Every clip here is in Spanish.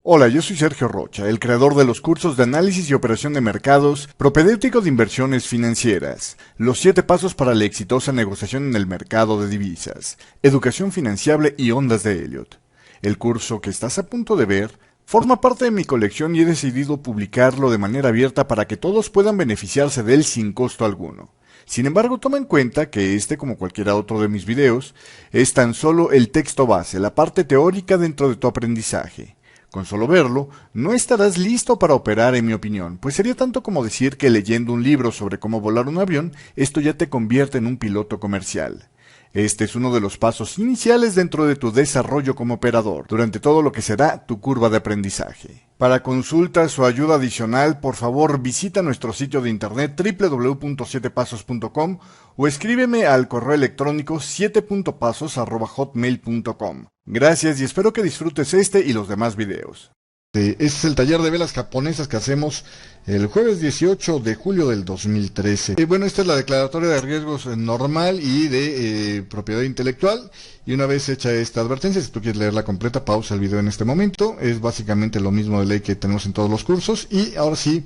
Hola, yo soy Sergio Rocha, el creador de los cursos de análisis y operación de mercados, propedéutico de inversiones financieras, los 7 pasos para la exitosa negociación en el mercado de divisas, educación financiable y ondas de Elliott. El curso que estás a punto de ver forma parte de mi colección y he decidido publicarlo de manera abierta para que todos puedan beneficiarse de él sin costo alguno. Sin embargo, toma en cuenta que este, como cualquiera otro de mis videos, es tan solo el texto base, la parte teórica dentro de tu aprendizaje. Con solo verlo, no estarás listo para operar, en mi opinión, pues sería tanto como decir que leyendo un libro sobre cómo volar un avión, esto ya te convierte en un piloto comercial. Este es uno de los pasos iniciales dentro de tu desarrollo como operador, durante todo lo que será tu curva de aprendizaje. Para consultas o ayuda adicional, por favor visita nuestro sitio de internet www.7pasos.com o escríbeme al correo electrónico 7pasos@hotmail.com. Gracias y espero que disfrutes este y los demás videos. Este es el taller de velas japonesas que hacemos el jueves 18 de julio del 2013. Bueno, esta es la declaratoria de riesgos normal y de propiedad intelectual. Y una vez hecha esta advertencia, si tú quieres leerla completa, pausa el video en este momento. Es básicamente lo mismo de ley que tenemos en todos los cursos. Y ahora sí,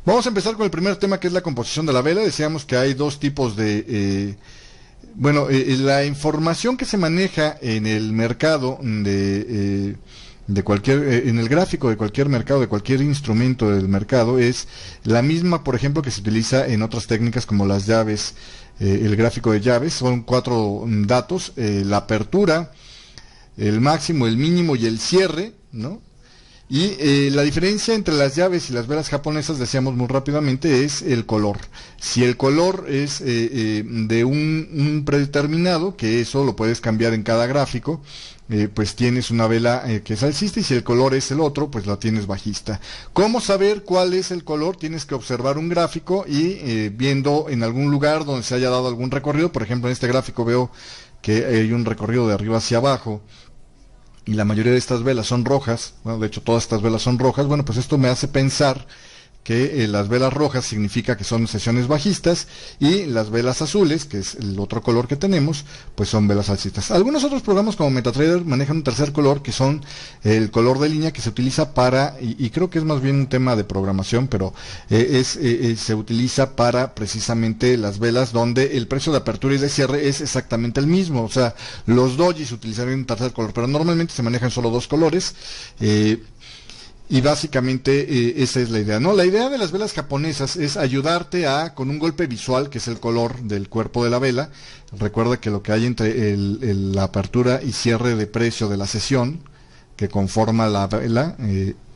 vamos a empezar con el primer tema, que es la composición de la vela. Decíamos que hay dos tipos de... la información que se maneja en el mercado de cualquier, en el gráfico de cualquier mercado, de cualquier instrumento del mercado, es la misma, por ejemplo, que se utiliza en otras técnicas como las llaves, el gráfico de llaves. Son 4 datos: la apertura, el máximo, el mínimo y el cierre, ¿no? Y la diferencia entre las llaves y las velas japonesas, decíamos muy rápidamente, es el color. Si el color es de un predeterminado, que eso lo puedes cambiar en cada gráfico, pues tienes una vela que es alcista, y si el color es el otro, pues la tienes bajista. ¿Cómo saber cuál es el color? Tienes que observar un gráfico y viendo en algún lugar donde se haya dado algún recorrido. Por ejemplo, en este gráfico veo que hay un recorrido de arriba hacia abajo, y la mayoría de estas velas son rojas. Bueno, de hecho todas estas velas son rojas. Bueno, pues esto me hace pensar que las velas rojas significa que son sesiones bajistas, y las velas azules, que es el otro color que tenemos, pues son velas alcistas. Algunos otros programas como MetaTrader manejan un tercer color, que son el color de línea, que se utiliza para, y creo que es más bien un tema de programación, pero se utiliza para precisamente las velas donde el precio de apertura y de cierre es exactamente el mismo. O sea, los dojis utilizarían un tercer color, pero normalmente se manejan solo 2 colores. Y básicamente esa es la idea, ¿no? La idea de las velas japonesas es ayudarte con un golpe visual, que es el color del cuerpo de la vela. Recuerda que lo que hay entre la apertura y cierre de precio de la sesión que conforma la vela,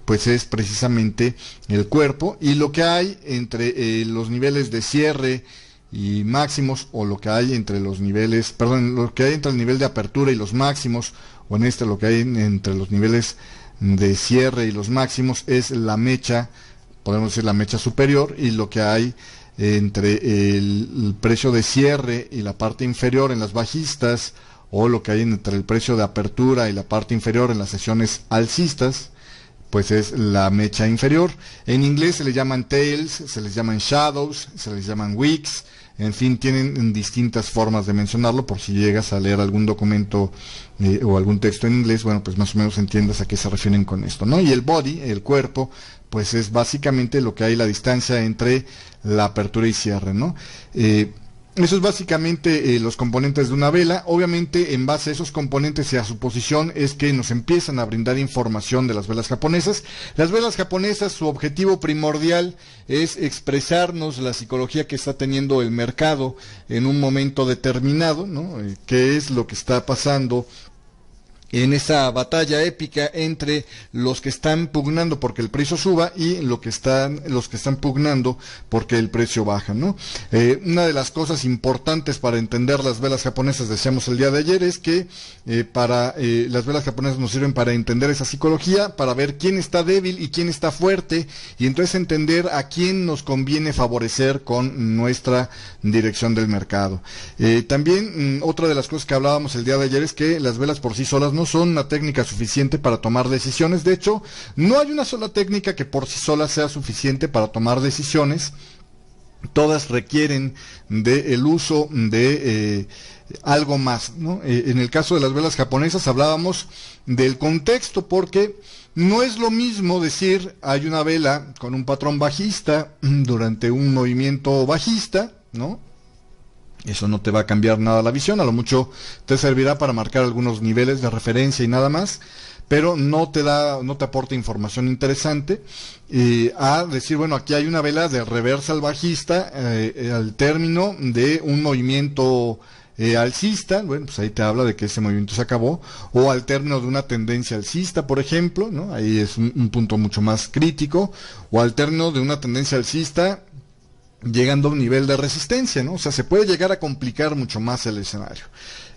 pues es precisamente el cuerpo, y lo que hay entre los niveles de cierre y máximos, o lo que hay entre los niveles, perdón, lo que hay entre el nivel de apertura y los máximos, o en este lo que hay entre los niveles de cierre y los máximos, es la mecha, podemos decir la mecha superior, y lo que hay entre el precio de cierre y la parte inferior en las bajistas, o lo que hay entre el precio de apertura y la parte inferior en las sesiones alcistas, pues es la mecha inferior. En inglés se le llaman tails, se les llaman shadows, se les llaman wicks. En fin, tienen distintas formas de mencionarlo, por si llegas a leer algún documento o algún texto en inglés, bueno, pues más o menos entiendas a qué se refieren con esto, ¿no? Y el body, el cuerpo, pues es básicamente lo que hay, la distancia entre la apertura y cierre, ¿no? Eso es básicamente los componentes de una vela. Obviamente, en base a esos componentes y a su posición es que nos empiezan a brindar información de las velas japonesas. Las velas japonesas, su objetivo primordial es expresarnos la psicología que está teniendo el mercado en un momento determinado, ¿no? ¿Qué es lo que está pasando en esa batalla épica entre los que están pugnando porque el precio suba y los que están pugnando porque el precio baja, ¿no? Una de las cosas importantes para entender las velas japonesas, decíamos el día de ayer, es que las velas japonesas nos sirven para entender esa psicología, para ver quién está débil y quién está fuerte, y entonces entender a quién nos conviene favorecer con nuestra dirección del mercado. También otra de las cosas que hablábamos el día de ayer es que las velas por sí solas no son una técnica suficiente para tomar decisiones. De hecho, no hay una sola técnica que por sí sola sea suficiente para tomar decisiones. Todas requieren del uso de algo más, ¿no? En el caso de las velas japonesas hablábamos del contexto, porque No es lo mismo decir hay una vela con un patrón bajista durante un movimiento bajista, ¿no? Eso no te va a cambiar nada la visión, a lo mucho te servirá para marcar algunos niveles de referencia y nada más, pero no te aporta información interesante, a decir, bueno, aquí hay una vela de reversal bajista al término de un movimiento alcista. Bueno, pues ahí te habla de que ese movimiento se acabó, o al término de una tendencia alcista, por ejemplo, ¿no? Ahí es un punto mucho más crítico, o al término de una tendencia alcista llegando a un nivel de resistencia, ¿no? O sea, se puede llegar a complicar mucho más el escenario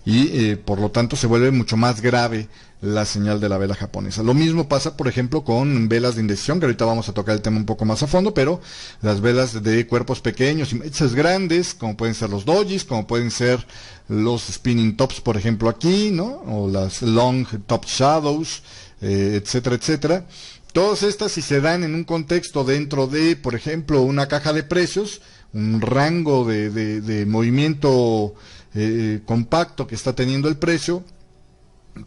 y por lo tanto se vuelve mucho más grave la señal de la vela japonesa. Lo mismo pasa, por ejemplo, con velas de indecisión, que ahorita vamos a tocar el tema un poco más a fondo, pero las velas de cuerpos pequeños y mechas grandes, como pueden ser los dojis, como pueden ser los spinning tops, por ejemplo, aquí, ¿no? O las long top shadows, etcétera, etcétera. Todas estas, si se dan en un contexto dentro de, por ejemplo, una caja de precios, un rango de movimiento compacto que está teniendo el precio,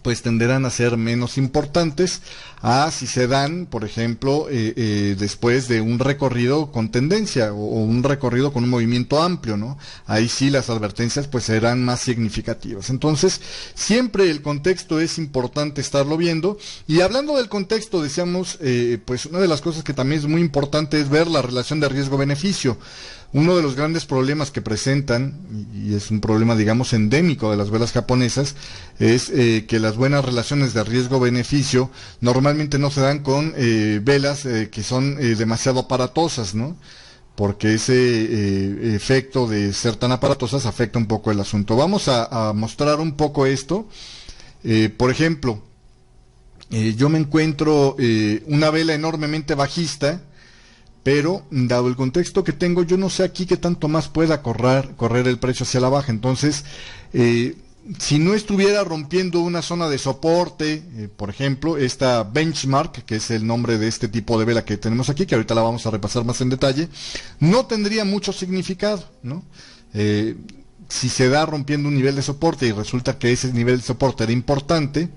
pues tenderán a ser menos importantes a si se dan, por ejemplo, después de un recorrido con tendencia o un recorrido con un movimiento amplio, ¿no? Ahí sí las advertencias pues serán más significativas. Entonces, siempre el contexto es importante estarlo viendo. Y hablando del contexto, decíamos, pues una de las cosas que también es muy importante es ver la relación de riesgo-beneficio. Uno de los grandes problemas que presentan, y es un problema, digamos, endémico de las velas japonesas, es que las buenas relaciones de riesgo-beneficio normalmente no se dan con velas que son demasiado aparatosas, ¿no? Porque ese efecto de ser tan aparatosas afecta un poco el asunto. Vamos a mostrar un poco esto. Por ejemplo, yo me encuentro una vela enormemente bajista, pero dado el contexto que tengo, yo no sé aquí qué tanto más pueda correr el precio hacia la baja. Entonces, si no estuviera rompiendo una zona de soporte, por ejemplo, esta benchmark, que es el nombre de este tipo de vela que tenemos aquí, que ahorita la vamos a repasar más en detalle, no tendría mucho significado, ¿no? Si se da rompiendo un nivel de soporte y resulta que ese nivel de soporte era importante,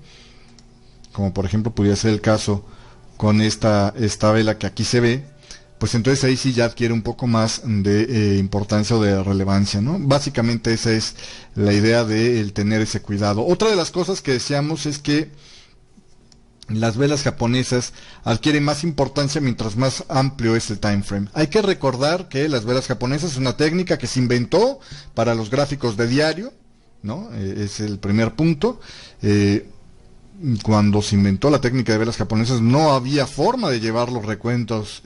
como por ejemplo pudiera ser el caso con esta vela que aquí se ve, pues entonces ahí sí ya adquiere un poco más de importancia o de relevancia, ¿no? Básicamente esa es la idea de el tener ese cuidado. Otra de las cosas que decíamos es que las velas japonesas adquieren más importancia mientras más amplio es el time frame. Hay que recordar que las velas japonesas es una técnica que se inventó para los gráficos de diario, ¿no? Es el primer punto. Cuando se inventó la técnica de velas japonesas no había forma de llevar los recuentos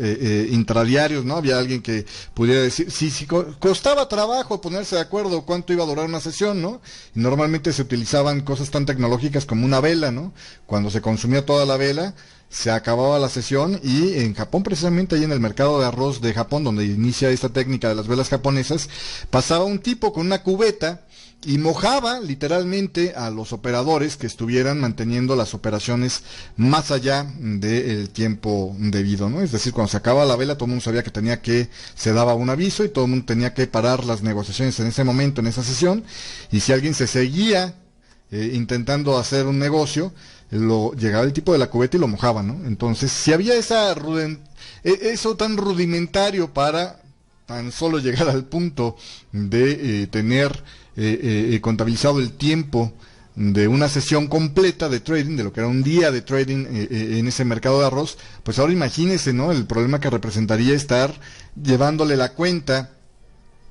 intradiarios, ¿no? Había alguien que pudiera decir, si costaba trabajo ponerse de acuerdo cuánto iba a durar una sesión, ¿no? Y normalmente se utilizaban cosas tan tecnológicas como una vela, ¿no? Cuando se consumía toda la vela, se acababa la sesión, y en Japón, precisamente ahí en el mercado de arroz de Japón, donde inicia esta técnica de las velas japonesas, pasaba un tipo con una cubeta y mojaba literalmente a los operadores que estuvieran manteniendo las operaciones más allá del tiempo debido, ¿no? Es decir, cuando se acababa la vela, todo el mundo sabía que se daba un aviso y todo el mundo tenía que parar las negociaciones en ese momento, en esa sesión, y si alguien se seguía intentando hacer un negocio, llegaba el tipo de la cubeta y lo mojaba, ¿no? Entonces, si había eso tan rudimentario para tan solo llegar al punto de tener contabilizado el tiempo de una sesión completa de trading, de lo que era un día de trading en ese mercado de arroz, pues ahora imagínese, ¿no? El problema que representaría estar llevándole la cuenta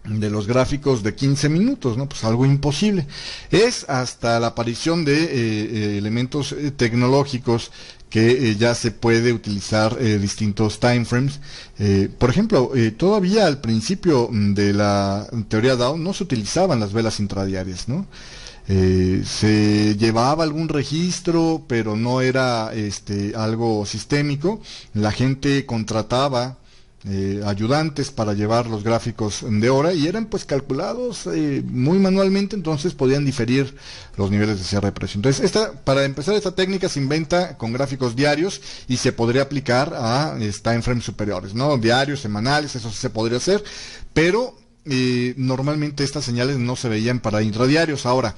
de los gráficos de 15 minutos, ¿no? Pues algo imposible. Es hasta la aparición de elementos tecnológicos que ya se puede utilizar distintos timeframes. Por ejemplo, todavía al principio de la teoría Dow no se utilizaban las velas intradiarias, ¿no? Se llevaba algún registro, pero no era algo sistémico. La gente contrataba ayudantes para llevar los gráficos de hora y eran pues calculados muy manualmente, entonces podían diferir los niveles de cierre de precio. Entonces para empezar, esta técnica se inventa con gráficos diarios y se podría aplicar a time frames superiores, ¿no? Diarios, semanales, eso sí se podría hacer, pero normalmente estas señales no se veían para intradiarios. Ahora,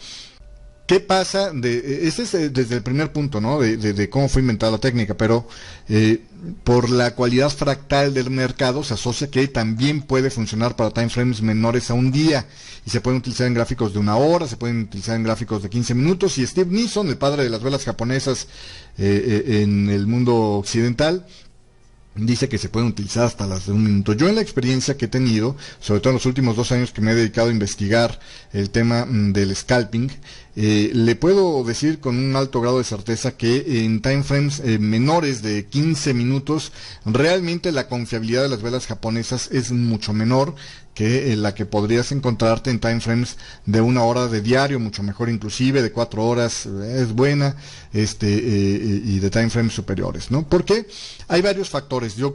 ¿qué pasa? Ese es desde el primer punto, ¿no? De cómo fue inventada la técnica, pero por la cualidad fractal del mercado se asocia que también puede funcionar para time frames menores a un día y se pueden utilizar en gráficos de 1 hora, se pueden utilizar en gráficos de 15 minutos y Steve Nissen, el padre de las velas japonesas en el mundo occidental, dice que se pueden utilizar hasta las de 1 minuto. Yo en la experiencia que he tenido, sobre todo en los últimos 2 años que me he dedicado a investigar el tema del scalping, le puedo decir con un alto grado de certeza que en time frames menores de 15 minutos, realmente la confiabilidad de las velas japonesas es mucho menor que la que podrías encontrarte en time frames de 1 hora de diario, mucho mejor inclusive, de 4 horas es buena, y de time frames superiores, ¿no? Porque hay varios factores. Yo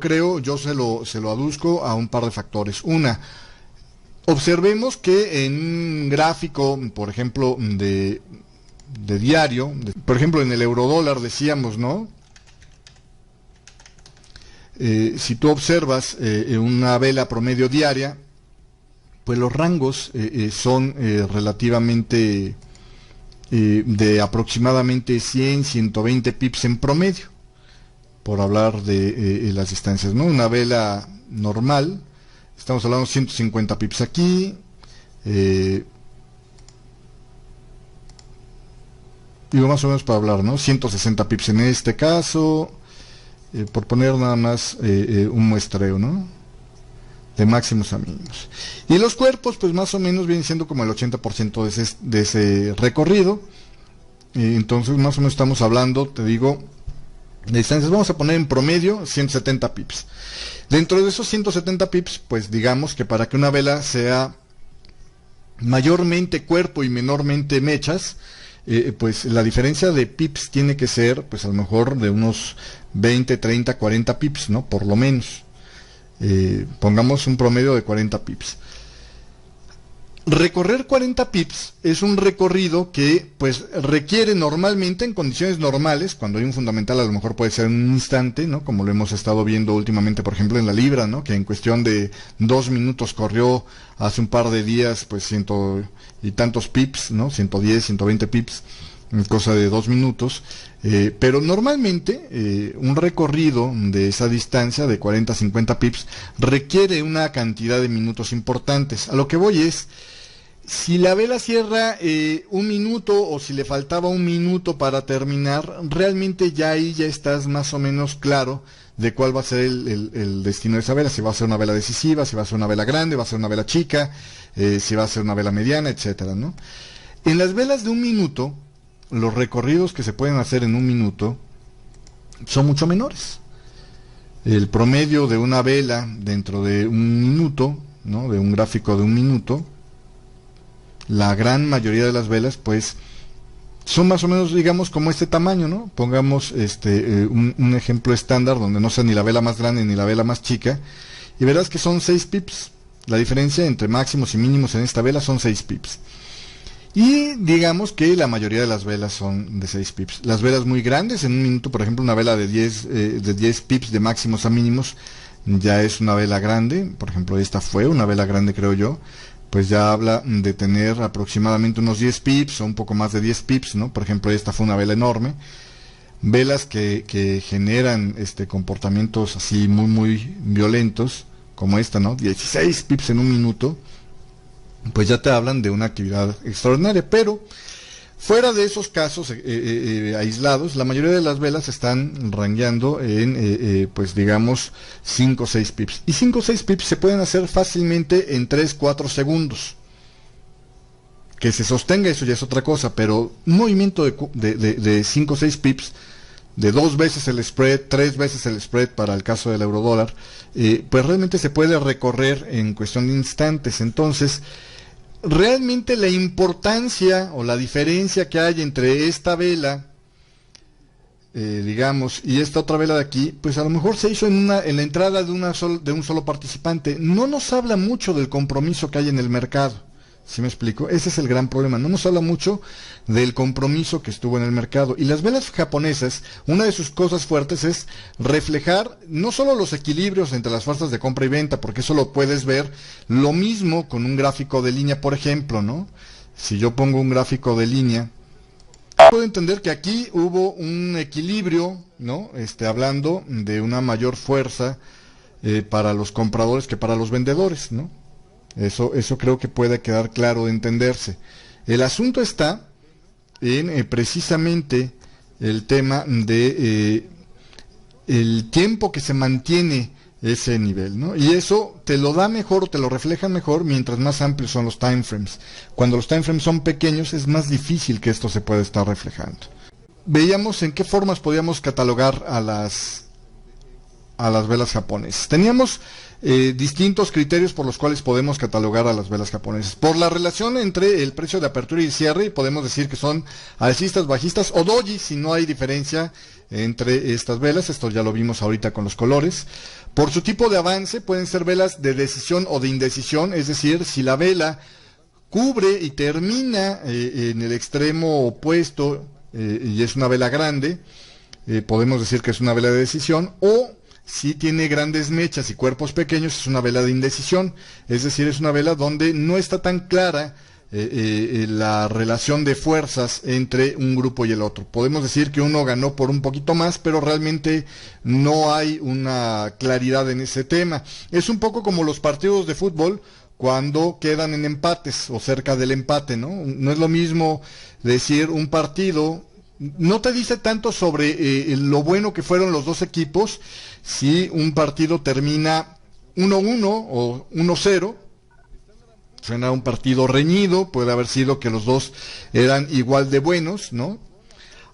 se lo aduzco a un par de factores. Una, observemos que en un gráfico, por ejemplo, de diario, por ejemplo en el eurodólar decíamos, ¿no? Si tú observas una vela promedio diaria, pues los rangos son relativamente de aproximadamente 100, 120 pips en promedio, por hablar de las distancias, ¿no? Una vela normal, estamos hablando de 150 pips aquí, digo más o menos para hablar, ¿no? 160 pips en este caso, por poner nada más un muestreo, ¿no? De máximos a mínimos. Y los cuerpos, pues más o menos vienen siendo como el 80% de ese recorrido. Entonces, más o menos estamos hablando, te digo, de distancias. Vamos a poner en promedio 170 pips. Dentro de esos 170 pips, pues digamos que para que una vela sea mayormente cuerpo y menormente mechas, pues la diferencia de pips tiene que ser, pues a lo mejor de unos 20, 30, 40 pips, ¿no? Por lo menos. Pongamos un promedio de 40 pips. Recorrer 40 pips es un recorrido que pues requiere normalmente en condiciones normales, cuando hay un fundamental a lo mejor puede ser en un instante, ¿no? Como lo hemos estado viendo últimamente, por ejemplo en la libra, ¿no? Que en cuestión de 2 minutos corrió hace un par de días pues 100 y tantos pips, ¿no? 110, 120 pips, cosa de 2 minutos. Pero normalmente un recorrido de esa distancia de 40 a 50 pips requiere una cantidad de minutos importantes. A lo que voy es, si la vela cierra 1 minuto o si le faltaba 1 minuto para terminar, realmente ya ahí ya estás más o menos claro de cuál va a ser el destino de esa vela, si va a ser una vela decisiva, si va a ser una vela grande, va a ser una vela chica, si va a ser una vela mediana, etcétera, ¿no? En las velas de 1 minuto, los recorridos que se pueden hacer en 1 minuto son mucho menores. El promedio de una vela dentro de 1 minuto, ¿no? De un gráfico de 1 minuto, la gran mayoría de las velas, pues, son más o menos, digamos, como este tamaño, ¿no? Pongamos un ejemplo estándar donde no sea ni la vela más grande ni la vela más chica, y verás que son 6 pips. La diferencia entre máximos y mínimos en esta vela son 6 pips. Y digamos que la mayoría de las velas son de 6 pips. Las velas muy grandes, en 1 minuto, por ejemplo, una vela de 10 pips de máximos a mínimos, ya es una vela grande. Por ejemplo, esta fue una vela grande, creo yo. Pues ya habla de tener aproximadamente unos 10 pips o un poco más de 10 pips, ¿no? Por ejemplo, esta fue una vela enorme. Velas que generan comportamientos así muy, muy violentos, como esta, ¿no? 16 pips en 1 minuto. Pues ya te hablan de una actividad extraordinaria, pero fuera de esos casos aislados, la mayoría de las velas están rangueando en, pues digamos, 5 o 6 pips. Y 5 o 6 pips se pueden hacer fácilmente en 3-4 segundos. Que se sostenga, eso ya es otra cosa, pero un movimiento de 5 o 6 pips, de 2 veces el spread, 3 veces el spread para el caso del eurodólar, pues realmente se puede recorrer en cuestión de instantes. Entonces, realmente la importancia o la diferencia que hay entre esta vela, digamos, y esta otra vela de aquí, pues a lo mejor se hizo en la entrada de un solo participante. No nos habla mucho del compromiso que hay en el mercado. ¿Sí me explico? Ese es el gran problema. No nos habla mucho del compromiso que estuvo en el mercado. Y las velas japonesas, una de sus cosas fuertes es reflejar no solo los equilibrios entre las fuerzas de compra y venta, porque eso lo puedes ver lo mismo con un gráfico de línea, por ejemplo, ¿no? Si yo pongo un gráfico de línea puedo entender que aquí hubo un equilibrio, ¿no? Hablando de una mayor fuerza para los compradores que para los vendedores, ¿no? Eso creo que puede quedar claro de entenderse. El asunto está en precisamente el tema de el tiempo que se mantiene ese nivel, ¿no? Y eso te lo da mejor o te lo refleja mejor mientras más amplios son los timeframes. Cuando los timeframes son pequeños es más difícil que esto se pueda estar reflejando. Veíamos en qué formas podíamos catalogar a las velas japonesas. Teníamos distintos criterios por los cuales podemos catalogar a las velas japonesas. Por la relación entre el precio de apertura y cierre, podemos decir que son alcistas, bajistas o doji, si no hay diferencia entre estas velas. Esto ya lo vimos ahorita con los colores. Por su tipo de avance, pueden ser velas de decisión o de indecisión, es decir, si la vela cubre y termina en el extremo opuesto y es una vela grande, podemos decir que es una vela de decisión, o si tiene grandes mechas y cuerpos pequeños, es una vela de indecisión, es decir, es una vela donde no está tan clara la relación de fuerzas entre un grupo y el otro. Podemos decir que uno ganó por un poquito más, pero realmente no hay una claridad en ese tema. Es un poco como los partidos de fútbol cuando quedan en empates o cerca del empate, ¿no? No es lo mismo decir un partido, no te dice tanto sobre lo bueno que fueron los dos equipos si un partido termina 1-1 o 1-0. Suena un partido reñido, puede haber sido que los dos eran igual de buenos, ¿no?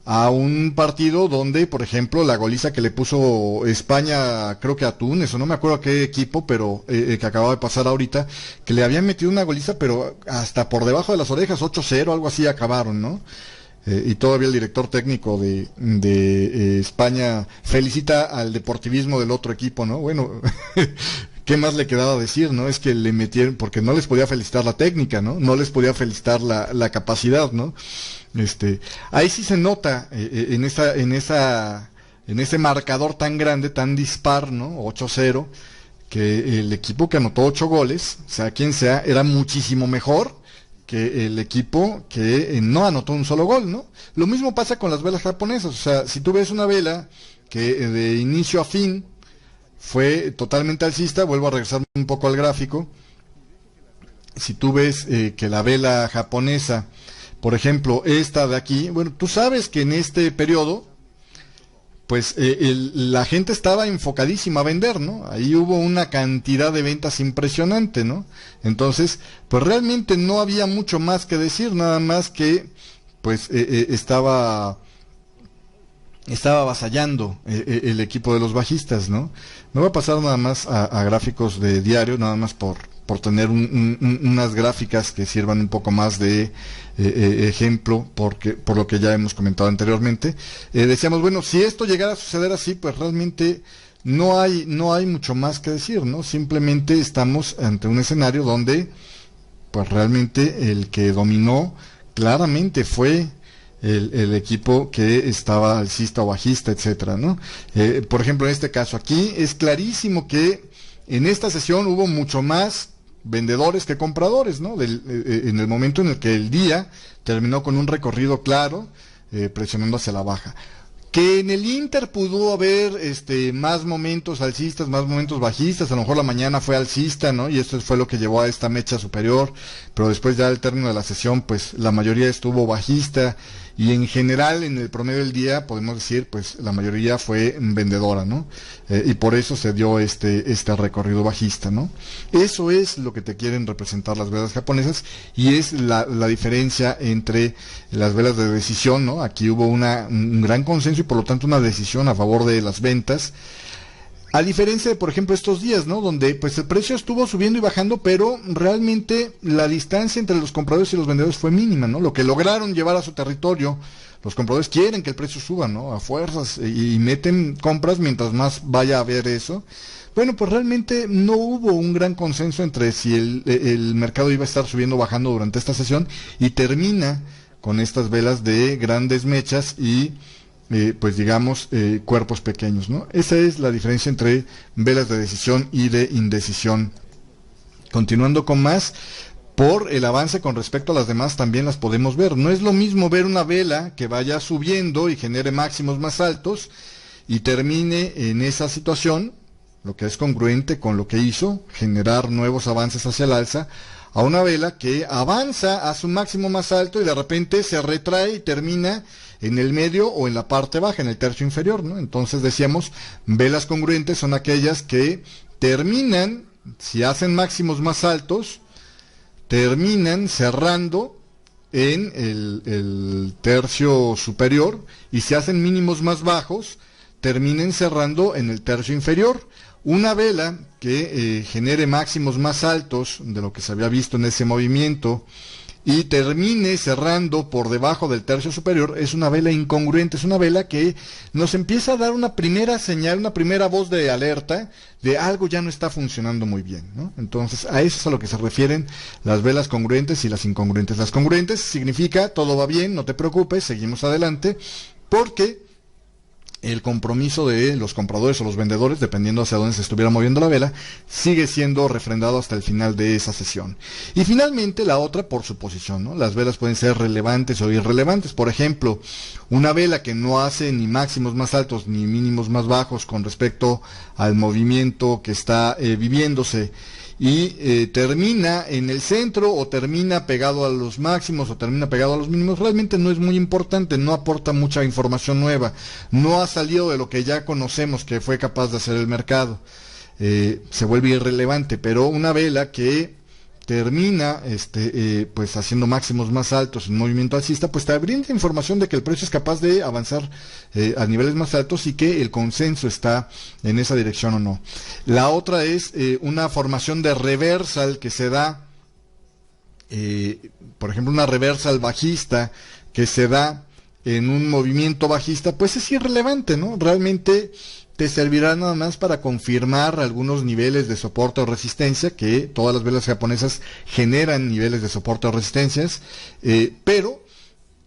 A un partido donde, por ejemplo, la goliza que le puso España, creo que a Túnez, o no me acuerdo a qué equipo, pero que acababa de pasar ahorita, que le habían metido una goliza, pero hasta por debajo de las orejas, 8-0, algo así acabaron, ¿no? Y todavía el director técnico de España felicita al deportivismo del otro equipo, ¿no? Bueno, ¿qué más le quedaba decir, no? Es que le metieron, porque no les podía felicitar la técnica, ¿no? No les podía felicitar la capacidad, ¿no? Ahí sí se nota en ese marcador tan grande, tan dispar, ¿no? 8-0, que el equipo que anotó 8 goles, sea quien sea, era muchísimo mejor que el equipo que no anotó un solo gol, ¿no? Lo mismo pasa con las velas japonesas, o sea, si tú ves una vela que de inicio a fin fue totalmente alcista, vuelvo a regresar un poco al gráfico, si tú ves que la vela japonesa, por ejemplo, esta de aquí, bueno, tú sabes que en este periodo, pues la gente estaba enfocadísima a vender, ¿no? Ahí hubo una cantidad de ventas impresionante, ¿no? Entonces, pues realmente no había mucho más que decir, nada más que, pues, estaba avasallando el equipo de los bajistas, ¿no? Me voy a pasar nada más a gráficos de diario, nada más por tener unas gráficas que sirvan un poco más de ejemplo, por lo que ya hemos comentado anteriormente. Decíamos, bueno, si esto llegara a suceder así, pues realmente no hay mucho más que decir, ¿no? Simplemente estamos ante un escenario donde, pues realmente el que dominó claramente fue el equipo que estaba alcista o bajista, etcétera, ¿no? Por ejemplo, en este caso aquí es clarísimo que en esta sesión hubo mucho más vendedores que compradores, ¿no? En el momento en el que el día terminó con un recorrido claro, presionando hacia la baja. Que en el Inter pudo haber más momentos alcistas, más momentos bajistas, a lo mejor la mañana fue alcista, ¿no? Y esto fue lo que llevó a esta mecha superior, pero después ya al término de la sesión, pues la mayoría estuvo bajista, y en general en el promedio del día podemos decir, pues la mayoría fue vendedora, ¿no? Y por eso se dio este recorrido bajista, ¿no? Eso es lo que te quieren representar las velas japonesas, y es la diferencia entre las velas de decisión, ¿no? Aquí hubo un gran consenso y por lo tanto una decisión a favor de las ventas, a diferencia de, por ejemplo, estos días, ¿no? Donde pues el precio estuvo subiendo y bajando, pero realmente la distancia entre los compradores y los vendedores fue mínima, ¿no? Lo que lograron llevar a su territorio, los compradores quieren que el precio suba, ¿no? A fuerzas, y meten compras mientras más vaya a haber eso. Bueno, pues realmente no hubo un gran consenso entre si el mercado iba a estar subiendo o bajando durante esta sesión, y termina con estas velas de grandes mechas y pues digamos cuerpos pequeños, ¿no? Esa es la diferencia entre velas de decisión y de indecisión. Continuando con más, por el avance con respecto a las demás también las podemos ver. No es lo mismo ver una vela que vaya subiendo y genere máximos más altos y termine en esa situación, lo que es congruente con lo que hizo, generar nuevos avances hacia el alza, a una vela que avanza a su máximo más alto y de repente se retrae y termina en el medio o en la parte baja, en el tercio inferior, ¿no? Entonces decíamos, velas congruentes son aquellas que terminan, si hacen máximos más altos, terminan cerrando en el tercio superior, y si hacen mínimos más bajos, terminen cerrando en el tercio inferior. Una vela que genere máximos más altos de lo que se había visto en ese movimiento y termine cerrando por debajo del tercio superior es una vela incongruente, es una vela que nos empieza a dar una primera señal, una primera voz de alerta de algo ya no está funcionando muy bien, ¿no? Entonces a eso es a lo que se refieren las velas congruentes y las incongruentes. Las congruentes significa todo va bien, no te preocupes, seguimos adelante, porque el compromiso de los compradores o los vendedores, dependiendo hacia dónde se estuviera moviendo la vela, sigue siendo refrendado hasta el final de esa sesión. Y finalmente la otra por su posición, ¿no? Las velas pueden ser relevantes o irrelevantes. Por ejemplo, una vela que no hace ni máximos más altos ni mínimos más bajos con respecto al movimiento que está viviéndose, y termina en el centro o termina pegado a los máximos o termina pegado a los mínimos, realmente no es muy importante, no aporta mucha información nueva, no ha salido de lo que ya conocemos que fue capaz de hacer el mercado, se vuelve irrelevante. Pero una vela que termina pues haciendo máximos más altos en movimiento alcista, pues te brinda información de que el precio es capaz de avanzar a niveles más altos y que el consenso está en esa dirección o no. La otra es una formación de reversal que se da, por ejemplo una reversal bajista que se da en un movimiento bajista, pues es irrelevante, ¿no? Realmente te servirá nada más para confirmar algunos niveles de soporte o resistencia, que todas las velas japonesas generan niveles de soporte o resistencias, pero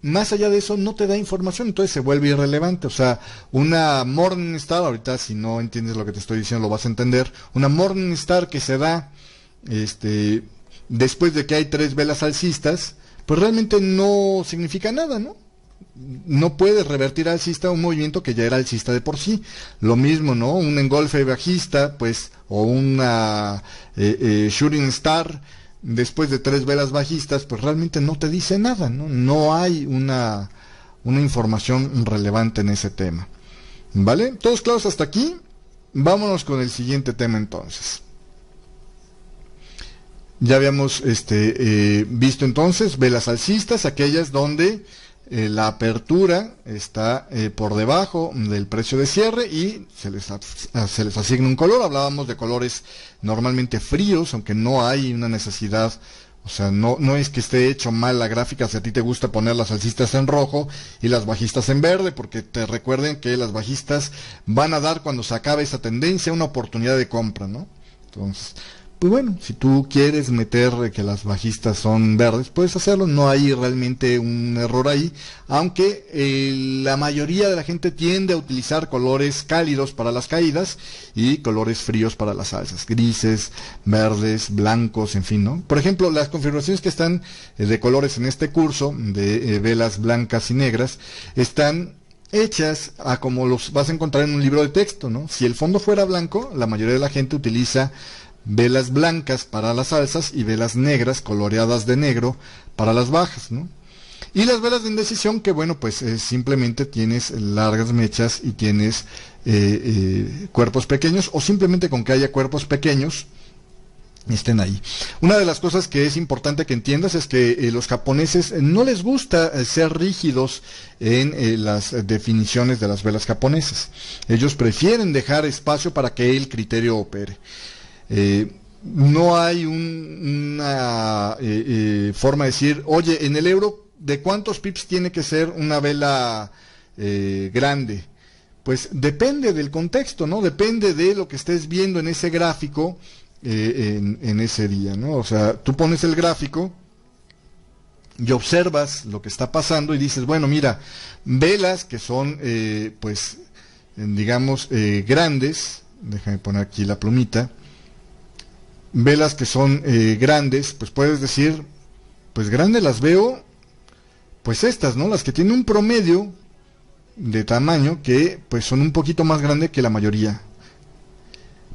más allá de eso no te da información, entonces se vuelve irrelevante. O sea, una Morningstar, ahorita si no entiendes lo que te estoy diciendo lo vas a entender, una Morningstar que se da después de que hay 3 velas alcistas, pues realmente no significa nada, ¿no? No puede revertir alcista un movimiento que ya era alcista de por sí. Lo mismo, ¿no? Un engolfe bajista, pues, o una shooting star después de 3 velas bajistas, pues realmente no te dice nada, ¿no? No hay una información relevante en ese tema. ¿Vale? ¿Todos claros hasta aquí? Vámonos con el siguiente tema entonces. Ya habíamos visto entonces velas alcistas, aquellas donde la apertura está por debajo del precio de cierre y se les asigna un color. Hablábamos de colores normalmente fríos, aunque no hay una necesidad, o sea, no es que esté hecho mal la gráfica si a ti te gusta poner las alcistas en rojo y las bajistas en verde, porque te recuerden que las bajistas van a dar, cuando se acabe esa tendencia, una oportunidad de compra, ¿no? Entonces, pues bueno, si tú quieres meter que las bajistas son verdes, puedes hacerlo, no hay realmente un error ahí, aunque la mayoría de la gente tiende a utilizar colores cálidos para las caídas y colores fríos para las alzas, grises, verdes, blancos, en fin, ¿no? Por ejemplo, las configuraciones que están de colores en este curso, de velas blancas y negras, están hechas a como los vas a encontrar en un libro de texto, ¿no? Si el fondo fuera blanco, la mayoría de la gente utiliza velas blancas para las alzas y velas negras coloreadas de negro para las bajas, ¿no? Y las velas de indecisión, que bueno, pues simplemente tienes largas mechas y tienes cuerpos pequeños, o simplemente con que haya cuerpos pequeños estén ahí. Una de las cosas que es importante que entiendas es que los japoneses no les gusta ser rígidos en las definiciones de las velas japonesas. Ellos prefieren dejar espacio para que el criterio opere. No hay una forma de decir, oye, en el euro, ¿de cuántos pips tiene que ser una vela grande? Pues depende del contexto, ¿no? Depende de lo que estés viendo en ese gráfico en ese día, ¿no? O sea, tú pones el gráfico y observas lo que está pasando y dices, bueno, mira, velas que son, pues, digamos, grandes, déjame poner aquí la plumita, velas que son grandes, pues puedes decir, pues grandes las veo, pues estas, ¿no? Las que tienen un promedio de tamaño que pues son un poquito más grande que la mayoría.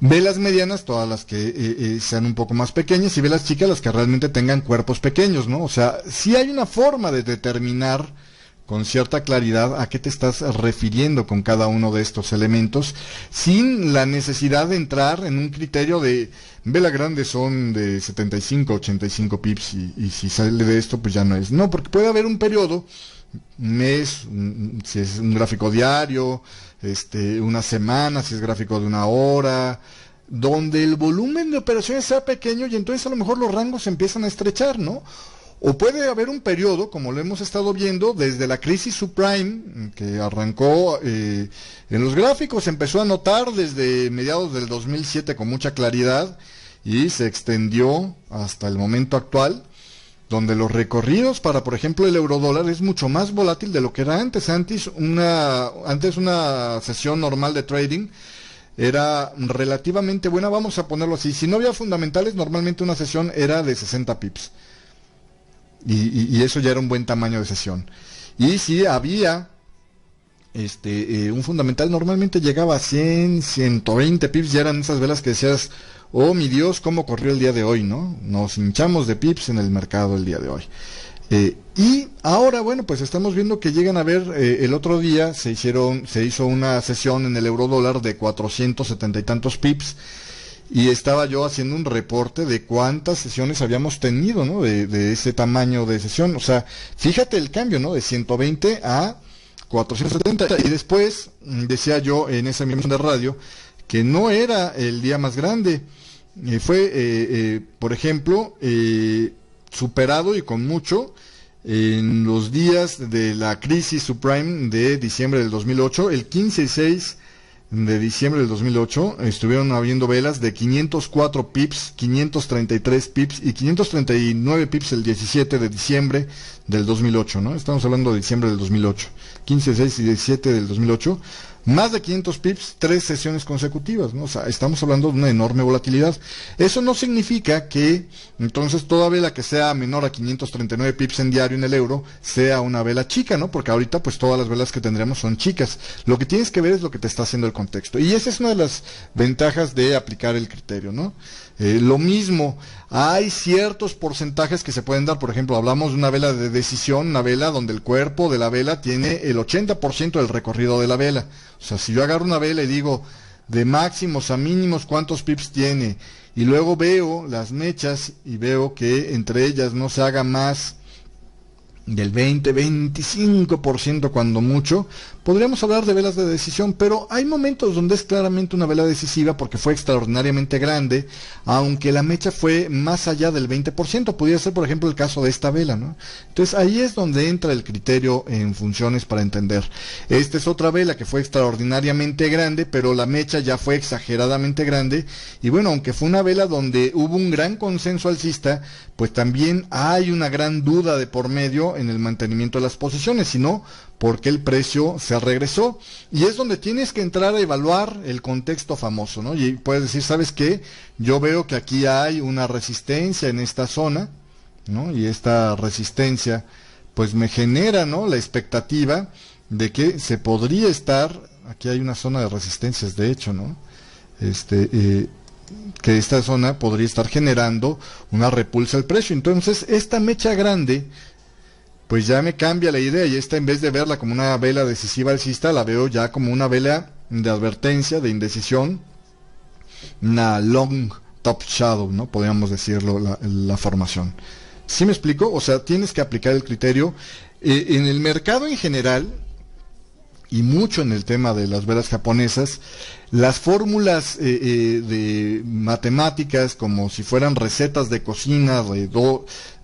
Velas medianas, todas las que sean un poco más pequeñas, y velas chicas, las que realmente tengan cuerpos pequeños, ¿no? O sea, sí hay una forma de determinar con cierta claridad a qué te estás refiriendo con cada uno de estos elementos, sin la necesidad de entrar en un criterio de vela grande son de 75, 85 pips, y si sale de esto, pues ya no es. No, porque puede haber un periodo, un mes, si es un gráfico diario, una semana, si es gráfico de una hora, donde el volumen de operaciones sea pequeño y entonces a lo mejor los rangos se empiezan a estrechar, ¿no? O puede haber un periodo, como lo hemos estado viendo, desde la crisis subprime, que arrancó en los gráficos, se empezó a notar desde mediados del 2007 con mucha claridad y se extendió hasta el momento actual, donde los recorridos para, por ejemplo, el eurodólar es mucho más volátil de lo que era antes. Antes una sesión normal de trading era relativamente buena, vamos a ponerlo así. Si no había fundamentales, normalmente una sesión era de 60 pips. Y eso ya era un buen tamaño de sesión. Y si había un fundamental, normalmente llegaba a 100, 120 pips, ya eran esas velas que decías, oh mi Dios, cómo corrió el día de hoy, ¿no? Nos hinchamos de pips en el mercado el día de hoy. Y ahora, bueno, pues estamos viendo que llegan a ver, el otro día se hizo una sesión en el eurodólar de 470 y tantos pips, y estaba yo haciendo un reporte de cuántas sesiones habíamos tenido, ¿no? De ese tamaño de sesión. O sea, fíjate el cambio, ¿no? De 120 a 470. Y después decía yo en esa emisión de radio que no era el día más grande. Fue, por ejemplo, superado y con mucho en los días de la crisis subprime de diciembre del 2008, el 15 y 6 de diciembre del 2008, estuvieron habiendo velas de 504 pips, 533 pips y 539 pips el 17 de diciembre del 2008, ¿no? Estamos hablando de diciembre del 2008, 15, 6 y 17 del 2008, más de 500 pips, 3 sesiones consecutivas, ¿no? O sea, estamos hablando de una enorme volatilidad. Eso no significa que entonces toda vela que sea menor a 539 pips en diario en el euro sea una vela chica, ¿no? Porque ahorita pues todas las velas que tendremos son chicas. Lo que tienes que ver es lo que te está haciendo el contexto. Y esa es una de las ventajas de aplicar el criterio, ¿no? Lo mismo, hay ciertos porcentajes que se pueden dar. Por ejemplo, hablamos de una vela de decisión, una vela donde el cuerpo de la vela tiene el 80% del recorrido de la vela. O sea, si yo agarro una vela y digo de máximos a mínimos cuántos pips tiene, y luego veo las mechas y veo que entre ellas no se haga más del 20-25% cuando mucho, podríamos hablar de velas de decisión, pero hay momentos donde es claramente una vela decisiva porque fue extraordinariamente grande, aunque la mecha fue más allá del 20%, pudiera ser por ejemplo el caso de esta vela, ¿no? Entonces ahí es donde entra el criterio en funciones para entender. Esta es otra vela que fue extraordinariamente grande, pero la mecha ya fue exageradamente grande, y bueno, aunque fue una vela donde hubo un gran consenso alcista, pues también hay una gran duda de por medio en el mantenimiento de las posiciones, sino porque el precio se regresó, y es donde tienes que entrar a evaluar el contexto famoso, ¿no? Y puedes decir, ¿sabes qué? Yo veo que aquí hay una resistencia en esta zona, ¿no? Y esta resistencia pues me genera, ¿no?, la expectativa de que se podría estar, aquí hay una zona de resistencias de hecho, ¿no? Que esta zona podría estar generando una repulsa al precio. Entonces esta mecha grande pues ya me cambia la idea, y esta, en vez de verla como una vela decisiva alcista, la veo ya como una vela de advertencia, de indecisión, una long top shadow, ¿no? Podríamos decirlo, la formación. ¿Sí me explico? O sea, tienes que aplicar el criterio. En el mercado en general, y mucho en el tema de las velas japonesas, las fórmulas de matemáticas, como si fueran recetas de cocina,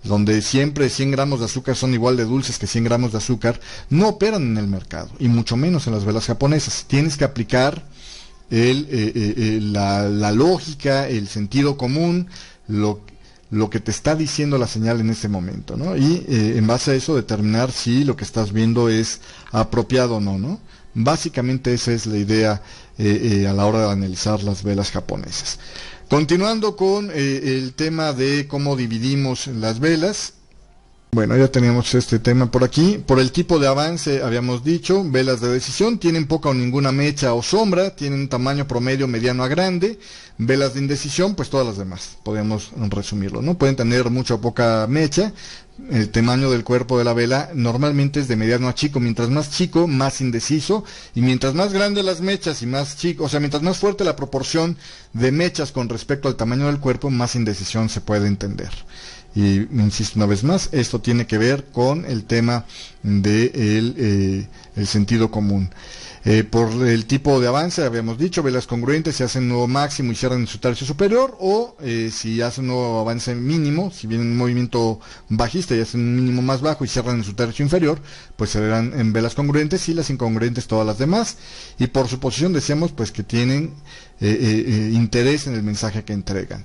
donde siempre 100 gramos de azúcar son igual de dulces que 100 gramos de azúcar, no operan en el mercado, y mucho menos en las velas japonesas. Tienes que aplicar la lógica, el sentido común, lo que te está diciendo la señal en ese momento, ¿no? Y en base a eso determinar si lo que estás viendo es apropiado o no, ¿no? Básicamente esa es la idea a la hora de analizar las velas japonesas. Continuando con el tema de cómo dividimos las velas. Bueno, ya teníamos este tema por aquí. Por el tipo de avance habíamos dicho, velas de decisión tienen poca o ninguna mecha o sombra, tienen un tamaño promedio mediano a grande. Velas de indecisión, pues todas las demás, podemos resumirlo, ¿no? Pueden tener mucha o poca mecha. El tamaño del cuerpo de la vela normalmente es de mediano a chico. Mientras más chico, más indeciso. Y mientras más grandes las mechas y más chico, o sea, mientras más fuerte la proporción de mechas con respecto al tamaño del cuerpo, más indecisión se puede entender. Y insisto una vez más, esto tiene que ver con el tema de el sentido común. Por el tipo de avance, habíamos dicho, velas congruentes se hacen un nuevo máximo y cierran en su tercio superior, o si hacen un nuevo avance mínimo, si viene un movimiento bajista y hacen un mínimo más bajo y cierran en su tercio inferior, pues se verán en velas congruentes, y las incongruentes todas las demás. Y por su posición decíamos pues que tienen interés en el mensaje que entregan.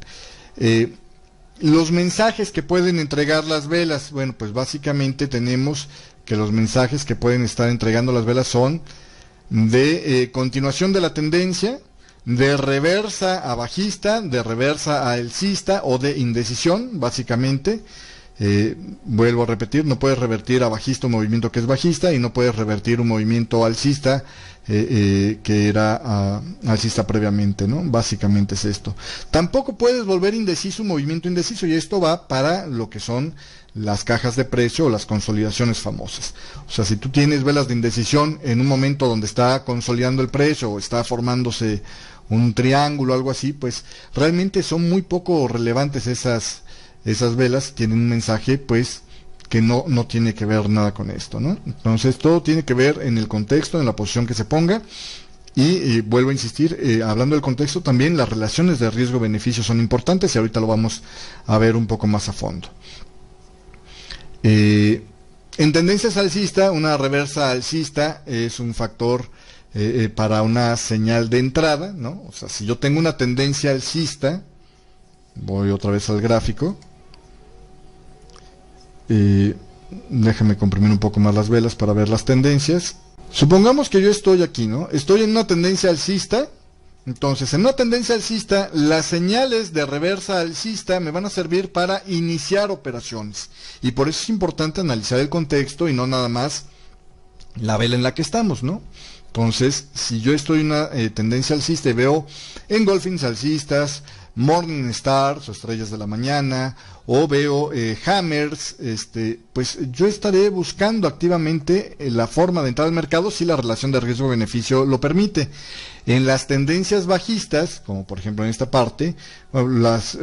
Los mensajes que pueden entregar las velas, bueno, pues básicamente tenemos que los mensajes que pueden estar entregando las velas son de continuación de la tendencia, de reversa a bajista, de reversa a alcista o de indecisión, básicamente. Vuelvo a repetir, no puedes revertir a bajista un movimiento que es bajista, y no puedes revertir un movimiento alcista que era alcista previamente, ¿no? Básicamente es esto. Tampoco puedes volver indeciso un movimiento indeciso, y esto va para lo que son las cajas de precio o las consolidaciones famosas. O sea, si tú tienes velas de indecisión en un momento donde está consolidando el precio o está formándose un triángulo o algo así, pues realmente son muy poco relevantes esas velas, tienen un mensaje pues que no tiene que ver nada con esto, ¿no? Entonces todo tiene que ver en el contexto, en la posición que se ponga. Y vuelvo a insistir, hablando del contexto, también las relaciones de riesgo-beneficio son importantes, y ahorita lo vamos a ver un poco más a fondo. En tendencias alcista, una reversa alcista es un factor para una señal de entrada, ¿no? O sea, si yo tengo una tendencia alcista, voy otra vez al gráfico, déjame comprimir un poco más las velas para ver las tendencias. Supongamos que yo estoy aquí, ¿no? Estoy en una tendencia alcista. Entonces, en una tendencia alcista, las señales de reversa alcista me van a servir para iniciar operaciones. Y por eso es importante analizar el contexto y no nada más la vela en la que estamos, ¿no? Entonces, si yo estoy en una tendencia alcista y veo engolfings alcistas, morning stars o estrellas de la mañana, o veo hammers, pues yo estaré buscando activamente la forma de entrar al mercado si la relación de riesgo-beneficio lo permite. En las tendencias bajistas, como por ejemplo en esta parte, las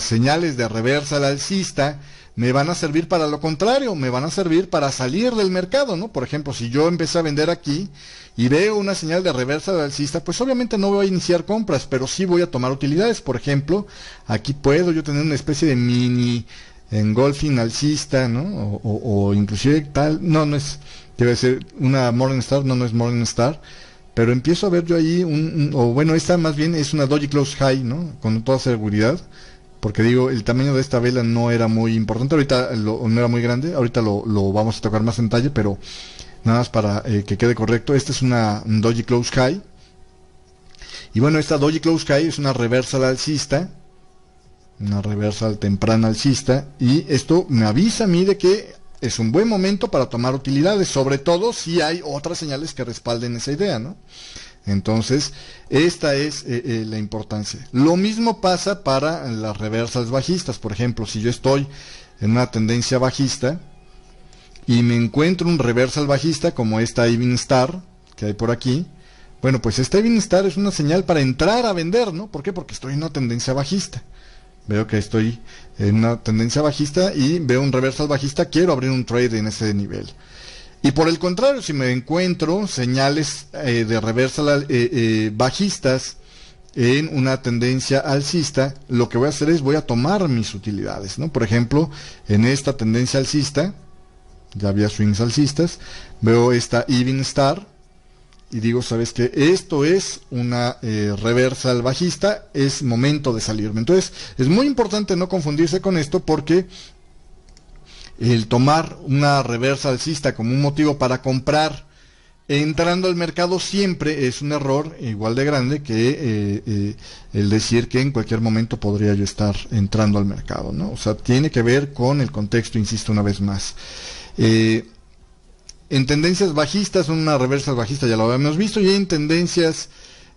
señales de reversa al alcista me van a servir para lo contrario, me van a servir para salir del mercado, ¿no? Por ejemplo, si yo empecé a vender aquí y veo una señal de reversa al alcista, pues obviamente no voy a iniciar compras, pero sí voy a tomar utilidades. Por ejemplo, aquí puedo yo tener una especie de mini engolfing alcista, ¿no? O inclusive tal, no es, debe ser una Morningstar, no es Morningstar, pero empiezo a ver yo ahí o bueno, esta más bien es una Doji Close High, ¿no? Con toda seguridad. Porque digo, el tamaño de esta vela no era muy importante, ahorita no era muy grande, ahorita lo vamos a tocar más en detalle, pero nada más para que quede correcto. Esta es una Doji Close High, y bueno, esta Doji Close High es una reversal alcista, una reversal temprana alcista, y esto me avisa a mí de que es un buen momento para tomar utilidades, sobre todo si hay otras señales que respalden esa idea, ¿no? Entonces, esta es la importancia. Lo mismo pasa para las reversas bajistas. Por ejemplo, si yo estoy en una tendencia bajista y me encuentro un reversal bajista como esta Evening Star que hay por aquí, bueno, pues esta Evening Star es una señal para entrar a vender, ¿no? ¿Por qué? Porque estoy en una tendencia bajista. Veo que estoy en una tendencia bajista y veo un reversal bajista, quiero abrir un trade en ese nivel. Y por el contrario, si me encuentro señales de reversal bajistas en una tendencia alcista, lo que voy a hacer es voy a tomar mis utilidades, ¿no? Por ejemplo, en esta tendencia alcista, ya había swings alcistas, veo esta Evening Star y digo, ¿sabes qué? Esto es una reversal bajista, es momento de salirme. Entonces, es muy importante no confundirse con esto, porque el tomar una reversa alcista como un motivo para comprar entrando al mercado siempre es un error igual de grande que el decir que en cualquier momento podría yo estar entrando al mercado, ¿no? O sea, tiene que ver con el contexto, insisto una vez más. En tendencias bajistas, una reversal bajista ya lo habíamos visto, y en tendencias,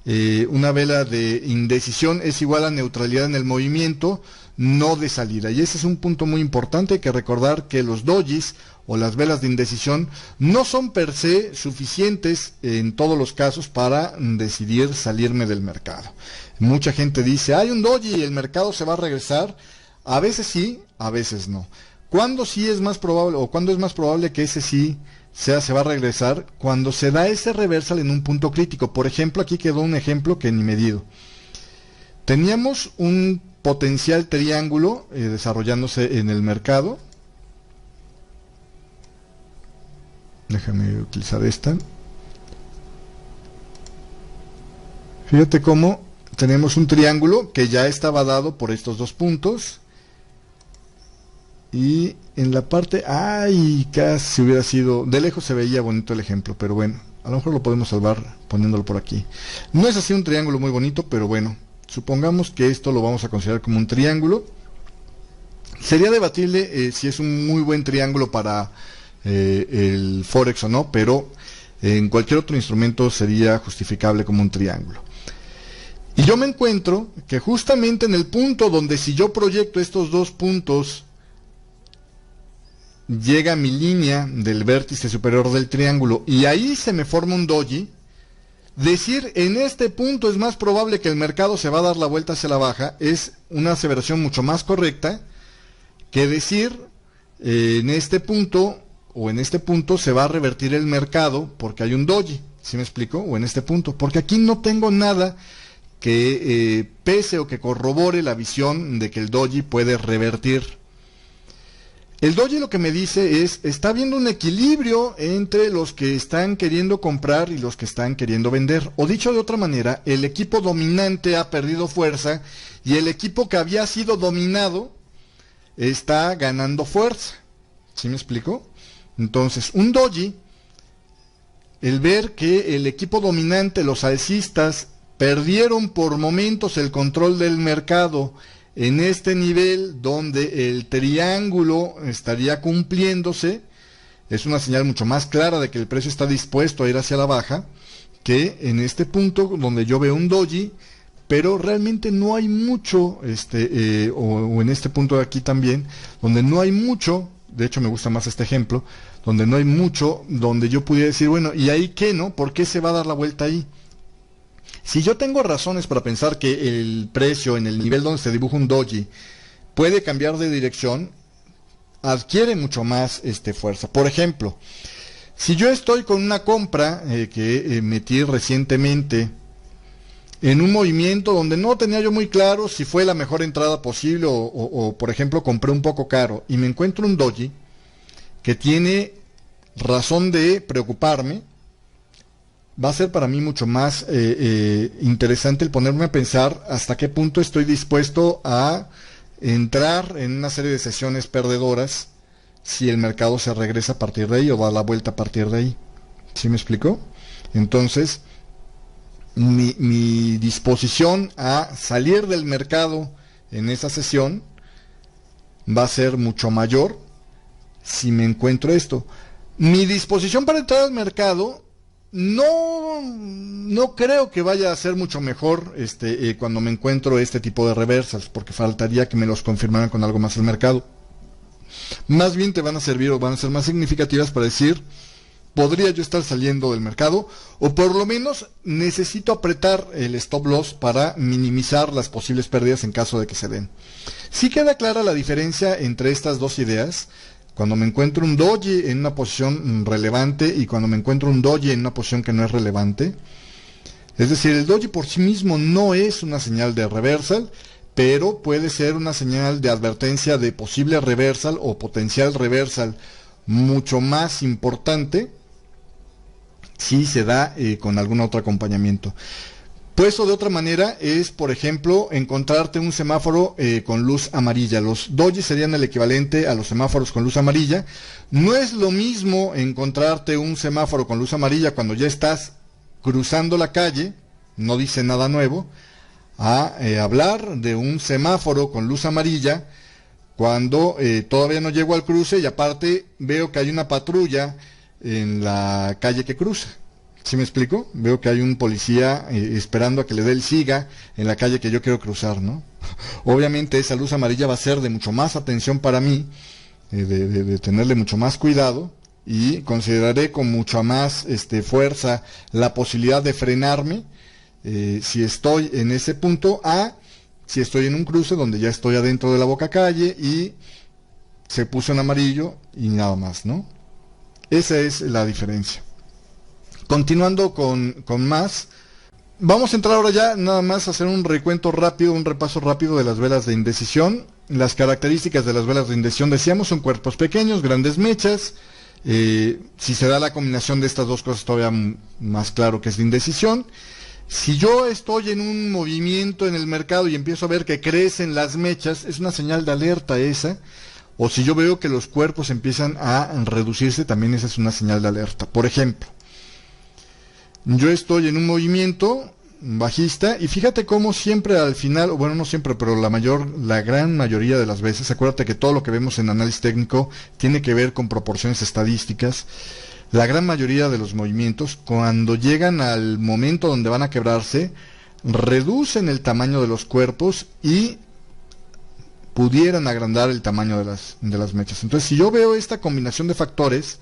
una vela de indecisión es igual a neutralidad en el movimiento, no de salida. Y ese es un punto muy importante, hay que recordar que los dojis o las velas de indecisión no son per se suficientes en todos los casos para decidir salirme del mercado. Mucha gente dice, hay un doji y el mercado se va a regresar. A veces sí, a veces no. ¿Cuándo sí es más probable, o cuándo es más probable que ese sí se va a regresar? Cuando se da ese reversal en un punto crítico. Por ejemplo, aquí quedó un ejemplo que ni medido. Teníamos un potencial triángulo desarrollándose en el mercado. Déjame utilizar esta. Fíjate cómo tenemos un triángulo que ya estaba dado por estos dos puntos. Y en la parte, ¡ay! Casi hubiera sido, de lejos se veía bonito el ejemplo, pero bueno, a lo mejor lo podemos salvar poniéndolo por aquí. No es así un triángulo muy bonito, pero bueno, supongamos que esto lo vamos a considerar como un triángulo. Sería debatible si es un muy buen triángulo para el Forex o no, pero en cualquier otro instrumento sería justificable como un triángulo. Y yo me encuentro que justamente en el punto donde, si yo proyecto estos dos puntos, llega mi línea del vértice superior del triángulo y ahí se me forma un doji, decir en este punto es más probable que el mercado se va a dar la vuelta hacia la baja es una aseveración mucho más correcta que decir en este punto o en este punto se va a revertir el mercado porque hay un doji. ¿Sí me explico? O en este punto, porque aquí no tengo nada que pese o que corrobore la visión de que el doji puede revertir. El doji lo que me dice es, está habiendo un equilibrio entre los que están queriendo comprar y los que están queriendo vender. O dicho de otra manera, el equipo dominante ha perdido fuerza y el equipo que había sido dominado está ganando fuerza. ¿Sí me explico? Entonces, un doji, el ver que el equipo dominante, los alcistas, perdieron por momentos el control del mercado en este nivel donde el triángulo estaría cumpliéndose, es una señal mucho más clara de que el precio está dispuesto a ir hacia la baja que en este punto donde yo veo un doji, pero realmente no hay mucho, o en este punto de aquí también, donde no hay mucho. De hecho me gusta más este ejemplo, donde no hay mucho, donde yo pudiera decir, bueno, ¿y ahí qué, no? ¿Por qué se va a dar la vuelta ahí? Si yo tengo razones para pensar que el precio en el nivel donde se dibuja un doji puede cambiar de dirección, adquiere mucho más fuerza. Por ejemplo, si yo estoy con una compra que metí recientemente en un movimiento donde no tenía yo muy claro si fue la mejor entrada posible o por ejemplo, compré un poco caro y me encuentro un doji que tiene razón de preocuparme, va a ser para mí mucho más interesante el ponerme a pensar hasta qué punto estoy dispuesto a entrar en una serie de sesiones perdedoras si el mercado se regresa a partir de ahí o da la vuelta a partir de ahí. ¿Sí me explico? Entonces, mi disposición a salir del mercado en esa sesión va a ser mucho mayor si me encuentro esto. Mi disposición para entrar al mercado no creo que vaya a ser mucho mejor cuando me encuentro este tipo de reversals, porque faltaría que me los confirmaran con algo más el mercado. Más bien te van a servir o van a ser más significativas para decir, podría yo estar saliendo del mercado, o por lo menos necesito apretar el stop loss para minimizar las posibles pérdidas en caso de que se den. Sí queda clara la diferencia entre estas dos ideas, cuando me encuentro un doji en una posición relevante y cuando me encuentro un doji en una posición que no es relevante. Es decir, el doji por sí mismo no es una señal de reversal, pero puede ser una señal de advertencia de posible reversal o potencial reversal mucho más importante si se da con algún otro acompañamiento. Puesto de otra manera es, por ejemplo, encontrarte un semáforo con luz amarilla. Los dojis serían el equivalente a los semáforos con luz amarilla. No es lo mismo encontrarte un semáforo con luz amarilla cuando ya estás cruzando la calle, no dice nada nuevo, a hablar de un semáforo con luz amarilla cuando todavía no llego al cruce y aparte veo que hay una patrulla en la calle que cruza. ¿Sí me explico? Veo que hay un policía esperando a que le dé el siga en la calle que yo quiero cruzar, ¿no? Obviamente esa luz amarilla va a ser de mucho más atención para mí, de tenerle mucho más cuidado, y consideraré con mucha más fuerza la posibilidad de frenarme si estoy en ese punto, a si estoy en un cruce donde ya estoy adentro de la boca calle y se puso en amarillo y nada más, ¿no? Esa es la diferencia. Continuando con más, vamos a entrar ahora ya nada más a hacer un recuento rápido, un repaso rápido de las velas de indecisión. Las características de las velas de indecisión, decíamos, son cuerpos pequeños, grandes mechas. Si se da la combinación de estas dos cosas, todavía más claro que es de indecisión. Si yo estoy en un movimiento en el mercado y empiezo a ver que crecen las mechas, es una señal de alerta esa. O si yo veo que los cuerpos empiezan a reducirse, también esa es una señal de alerta. Por ejemplo, yo estoy en un movimiento bajista y fíjate cómo siempre al final, bueno, no siempre, pero la gran mayoría de las veces, acuérdate que todo lo que vemos en análisis técnico tiene que ver con proporciones estadísticas. La gran mayoría de los movimientos, cuando llegan al momento donde van a quebrarse, reducen el tamaño de los cuerpos y pudieran agrandar el tamaño de las mechas. Entonces, si yo veo esta combinación de factores,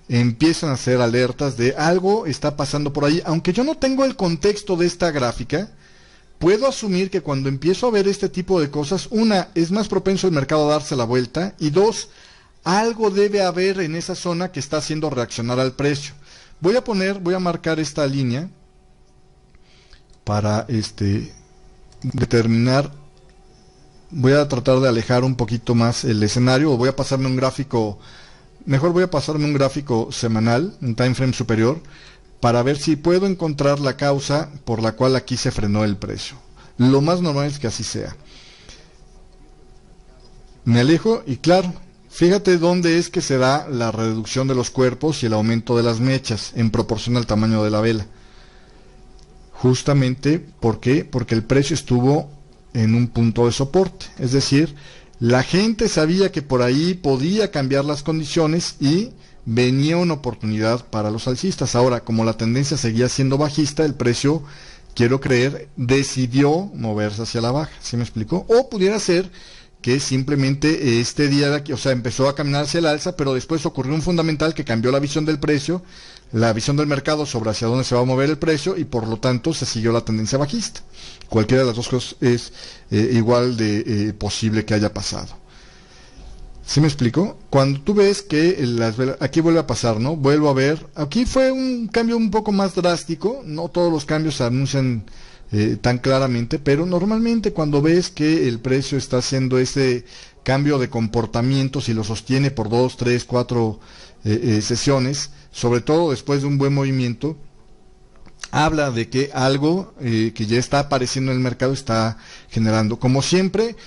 empiezan a ser alertas de algo está pasando por ahí. Aunque yo no tengo el contexto de esta gráfica, puedo asumir que cuando empiezo a ver este tipo de cosas, una, es más propenso el mercado a darse la vuelta, y dos, algo debe haber en esa zona que está haciendo reaccionar al precio. Voy a marcar esta línea para determinar. Voy a tratar de alejar un poquito más el escenario, o voy a pasarme un gráfico. Mejor voy a pasarme un gráfico semanal, un time frame superior, para ver si puedo encontrar la causa por la cual aquí se frenó el precio. Lo más normal es que así sea. Me alejo y claro, fíjate dónde es que se da la reducción de los cuerpos y el aumento de las mechas en proporción al tamaño de la vela. Justamente, ¿por qué? Porque el precio estuvo en un punto de soporte, es decir, la gente sabía que por ahí podía cambiar las condiciones y venía una oportunidad para los alcistas. Ahora, como la tendencia seguía siendo bajista, el precio, quiero creer, decidió moverse hacia la baja. ¿Sí me explicó? O pudiera ser que simplemente este día, empezó a caminar hacia el alza, pero después ocurrió un fundamental que cambió la visión del precio, la visión del mercado sobre hacia dónde se va a mover el precio, y por lo tanto se siguió la tendencia bajista. Cualquiera de las dos cosas es igual de posible que haya pasado. ¿Sí me explico? Cuando tú ves que aquí vuelve a pasar, ¿no? Vuelvo a ver, aquí fue un cambio un poco más drástico, no todos los cambios se anuncian tan claramente, pero normalmente cuando ves que el precio está haciendo ese cambio de comportamiento, si lo sostiene por 2, 3, 4 sesiones, sobre todo después de un buen movimiento, habla de que algo que ya está apareciendo en el mercado está generando. Como siempre,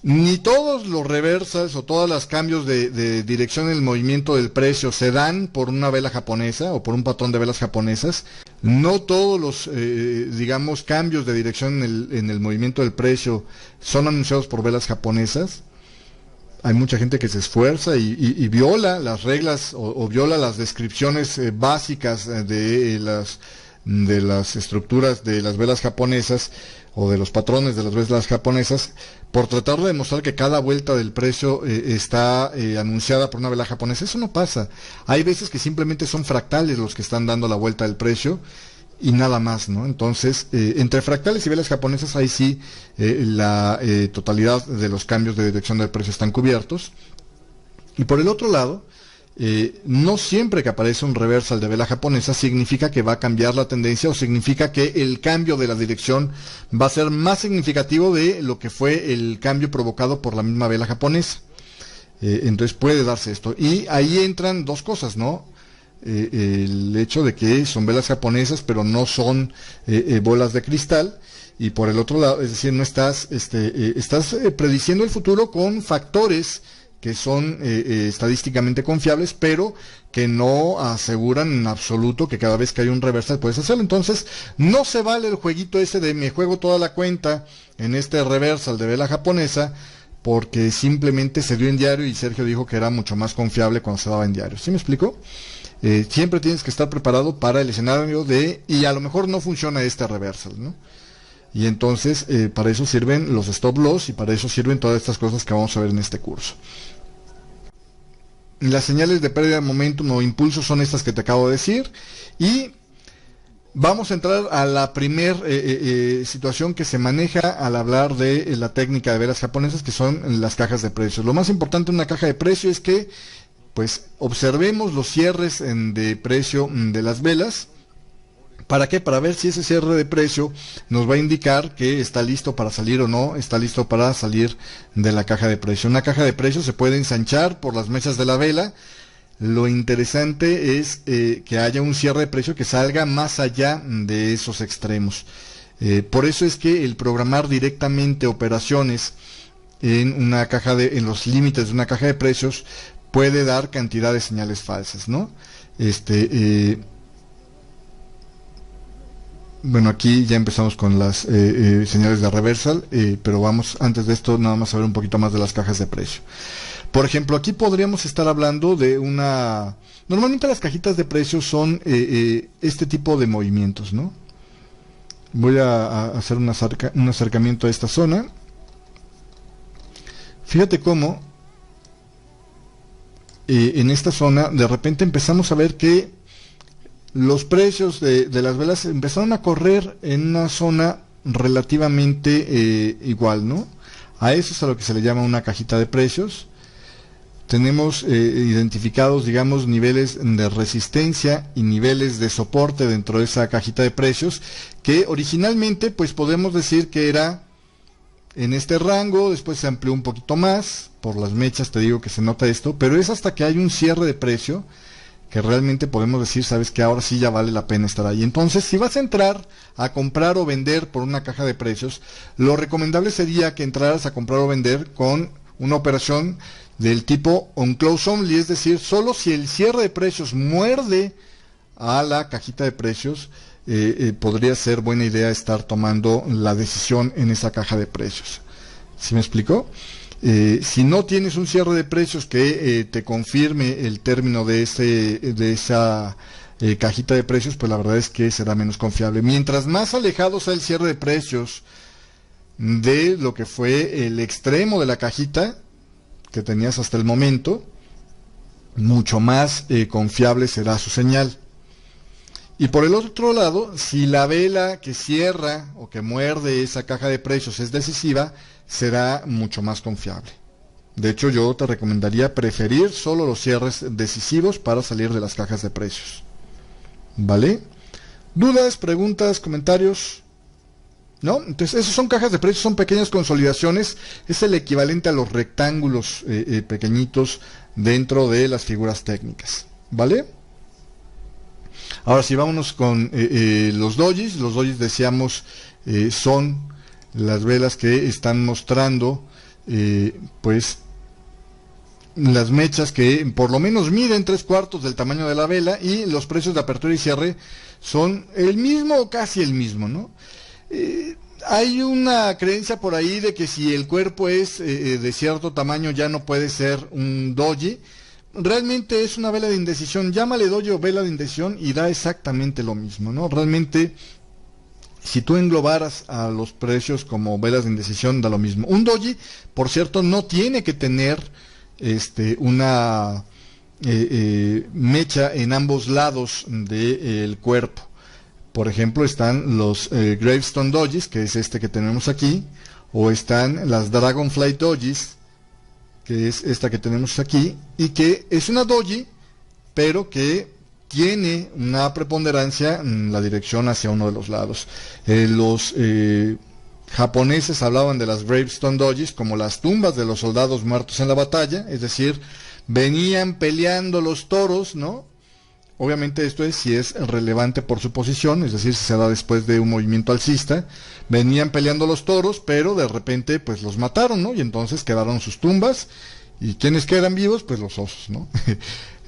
ni todos los reversals o todos los cambios de dirección en el movimiento del precio se dan por una vela japonesa o por un patrón de velas japonesas. No todos los, cambios de dirección en el movimiento del precio son anunciados por velas japonesas. Hay mucha gente que se esfuerza y viola las reglas o viola las descripciones básicas de las estructuras de las velas japonesas o de los patrones de las velas japonesas, por tratar de demostrar que cada vuelta del precio está anunciada por una vela japonesa. Eso no pasa. Hay veces que simplemente son fractales los que están dando la vuelta del precio y nada más, ¿no? Entonces, entre fractales y velas japonesas, ahí sí la totalidad de los cambios de dirección del precio están cubiertos. Y por el otro lado, no siempre que aparece un reversal de vela japonesa significa que va a cambiar la tendencia o significa que el cambio de la dirección va a ser más significativo de lo que fue el cambio provocado por la misma vela japonesa. Entonces puede darse esto. Y ahí entran dos cosas, ¿no? el hecho de que son velas japonesas, pero no son bolas de cristal. Y por el otro lado, es decir, no estás, estás prediciendo el futuro con factores que son estadísticamente confiables, pero que no aseguran en absoluto que cada vez que hay un reversal puedes hacerlo. Entonces, no se vale el jueguito ese de me juego toda la cuenta en este reversal de vela japonesa, porque simplemente se dio en diario y Sergio dijo que era mucho más confiable cuando se daba en diario. ¿Sí me explico? Siempre tienes que estar preparado para el escenario de, y a lo mejor no funciona este reversal, ¿no? Y entonces, para eso sirven los stop loss y para eso sirven todas estas cosas que vamos a ver en este curso. Las señales de pérdida de momentum o impulso son estas que te acabo de decir. Y vamos a entrar a la primer situación que se maneja al hablar de la técnica de velas japonesas, que son las cajas de precios. Lo más importante en una caja de precio es que pues observemos los cierres de precio de las velas. ¿Para qué? Para ver si ese cierre de precio nos va a indicar que está listo para salir o no, está listo para salir de la caja de precio. Una caja de precio se puede ensanchar por las mechas de la vela. Lo interesante es que haya un cierre de precio que salga más allá de esos extremos. Por eso es que el programar directamente operaciones en los límites de una caja de precios puede dar cantidad de señales falsas, ¿no? Bueno, aquí ya empezamos con las señales de reversal, pero vamos antes de esto nada más a ver un poquito más de las cajas de precio. Por ejemplo, aquí podríamos estar hablando de una... Normalmente las cajitas de precios son este tipo de movimientos, ¿no? Voy a hacer un acercamiento a esta zona. Fíjate cómo en esta zona de repente empezamos a ver que los precios de las velas empezaron a correr en una zona relativamente igual, ¿no? A eso es a lo que se le llama una cajita de precios. Tenemos identificados, digamos, niveles de resistencia y niveles de soporte dentro de esa cajita de precios, que originalmente pues podemos decir que era en este rango, después se amplió un poquito más, por las mechas te digo que se nota esto, pero es hasta que hay un cierre de precio que realmente podemos decir, sabes que ahora sí ya vale la pena estar ahí. Entonces, si vas a entrar a comprar o vender por una caja de precios, lo recomendable sería que entraras a comprar o vender con una operación del tipo on close only, es decir, solo si el cierre de precios muerde a la cajita de precios, podría ser buena idea estar tomando la decisión en esa caja de precios. ¿Sí me explicó? Si no tienes un cierre de precios que te confirme el término de esa cajita de precios, pues la verdad es que será menos confiable. Mientras más alejado sea el cierre de precios de lo que fue el extremo de la cajita que tenías hasta el momento, mucho más confiable será su señal. Y por el otro lado, si la vela que cierra o que muerde esa caja de precios es decisiva, será mucho más confiable. De hecho, yo te recomendaría preferir solo los cierres decisivos para salir de las cajas de precios. ¿Vale? ¿Dudas, preguntas, comentarios? ¿No? Entonces, esos son cajas de precios, son pequeñas consolidaciones. Es el equivalente a los rectángulos pequeñitos dentro de las figuras técnicas. ¿Vale? Ahora sí, vámonos con los dojis. Los dojis, decíamos, son las velas que están mostrando pues las mechas que por lo menos miden 3/4 del tamaño de la vela, y los precios de apertura y cierre son el mismo o casi el mismo, ¿no? Hay una creencia por ahí de que si el cuerpo es de cierto tamaño ya no puede ser un doji. Realmente es una vela de indecisión, llámale doji o vela de indecisión y da exactamente lo mismo, ¿no? Realmente, si tú englobaras a los precios como velas de indecisión, da lo mismo. Un doji, por cierto, no tiene que tener una mecha en ambos lados del cuerpo. Por ejemplo, están los Gravestone dojis, que es este que tenemos aquí, o están las Dragonfly dojis, que es esta que tenemos aquí, y que es una doji, pero que tiene una preponderancia en la dirección hacia uno de los lados. Los japoneses hablaban de las Gravestone dojis como las tumbas de los soldados muertos en la batalla, es decir, venían peleando los toros, ¿no? obviamente esto es si es relevante por su posición, es decir, si se da después de un movimiento alcista. Venían peleando los toros, pero de repente pues los mataron, ¿no? Y entonces quedaron sus tumbas. ¿Y quiénes quedan vivos? Pues los osos, ¿no?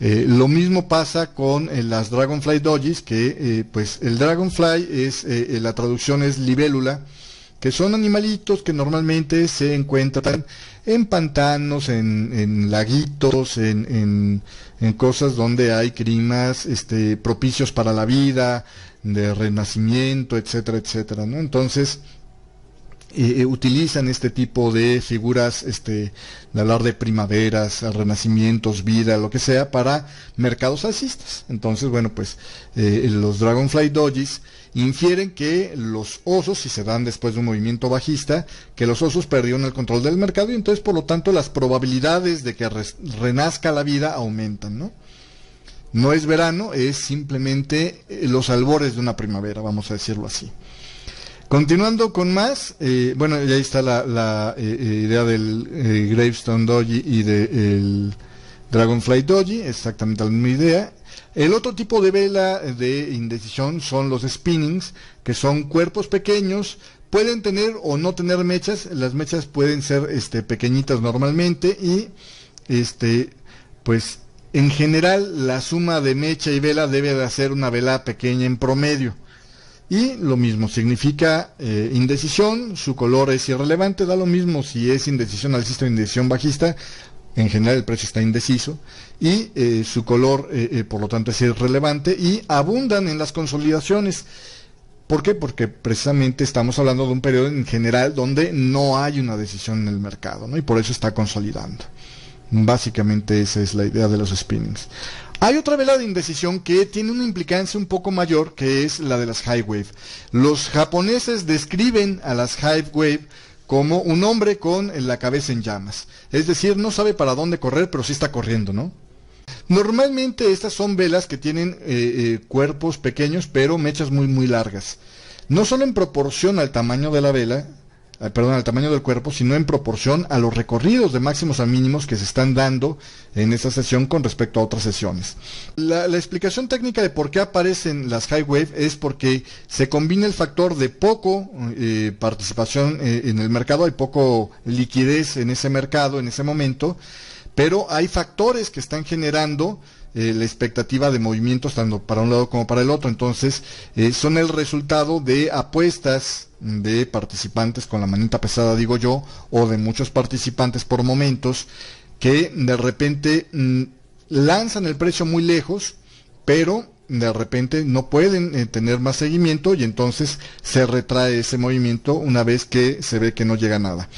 Lo mismo pasa con las Dragonfly Dojis, que pues el Dragonfly es, la traducción es libélula, que son animalitos que normalmente se encuentran en pantanos, en laguitos, en cosas donde hay climas propicios para la vida, de renacimiento, etcétera, etcétera, ¿no? Entonces, utilizan este tipo de figuras, de hablar de primaveras, renacimientos, vida, lo que sea, para mercados alcistas. Entonces, bueno, pues los Dragonfly Dojis infieren que los osos, si se dan después de un movimiento bajista, que los osos perdieron el control del mercado y entonces, por lo tanto, las probabilidades de que renazca la vida aumentan, ¿no? No es verano, es simplemente los albores de una primavera, vamos a decirlo así. Continuando con más, bueno, ya ahí está la idea del Gravestone Doji y del Dragonfly Doji, exactamente la misma idea. El otro tipo de vela de indecisión son los spinnings, que son cuerpos pequeños, pueden tener o no tener mechas, las mechas pueden ser pequeñitas normalmente y pues en general la suma de mecha y vela debe de hacer una vela pequeña en promedio. Y lo mismo, significa indecisión, su color es irrelevante, da lo mismo si es indecisión alcista o indecisión bajista, en general el precio está indeciso, y su color por lo tanto es irrelevante, y abundan en las consolidaciones. ¿Por qué? Porque precisamente estamos hablando de un periodo en general donde no hay una decisión en el mercado, ¿no? Y por eso está consolidando. Básicamente esa es la idea de los spinnings. Hay otra vela de indecisión que tiene una implicancia un poco mayor, que es la de las high wave. Los japoneses describen a las high wave como un hombre con la cabeza en llamas. Es decir, no sabe para dónde correr, pero sí está corriendo, ¿no? Normalmente estas son velas que tienen cuerpos pequeños, pero mechas muy muy largas. No solo en proporción al tamaño de la vela, al tamaño del cuerpo, sino en proporción a los recorridos de máximos a mínimos que se están dando en esta sesión con respecto a otras sesiones. La explicación técnica de por qué aparecen las high wave es porque se combina el factor de poco participación en el mercado, hay poco liquidez en ese mercado en ese momento, pero hay factores que están generando la expectativa de movimientos tanto para un lado como para el otro. Entonces son el resultado de apuestas de participantes con la manita pesada, digo yo, o de muchos participantes por momentos que de repente lanzan el precio muy lejos, pero de repente no pueden tener más seguimiento y entonces se retrae ese movimiento una vez que se ve que no llega a nada.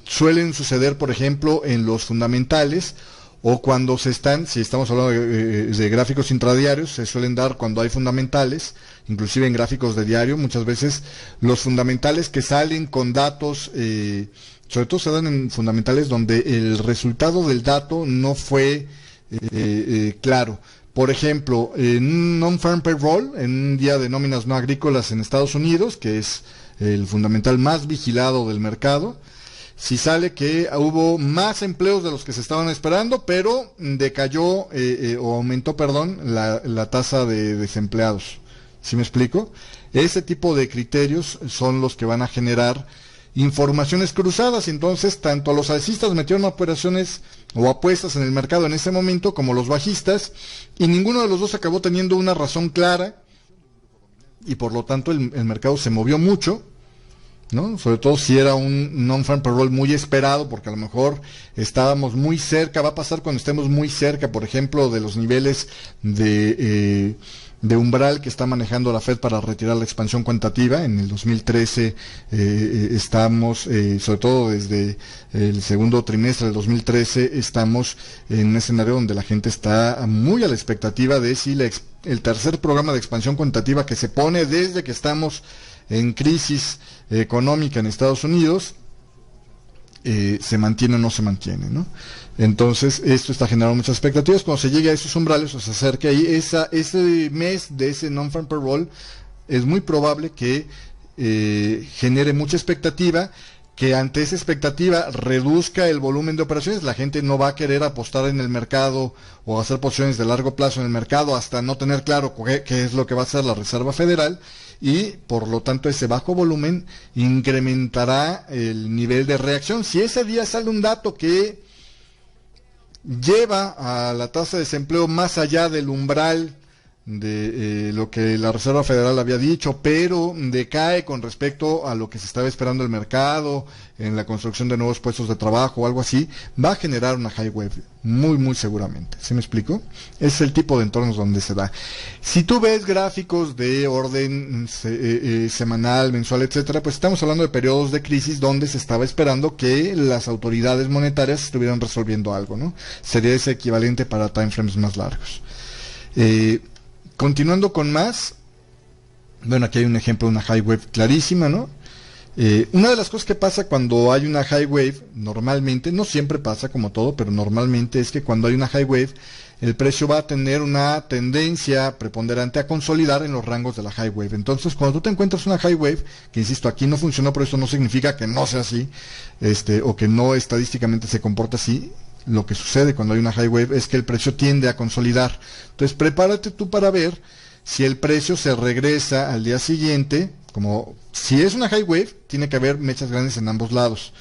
Suelen suceder, por ejemplo, en los fundamentales, o cuando si estamos hablando de gráficos intradiarios, se suelen dar cuando hay fundamentales, inclusive en gráficos de diario, muchas veces los fundamentales que salen con datos, sobre todo se dan en fundamentales donde el resultado del dato no fue claro. Por ejemplo, en un non-farm payroll, en un día de nóminas no agrícolas en Estados Unidos, que es el fundamental más vigilado del mercado, si sale que hubo más empleos de los que se estaban esperando, pero decayó o aumentó, la tasa de desempleados. ¿Sí me explico? Ese tipo de criterios son los que van a generar informaciones cruzadas. Entonces, tanto los alcistas metieron operaciones o apuestas en el mercado en ese momento, como los bajistas, y ninguno de los dos acabó teniendo una razón clara, y por lo tanto el mercado se movió mucho, ¿no? Sobre todo si era un non-farm payroll muy esperado, porque a lo mejor estábamos muy cerca. Va a pasar cuando estemos muy cerca, por ejemplo, de los niveles de umbral que está manejando la Fed para retirar la expansión cuantitativa. En el 2013 estamos, sobre todo desde el segundo trimestre del 2013, estamos en un escenario donde la gente está muy a la expectativa de si el tercer programa de expansión cuantitativa que se pone desde que estamos en crisis económica en Estados Unidos se mantiene o no se mantiene, ¿no? Entonces esto está generando muchas expectativas. Cuando se llegue a esos umbrales o se acerque ahí, ese mes de ese non-farm payroll es muy probable que genere mucha expectativa, que ante esa expectativa reduzca el volumen de operaciones. La gente no va a querer apostar en el mercado o hacer posiciones de largo plazo en el mercado hasta no tener claro qué es lo que va a hacer la Reserva Federal, y por lo tanto ese bajo volumen incrementará el nivel de reacción. Si ese día sale un dato que lleva a la tasa de desempleo más allá del umbral de lo que la Reserva Federal había dicho, pero decae con respecto a lo que se estaba esperando el mercado en la construcción de nuevos puestos de trabajo o algo así, va a generar una high wave, muy seguramente. ¿Sí me explico? Es el tipo de entornos donde se da. Si tú ves gráficos de orden semanal, mensual, etcétera, pues estamos hablando de periodos de crisis donde se estaba esperando que las autoridades monetarias estuvieran resolviendo algo, ¿no? Sería ese equivalente para timeframes más largos. Continuando con más, bueno, aquí hay un ejemplo de una high wave clarísima, ¿no? Una de las cosas que pasa cuando hay una high wave, normalmente, no siempre pasa como todo, pero normalmente es que cuando hay una high wave, el precio va a tener una tendencia preponderante a consolidar en los rangos de la high wave. Entonces, cuando tú te encuentras una high wave, que insisto, aquí no funcionó, pero eso no significa que no sea así, o que no estadísticamente se comporta así. Lo que sucede cuando hay una high wave es que el precio tiende a consolidar. Entonces prepárate tú para ver si el precio se regresa al día siguiente. Como si es una high wave, tiene que haber mechas grandes en ambos lados.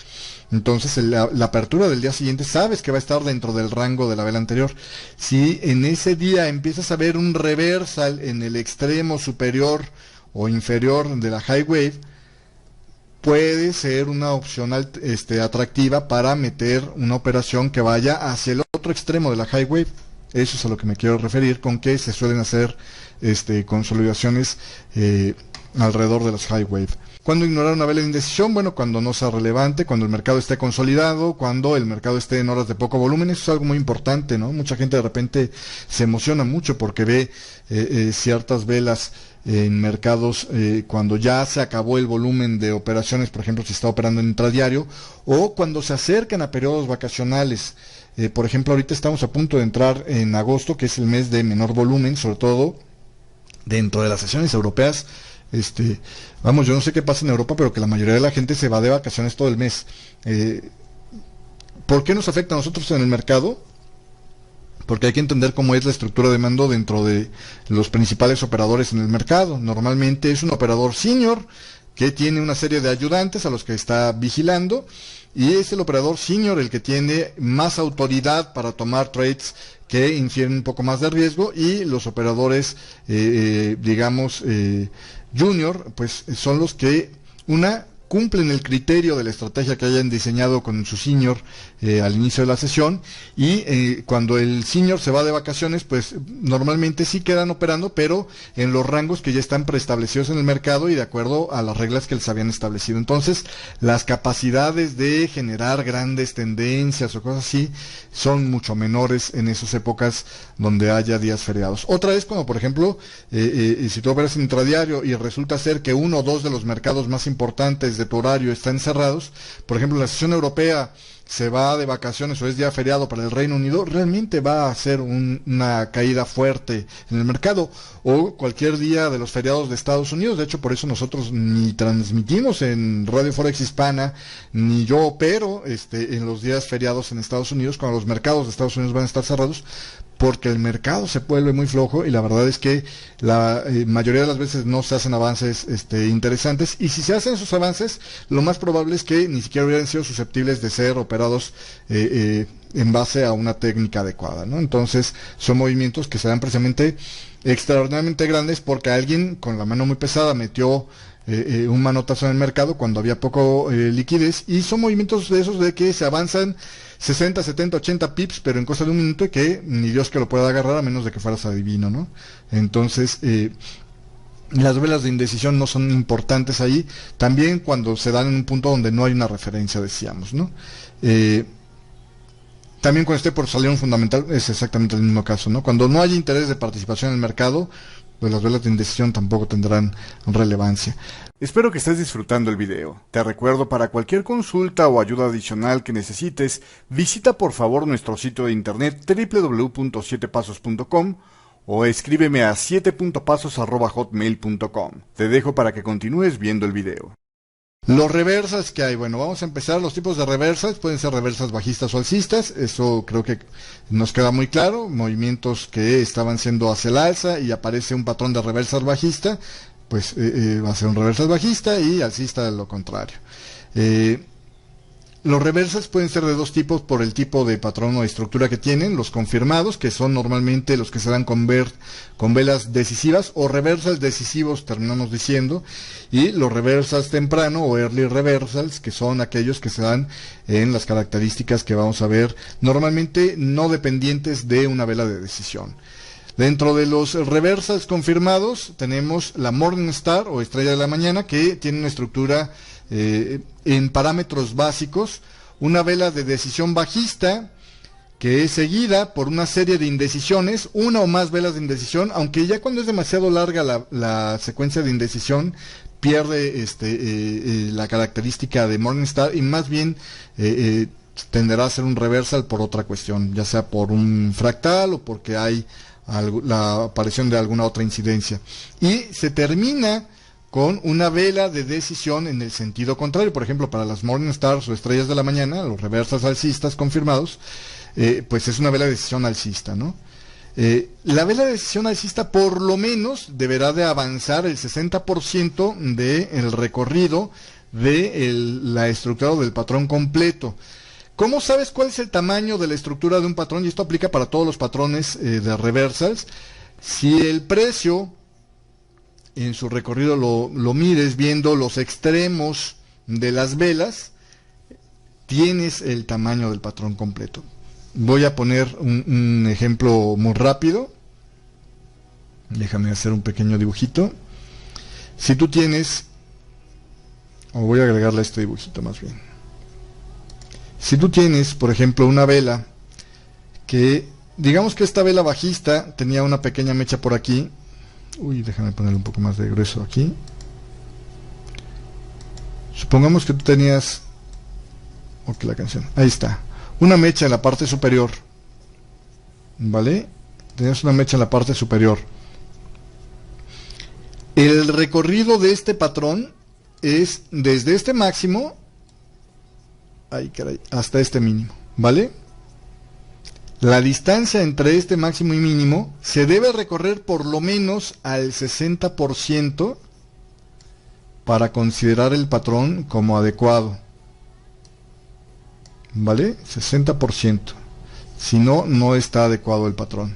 Entonces la apertura del día siguiente sabes que va a estar dentro del rango de la vela anterior. Si en ese día empiezas a ver un reversal en el extremo superior o inferior de la high wave, puede ser una opción atractiva para meter una operación que vaya hacia el otro extremo de la high wave. Eso es a lo que me quiero referir con que se suelen hacer consolidaciones alrededor de las high wave. ¿Cuándo ignorar una vela de indecisión? Bueno, cuando no sea relevante, cuando el mercado esté consolidado, cuando el mercado esté en horas de poco volumen. Eso es algo muy importante, ¿no? Mucha gente de repente se emociona mucho porque ve ciertas velas en mercados cuando ya se acabó el volumen de operaciones, por ejemplo, si está operando en intradiario, o cuando se acercan a periodos vacacionales. Por ejemplo, ahorita estamos a punto de entrar en agosto, que es el mes de menor volumen, sobre todo dentro de las sesiones europeas. Yo no sé qué pasa en Europa, pero que la mayoría de la gente se va de vacaciones todo el mes. ¿Por qué nos afecta a nosotros en el mercado? Porque hay que entender cómo es la estructura de mando dentro de los principales operadores en el mercado. Normalmente es un operador senior que tiene una serie de ayudantes a los que está vigilando, y es el operador senior el que tiene más autoridad para tomar trades que infieren un poco más de riesgo, y los operadores, junior, pues son los que cumplen el criterio de la estrategia que hayan diseñado con su senior al inicio de la sesión, y cuando el senior se va de vacaciones, pues normalmente sí quedan operando, pero en los rangos que ya están preestablecidos en el mercado y de acuerdo a las reglas que les habían establecido. Entonces, las capacidades de generar grandes tendencias o cosas así son mucho menores en esas épocas donde haya días feriados. Otra vez, como por ejemplo, si tú operas en intradiario y resulta ser que uno o dos de los mercados más importantes de tu horario están cerrados, por ejemplo, la sesión europea se va de vacaciones o es día feriado para el Reino Unido, realmente va a ser una caída fuerte en el mercado, o cualquier día de los feriados de Estados Unidos. De hecho, por eso nosotros ni transmitimos en Radio Forex Hispana, ni yo opero en los días feriados en Estados Unidos, cuando los mercados de Estados Unidos van a estar cerrados, porque el mercado se vuelve muy flojo y la verdad es que la mayoría de las veces no se hacen avances interesantes, y si se hacen esos avances, lo más probable es que ni siquiera hubieran sido susceptibles de ser operados en base a una técnica adecuada, ¿no? Entonces son movimientos que se dan precisamente extraordinariamente grandes porque alguien con la mano muy pesada metió un manotazo en el mercado cuando había poco liquidez, y son movimientos de esos de que se avanzan 60, 70, 80 pips, pero en cosa de un minuto, y que ni Dios que lo pueda agarrar a menos de que fueras adivino, ¿no? Entonces, las velas de indecisión no son importantes ahí, también cuando se dan en un punto donde no hay una referencia, decíamos, ¿no? También cuando esté por salir un fundamental es exactamente el mismo caso, ¿no? Cuando no hay interés de participación en el mercado, pues las velas de indecisión tampoco tendrán relevancia. Espero que estés disfrutando el video. Te recuerdo, para cualquier consulta o ayuda adicional que necesites, visita por favor nuestro sitio de internet www.7pasos.com o escríbeme a 7.pasos@hotmail.com. Te dejo para que continúes viendo el video. Los reversals que hay, bueno, vamos a empezar. Los tipos de reversals pueden ser reversals bajistas o alcistas, eso creo que nos queda muy claro. Movimientos que estaban siendo hacia el alza y aparece un patrón de reversal bajista, pues va a ser un reversal bajista, y alcista de lo contrario. Los reversals pueden ser de dos tipos por el tipo de patrón o estructura que tienen: los confirmados, que son normalmente los que se dan con velas decisivas, o reversals decisivos terminamos diciendo, y los reversals temprano o early reversals, que son aquellos que se dan en las características que vamos a ver, normalmente no dependientes de una vela de decisión. Dentro de los reversals confirmados tenemos la Morning Star o estrella de la mañana, que tiene una estructura en parámetros básicos: una vela de decisión bajista que es seguida por una serie de indecisiones, una o más velas de indecisión, aunque ya cuando es demasiado larga la secuencia de indecisión pierde la característica de Morningstar, y más bien tenderá a ser un reversal por otra cuestión, ya sea por un fractal o porque hay la aparición de alguna otra incidencia. Y se termina con una vela de decisión en el sentido contrario. Por ejemplo, para las Morning Stars o estrellas de la mañana, los reversals alcistas confirmados, pues es una vela de decisión alcista, ¿no? La vela de decisión alcista por lo menos deberá de avanzar el 60% del recorrido de la estructura del patrón completo. ¿Cómo sabes cuál es el tamaño de la estructura de un patrón? Y esto aplica para todos los patrones de reversals. Si el precio en su recorrido lo mides viendo los extremos de las velas, tienes el tamaño del patrón completo. Voy a poner un ejemplo muy rápido. Déjame hacer un pequeño dibujito. Si tú tienes, o voy a agregarle este dibujito más bien. Si tú tienes, por ejemplo, una vela que, digamos que esta vela bajista tenía una pequeña mecha por aquí. Uy, déjame ponerle un poco más de grueso aquí. Supongamos que tú tenías, ok, la canción, ahí está, una mecha en la parte superior, ¿vale? Tenías una mecha en la parte superior. El recorrido de este patrón es desde este máximo, ay caray, hasta este mínimo, ¿vale? La distancia entre este máximo y mínimo se debe recorrer por lo menos al 60% para considerar el patrón como adecuado, ¿vale? 60%. Si no, no está adecuado el patrón.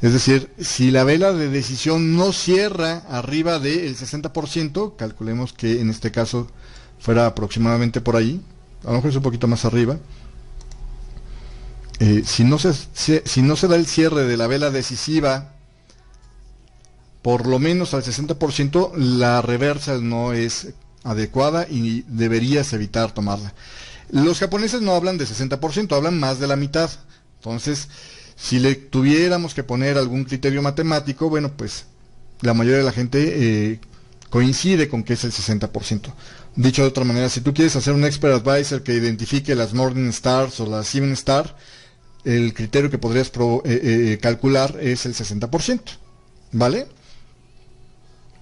Es decir, si la vela de decisión no cierra arriba del 60%, calculemos que en este caso fuera aproximadamente por ahí, a lo mejor es un poquito más arriba. Si no se da el cierre de la vela decisiva por lo menos al 60%, la reversal no es adecuada y deberías evitar tomarla. Los japoneses no hablan de 60%, hablan más de la mitad. Entonces, si le tuviéramos que poner algún criterio matemático, bueno, pues la mayoría de la gente coincide con que es el 60%. Dicho de otra manera, si tú quieres hacer un expert advisor que identifique las Morning Stars o las Evening Star, el criterio que podrías calcular es el 60%, ¿vale?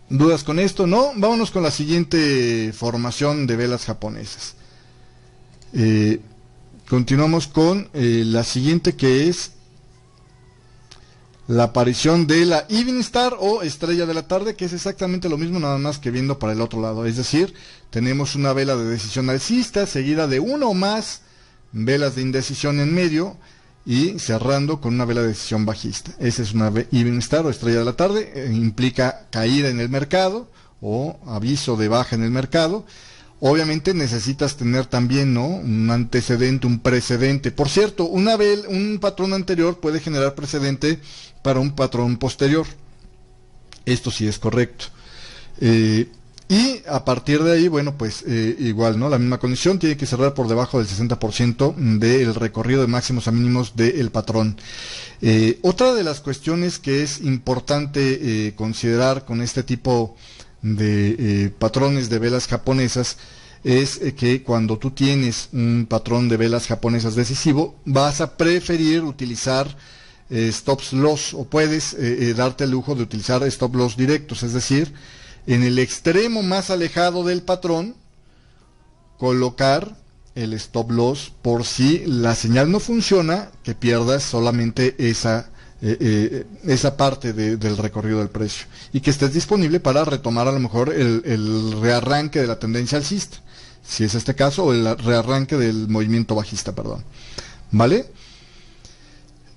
¿Dudas con esto? No, vámonos con la siguiente formación de velas japonesas. Continuamos con la siguiente, que es la aparición de la Evening Star o estrella de la tarde, que es exactamente lo mismo, nada más que viendo para el otro lado. Es decir, tenemos una vela de decisión alcista seguida de una o más velas de indecisión en medio y cerrando con una vela de decisión bajista. Esa es una Evening Star o estrella de la tarde. Implica caída en el mercado o aviso de baja en el mercado. Obviamente necesitas tener también, ¿no?, un antecedente, un precedente. Por cierto, un patrón anterior puede generar precedente para un patrón posterior. Esto sí es correcto. Y a partir de ahí, bueno, pues igual, ¿no? La misma condición, tiene que cerrar por debajo del 60% del recorrido de máximos a mínimos del patrón. Otra de las cuestiones que es importante considerar con este tipo de patrones de velas japonesas es que cuando tú tienes un patrón de velas japonesas decisivo, vas a preferir utilizar stop loss, o puedes darte el lujo de utilizar stop loss directos, es decir, en el extremo más alejado del patrón, colocar el stop loss por si la señal no funciona, que pierdas solamente esa parte del recorrido del precio y que estés disponible para retomar a lo mejor el rearranque de la tendencia alcista, si es este caso, o el rearranque del movimiento bajista, perdón. ¿Vale?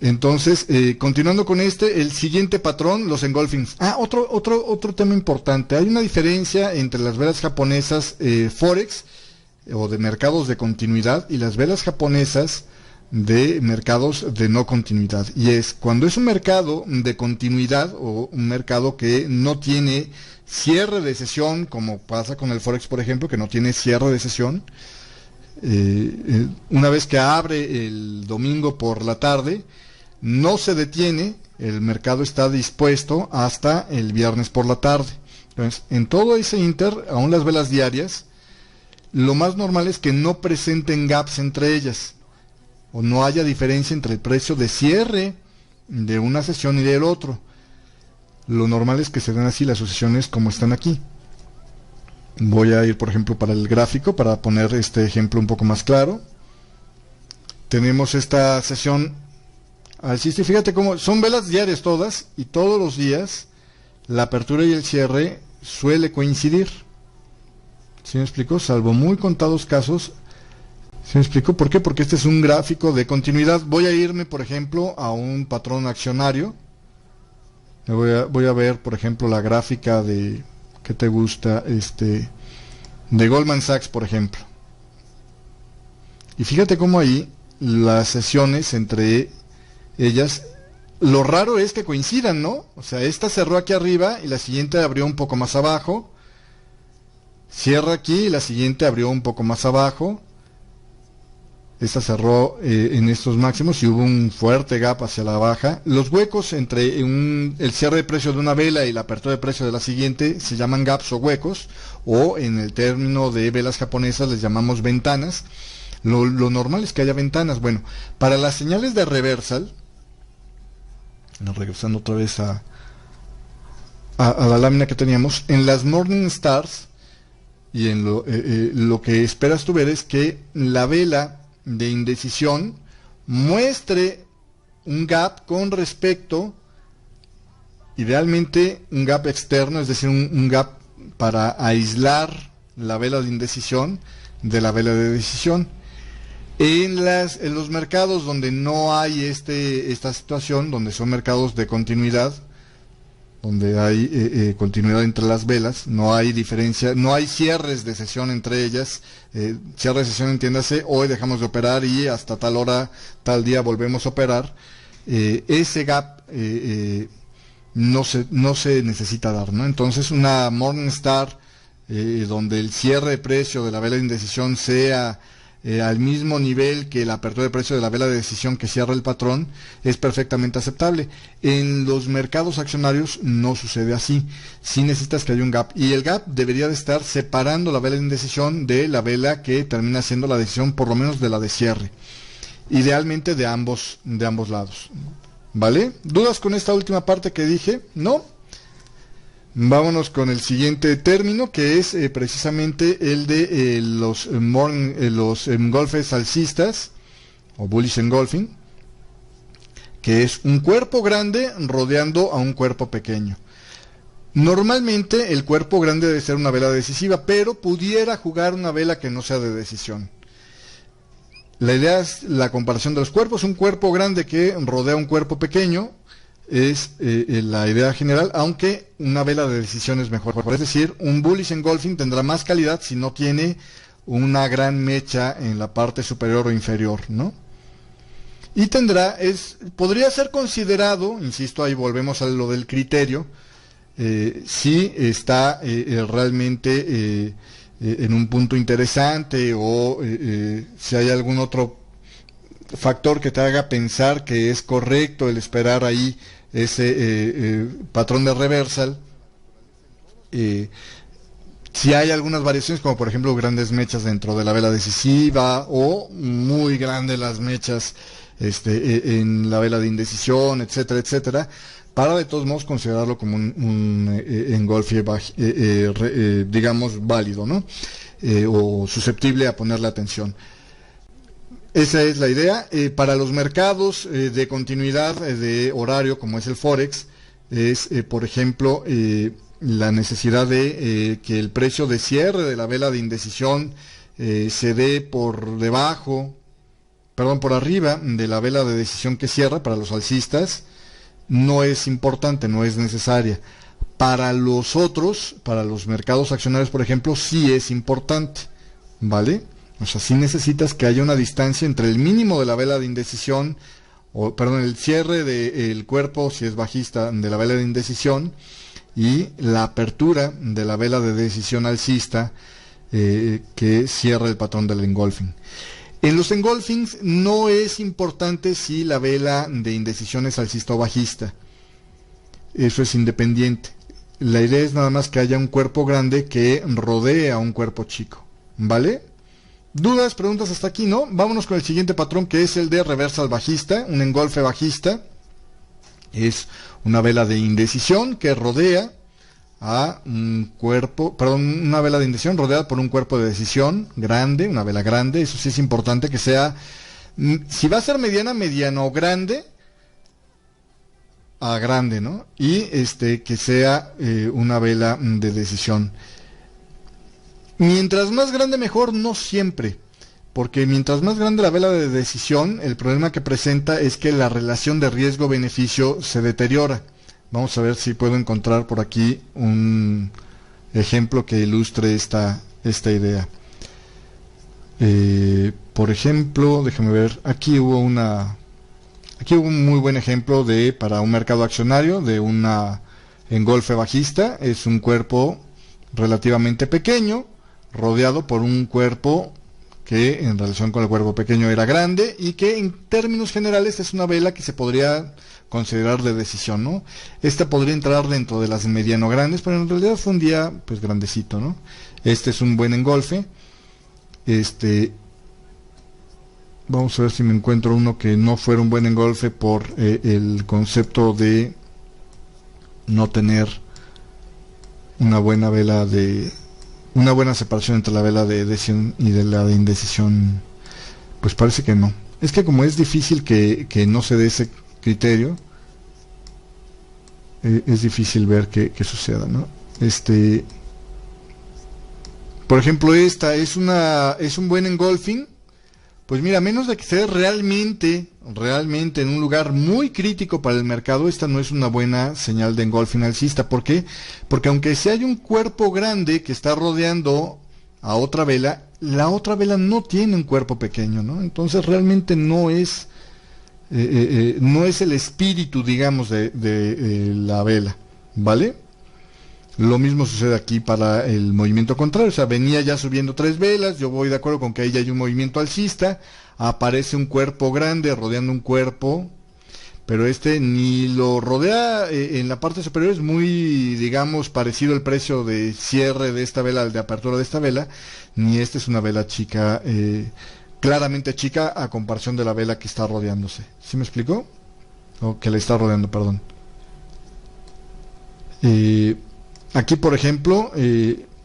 Entonces, continuando con el siguiente patrón, los engulfings. Otro tema importante. Hay una diferencia entre las velas japonesas Forex o de mercados de continuidad y las velas japonesas de mercados de no continuidad. Y es cuando es un mercado de continuidad o un mercado que no tiene cierre de sesión, como pasa con el Forex, por ejemplo, que no tiene cierre de sesión. Una vez que abre el domingo por la tarde, no se detiene, el mercado está dispuesto hasta el viernes por la tarde. Entonces, en todo ese inter, aún las velas diarias, lo más normal es que no presenten gaps entre ellas, o no haya diferencia entre el precio de cierre de una sesión y del otro. Lo normal es que se den así las sucesiones como están aquí. Voy a ir, por ejemplo, para el gráfico, para poner este ejemplo un poco más claro. Tenemos esta sesión alcista y fíjate cómo son velas diarias todas, y todos los días la apertura y el cierre suele coincidir. ¿Sí me explico? Salvo muy contados casos. ¿Sí me explico? ¿Por qué? Porque este es un gráfico de continuidad. Voy a irme, por ejemplo, a un patrón accionario. Voy a ver, por ejemplo, la gráfica de... ¿Qué te gusta? De Goldman Sachs, por ejemplo. Y fíjate cómo ahí las sesiones entre ellas, lo raro es que coincidan, ¿no? O sea, esta cerró aquí arriba y la siguiente abrió un poco más abajo. Cierra aquí y la siguiente abrió un poco más abajo. Esta cerró en estos máximos y hubo un fuerte gap hacia la baja. Los huecos entre el cierre de precio de una vela y la apertura de precio de la siguiente se llaman gaps o huecos, o en el término de velas japonesas les llamamos ventanas. Lo normal es que haya ventanas. Bueno, para las señales de reversal, regresando otra vez a la lámina que teníamos, en las Morning Stars, y en lo que esperas tú ver es que la vela de indecisión muestre un gap con respecto, idealmente un gap externo, es decir, un gap para aislar la vela de indecisión de la vela de decisión. En los mercados donde no hay esta situación, donde son mercados de continuidad, donde hay continuidad entre las velas, no hay diferencia, no hay cierres de sesión entre ellas. Cierre de sesión, entiéndase, hoy dejamos de operar y hasta tal hora, tal día volvemos a operar. Ese gap no se necesita dar, ¿no? Entonces una Morningstar donde el cierre de precio de la vela de indecisión sea al mismo nivel que la apertura de precio de la vela de decisión que cierra el patrón, es perfectamente aceptable. En los mercados accionarios no sucede así. Sí necesitas que haya un gap, y el gap debería de estar separando la vela de indecisión de la vela que termina siendo la decisión, por lo menos de la de cierre, idealmente de ambos lados. ¿Vale? ¿Dudas con esta última parte que dije? ¿No? Vámonos con el siguiente término, que es precisamente el de los engolfes alcistas, o bullish engulfing, que es un cuerpo grande rodeando a un cuerpo pequeño. Normalmente el cuerpo grande debe ser una vela decisiva, pero pudiera jugar una vela que no sea de decisión. La idea es la comparación de los cuerpos. Un cuerpo grande que rodea un cuerpo pequeño es la idea general, aunque una vela de decisión es mejor. Es decir, un bullish engulfing tendrá más calidad si no tiene una gran mecha en la parte superior o inferior, ¿no? Y podría ser considerado, insisto, ahí volvemos a lo del criterio, si está realmente en un punto interesante, o si hay algún otro factor que te haga pensar que es correcto el esperar ahí ese patrón de reversal. Si hay algunas variaciones, como por ejemplo grandes mechas dentro de la vela decisiva, o muy grandes las mechas en la vela de indecisión, etcétera, etcétera, para de todos modos considerarlo como un engolfe, digamos, válido, ¿no? O susceptible a ponerle atención. Esa es la idea. Para los mercados de continuidad de horario, como es el Forex, es, por ejemplo, la necesidad de que el precio de cierre de la vela de indecisión se dé por arriba de la vela de decisión que cierra. Para los alcistas no es importante, no es necesaria. Para los otros, para los mercados accionarios, por ejemplo, sí es importante, ¿vale? O sea, sí necesitas que haya una distancia entre el mínimo de la vela de indecisión, el cierre del cuerpo, si es bajista, de la vela de indecisión, y la apertura de la vela de decisión alcista que cierra el patrón del engolfing. En los engolfings no es importante si la vela de indecisión es alcista o bajista. Eso es independiente. La idea es nada más que haya un cuerpo grande que rodee a un cuerpo chico, ¿vale? ¿Dudas, preguntas hasta aquí, no? Vámonos con el siguiente patrón, que es el de reversal bajista, un engolfe bajista. Es una vela de indecisión que rodea a un cuerpo, una vela de indecisión rodeada por un cuerpo de decisión grande, una vela grande. Eso sí es importante que sea, si va a ser mediana o grande, a grande, ¿no? Y que sea una vela de decisión. Mientras más grande mejor, no siempre, porque mientras más grande la vela de decisión, el problema que presenta es que la relación de riesgo-beneficio se deteriora. Vamos a ver si puedo encontrar por aquí un ejemplo que ilustre esta idea. Por ejemplo, déjame ver, aquí hubo un muy buen ejemplo para un mercado accionario de una engolfe bajista. Es un cuerpo relativamente pequeño, rodeado por un cuerpo que en relación con el cuerpo pequeño era grande, y que en términos generales es una vela que se podría considerar de decisión, ¿no? Esta podría entrar dentro de las mediano grandes, pero en realidad fue un día pues grandecito, ¿no? Este es un buen engolfe. Vamos a ver si me encuentro uno que no fuera un buen engolfe por el concepto de no tener una buena separación entre la vela de decisión y de la de indecisión. Pues parece que no. Es que como es difícil que no se dé ese criterio, es difícil ver que suceda, ¿no? Por ejemplo, esta es un buen engolfing. Pues mira, a menos de que esté realmente en un lugar muy crítico para el mercado, esta no es una buena señal de engolfing alcista. ¿Por qué? Porque aunque si hay un cuerpo grande que está rodeando a otra vela, la otra vela no tiene un cuerpo pequeño, ¿no? Entonces realmente no es el espíritu, digamos, de la vela, ¿vale? Lo mismo sucede aquí para el movimiento contrario. O sea, venía ya subiendo 3 velas, yo voy de acuerdo con que ahí ya hay un movimiento alcista, aparece un cuerpo grande rodeando un cuerpo, pero ni lo rodea en la parte superior. Es muy, digamos, parecido el precio de cierre de esta vela al de apertura de esta vela, ni esta es una vela chica, claramente chica a comparación de la vela que está rodeándose. ¿Sí me explicó? O que le está rodeando, perdón. Aquí, por ejemplo,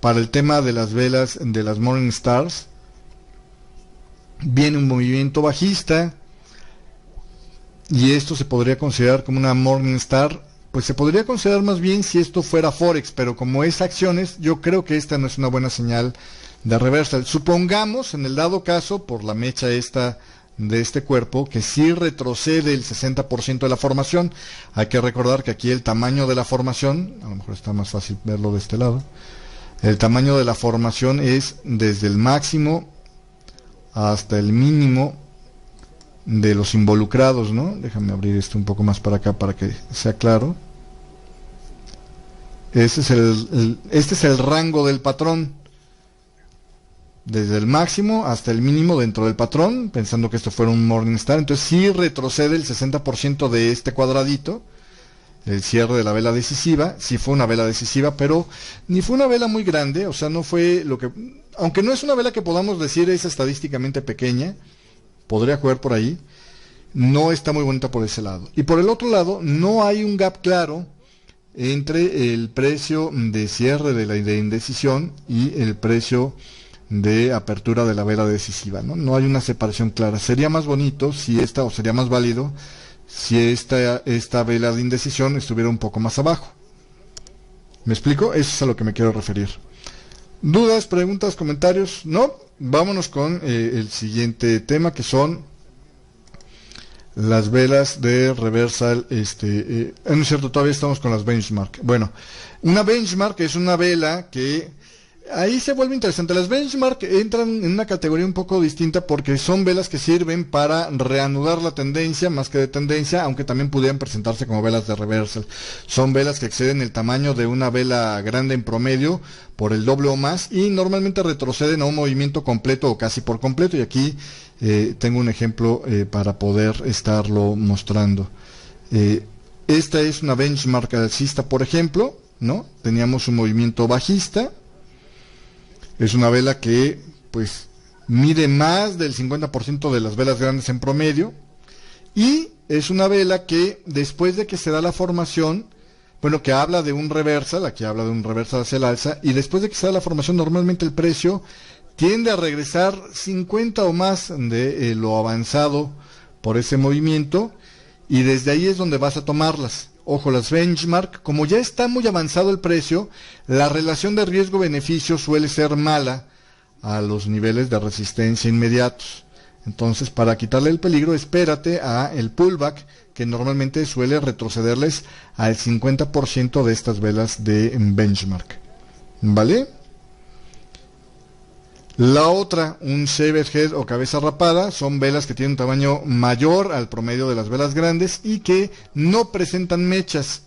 para el tema de las velas de las Morning Stars, viene un movimiento bajista, y esto se podría considerar como una Morning Star. Pues se podría considerar más bien si esto fuera Forex, pero como es acciones, yo creo que esta no es una buena señal de reversal. Supongamos, en el dado caso, por la mecha esta de este cuerpo, que sí retrocede el 60% de la formación. Hay que recordar que aquí el tamaño de la formación, a lo mejor está más fácil verlo de este lado, el tamaño de la formación es desde el máximo hasta el mínimo de los involucrados, ¿no? Déjame abrir esto un poco más para acá para que sea claro. Este es el rango del patrón, desde el máximo hasta el mínimo dentro del patrón, pensando que esto fuera un Morningstar. Entonces sí retrocede el 60% de este cuadradito, el cierre de la vela decisiva. Sí fue una vela decisiva, pero ni fue una vela muy grande. O sea, no fue lo que, aunque no es una vela que podamos decir es estadísticamente pequeña, podría jugar por ahí. no está muy bonita por ese lado. Y por el otro lado, no hay un gap claro entre el precio de cierre de la indecisión y el precio de apertura de la vela decisiva, ¿no? No hay una separación clara. Sería más bonito si o sería más válido si esta vela de indecisión estuviera un poco más abajo. ¿Me explico? Eso es a lo que me quiero referir. ¿Dudas, preguntas, comentarios? ¿No? Vámonos con el siguiente tema, que son las velas de reversal. No es cierto, todavía estamos con las benchmark. Bueno, una benchmark es una vela que ahí se vuelve interesante. Las benchmark entran en una categoría un poco distinta porque son velas que sirven para reanudar la tendencia, más que de tendencia, aunque también pudieran presentarse como velas de reversal. Son velas que exceden el tamaño de una vela grande en promedio por el doble o más y normalmente retroceden a un movimiento completo o casi por completo, y aquí tengo un ejemplo para poder estarlo mostrando. Esta es una benchmark alcista, por ejemplo, ¿no? Teníamos un movimiento bajista. Es una vela que, pues, mide más del 50% de las velas grandes en promedio. Y es una vela que, después de que se da la formación, bueno, que habla de un reversal, aquí habla de un reversal hacia el alza, y después de que se da la formación, normalmente el precio tiende a regresar 50 o más de lo avanzado por ese movimiento, y desde ahí es donde vas a tomarlas. Ojo, las benchmark, como ya está muy avanzado el precio, la relación de riesgo-beneficio suele ser mala a los niveles de resistencia inmediatos. Entonces, para quitarle el peligro, espérate a el pullback, que normalmente suele retrocederles al 50% de estas velas de benchmark. ¿Vale? La otra, un shaved head o cabeza rapada, son velas que tienen un tamaño mayor al promedio de las velas grandes y que no presentan mechas.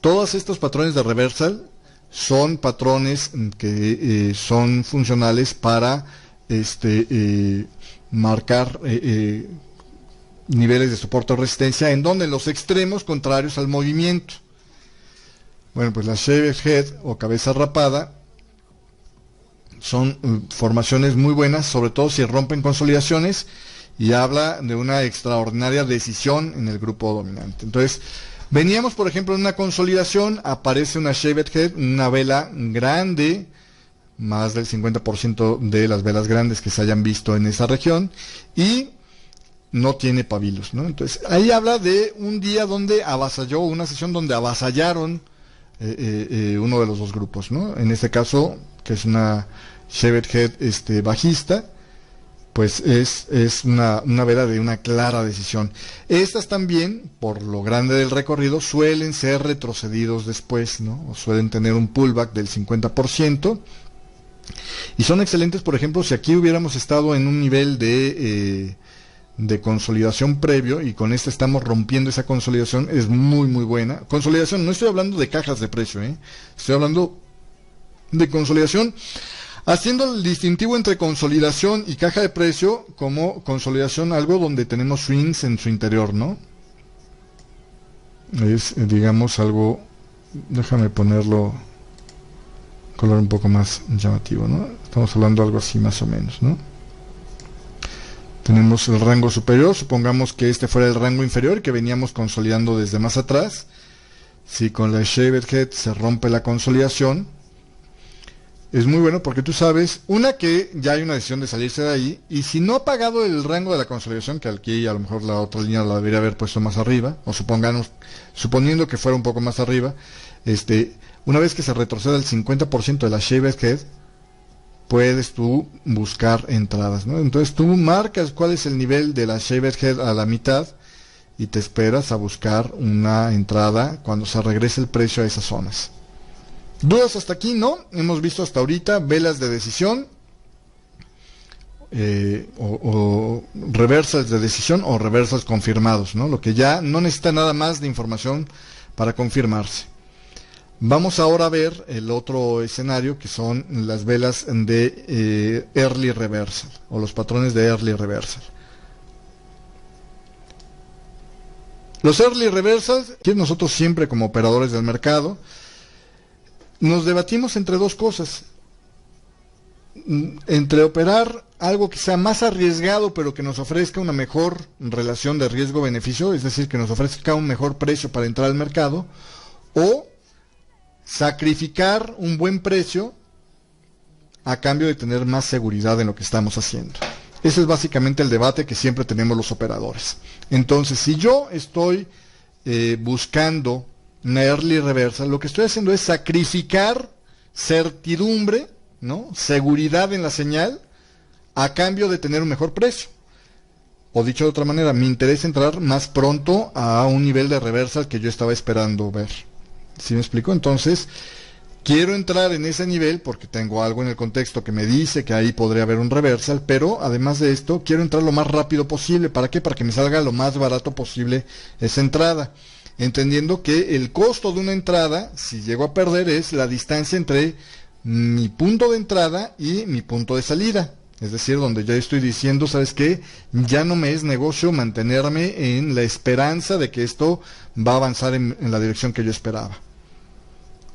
Todos estos patrones de reversal son patrones que son funcionales para marcar niveles de soporte o resistencia en donde los extremos contrarios al movimiento. Bueno, pues la shaved head o cabeza rapada son formaciones muy buenas, sobre todo si rompen consolidaciones, y habla de una extraordinaria decisión en el grupo dominante. Entonces, veníamos, por ejemplo, en una consolidación, aparece una shaved head, una vela grande, más del 50% de las velas grandes que se hayan visto en esa región, y no tiene pabilos, ¿no? Entonces, ahí habla de un día donde avasalló, una sesión donde avasallaron uno de los dos grupos, ¿no? En este caso, que es una shaved head bajista, pues es una vela de una clara decisión. Estas también, por lo grande del recorrido, suelen ser retrocedidos después, ¿no? O suelen tener un pullback del 50%, y son excelentes, por ejemplo, si aquí hubiéramos estado en un nivel de consolidación previo, y con esta estamos rompiendo esa consolidación, es muy muy buena. Consolidación, no estoy hablando de cajas de precio, estoy hablando de consolidación, haciendo el distintivo entre consolidación y caja de precio como consolidación, algo donde tenemos swings en su interior, ¿no? Es, digamos, algo, déjame ponerlo color un poco más llamativo, ¿no? Estamos hablando de algo así más o menos, ¿no? Tenemos el rango superior, supongamos que este fuera el rango inferior, que veníamos consolidando desde más atrás. Si con la shaved head se rompe la consolidación, es muy bueno porque tú sabes, una, que ya hay una decisión de salirse de ahí, y si no ha pagado el rango de la consolidación, que aquí a lo mejor la otra línea la debería haber puesto más arriba, o suponiendo que fuera un poco más arriba, una vez que se retroceda el 50% de la shaved head, puedes tú buscar entradas, ¿no? Entonces tú marcas cuál es el nivel de la shaved head a la mitad y te esperas a buscar una entrada cuando se regrese el precio a esas zonas. ¿Dudas hasta aquí? No. Hemos visto hasta ahorita velas de decisión, o reversals de decisión o reversals confirmados, ¿no? Lo que ya no necesita nada más de información para confirmarse. Vamos ahora a ver el otro escenario, que son las velas de early reversal, o los patrones de early reversal. Los early reversals, que nosotros siempre como operadores del mercado, nos debatimos entre dos cosas. entre operar algo que sea más arriesgado pero que nos ofrezca una mejor relación de riesgo-beneficio, es decir, que nos ofrezca un mejor precio para entrar al mercado, o sacrificar un buen precio a cambio de tener más seguridad en lo que estamos haciendo. Ese es básicamente el debate que siempre tenemos los operadores. Entonces, si yo estoy buscando una early reversal, lo que estoy haciendo es sacrificar certidumbre, ¿no? Seguridad en la señal a cambio de tener un mejor precio. O dicho de otra manera, me interesa entrar más pronto a un nivel de reversal que yo estaba esperando ver. ¿Sí me explico? Entonces, quiero entrar en ese nivel porque tengo algo en el contexto que me dice que ahí podría haber un reversal, pero además de esto, quiero entrar lo más rápido posible. ¿Para qué? Para que me salga lo más barato posible esa entrada. Entendiendo que el costo de una entrada, si llego a perder, es la distancia entre mi punto de entrada y mi punto de salida. Es decir, donde ya estoy diciendo, ¿sabes qué? Ya no me es negocio mantenerme en la esperanza de que esto va a avanzar en la dirección que yo esperaba.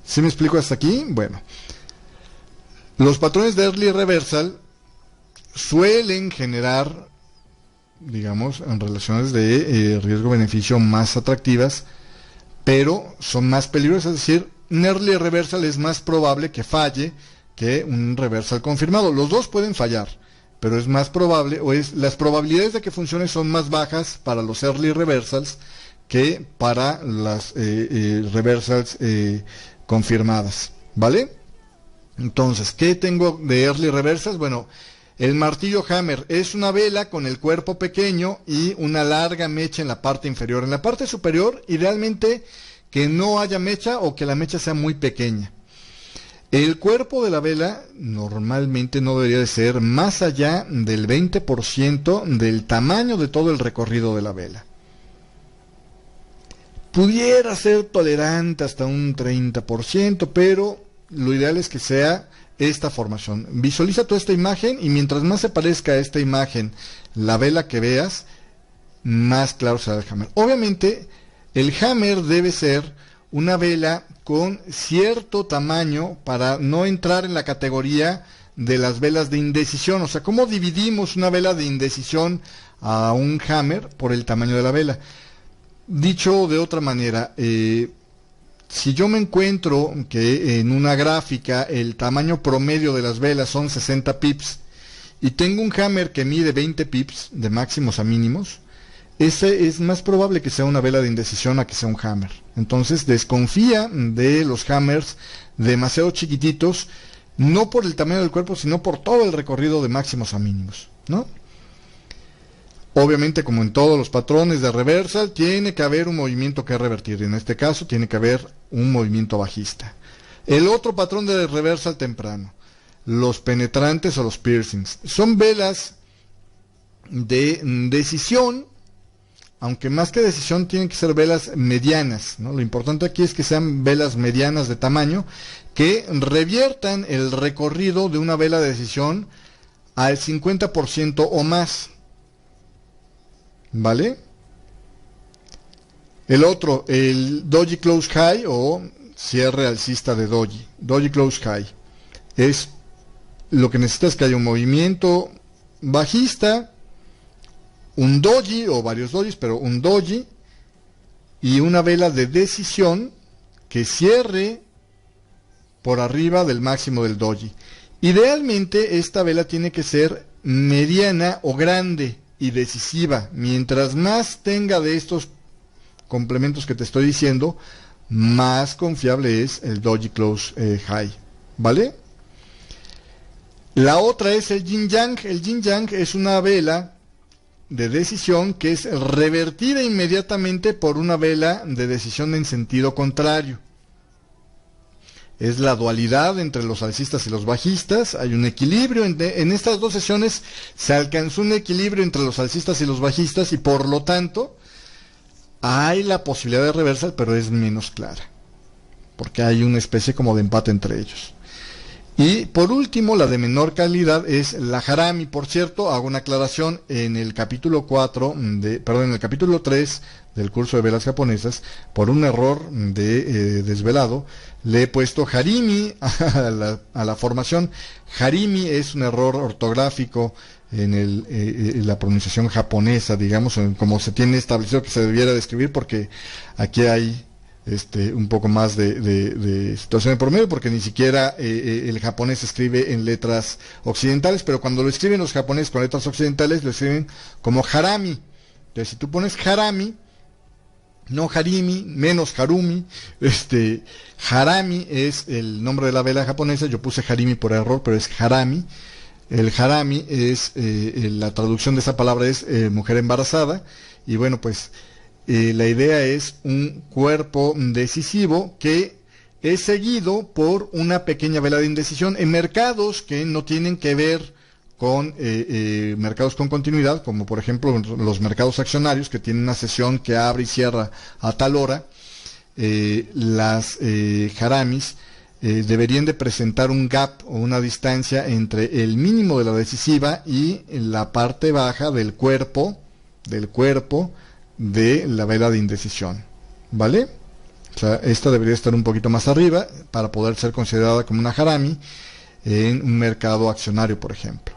¿Sí me explico hasta aquí? Bueno, los patrones de early reversal suelen generar, digamos, en relaciones de riesgo-beneficio más atractivas, pero son más peligrosas. Es decir, un early reversal es más probable que falle que un reversal confirmado. Los dos pueden fallar, pero es más probable, las probabilidades de que funcione son más bajas para los early reversals que para las reversals confirmadas, ¿vale? Entonces, ¿qué tengo de early reversals? Bueno, el martillo hammer es una vela con el cuerpo pequeño y una larga mecha en la parte inferior. En la parte superior, idealmente que no haya mecha o que la mecha sea muy pequeña. El cuerpo de la vela normalmente no debería de ser más allá del 20% del tamaño de todo el recorrido de la vela. Pudiera ser tolerante hasta un 30%, pero lo ideal es que sea esta formación. Visualiza toda esta imagen y mientras más se parezca a esta imagen la vela que veas, más claro será el hammer. Obviamente, el hammer debe ser una vela con cierto tamaño para no entrar en la categoría de las velas de indecisión. O sea, ¿cómo dividimos una vela de indecisión a un hammer? Por el tamaño de la vela. Dicho de otra manera, si yo me encuentro que en una gráfica el tamaño promedio de las velas son 60 pips y tengo un hammer que mide 20 pips de máximos a mínimos, ese es más probable que sea una vela de indecisión a que sea un hammer. Entonces desconfía de los hammers demasiado chiquititos, no por el tamaño del cuerpo, sino por todo el recorrido de máximos a mínimos, ¿no? Obviamente, como en todos los patrones de reversal, tiene que haber un movimiento que revertir. En este caso, tiene que haber un movimiento bajista. El otro patrón de reversal temprano, los penetrantes o los piercings, son velas de decisión, aunque más que decisión tienen que ser velas medianas, ¿no? Lo importante aquí es que sean velas medianas de tamaño, que reviertan el recorrido de una vela de decisión al 50% o más. ¿Vale? El otro, el Doji Close High o cierre alcista de Doji. Doji Close High. Es lo que necesitas, que haya un movimiento bajista, un Doji o varios Dojis, pero un Doji y una vela de decisión que cierre por arriba del máximo del Doji. Idealmente esta vela tiene que ser mediana o grande y decisiva. Mientras más tenga de estos complementos que te estoy diciendo, más confiable es el Doji Close High, ¿vale? La otra es el Yin Yang. El Yin Yang es una vela de decisión que es revertida inmediatamente por una vela de decisión en sentido contrario. Es la dualidad entre los alcistas y los bajistas. Hay un equilibrio. En estas dos sesiones se alcanzó un equilibrio entre los alcistas y los bajistas y por lo tanto hay la posibilidad de reversal, pero es menos clara, porque hay una especie como de empate entre ellos. Y por último, la de menor calidad es la harami. Por cierto, hago una aclaración en el capítulo 4, en el capítulo 3 del curso de velas japonesas, por un error de desvelado, le he puesto harimi a la formación. Harimi es un error ortográfico en la pronunciación japonesa, digamos, como se tiene establecido que se debiera de escribir, porque aquí hay un poco más de situación de por medio, porque ni siquiera el japonés se escribe en letras occidentales, pero cuando lo escriben los japoneses con letras occidentales, lo escriben como harami. Entonces, si tú pones harami, no harimi, menos harumi, harami es el nombre de la vela japonesa. Yo puse harimi por error, pero es harami. El harami es, la traducción de esa palabra es mujer embarazada, y bueno, pues la idea es un cuerpo decisivo que es seguido por una pequeña vela de indecisión en mercados que no tienen que ver con mercados con continuidad, como por ejemplo los mercados accionarios, que tienen una sesión que abre y cierra a tal hora. Las haramis deberían de presentar un gap o una distancia entre el mínimo de la decisiva y la parte baja del cuerpo de la vela de indecisión, ¿vale? O sea, esta debería estar un poquito más arriba para poder ser considerada como una harami en un mercado accionario, por ejemplo.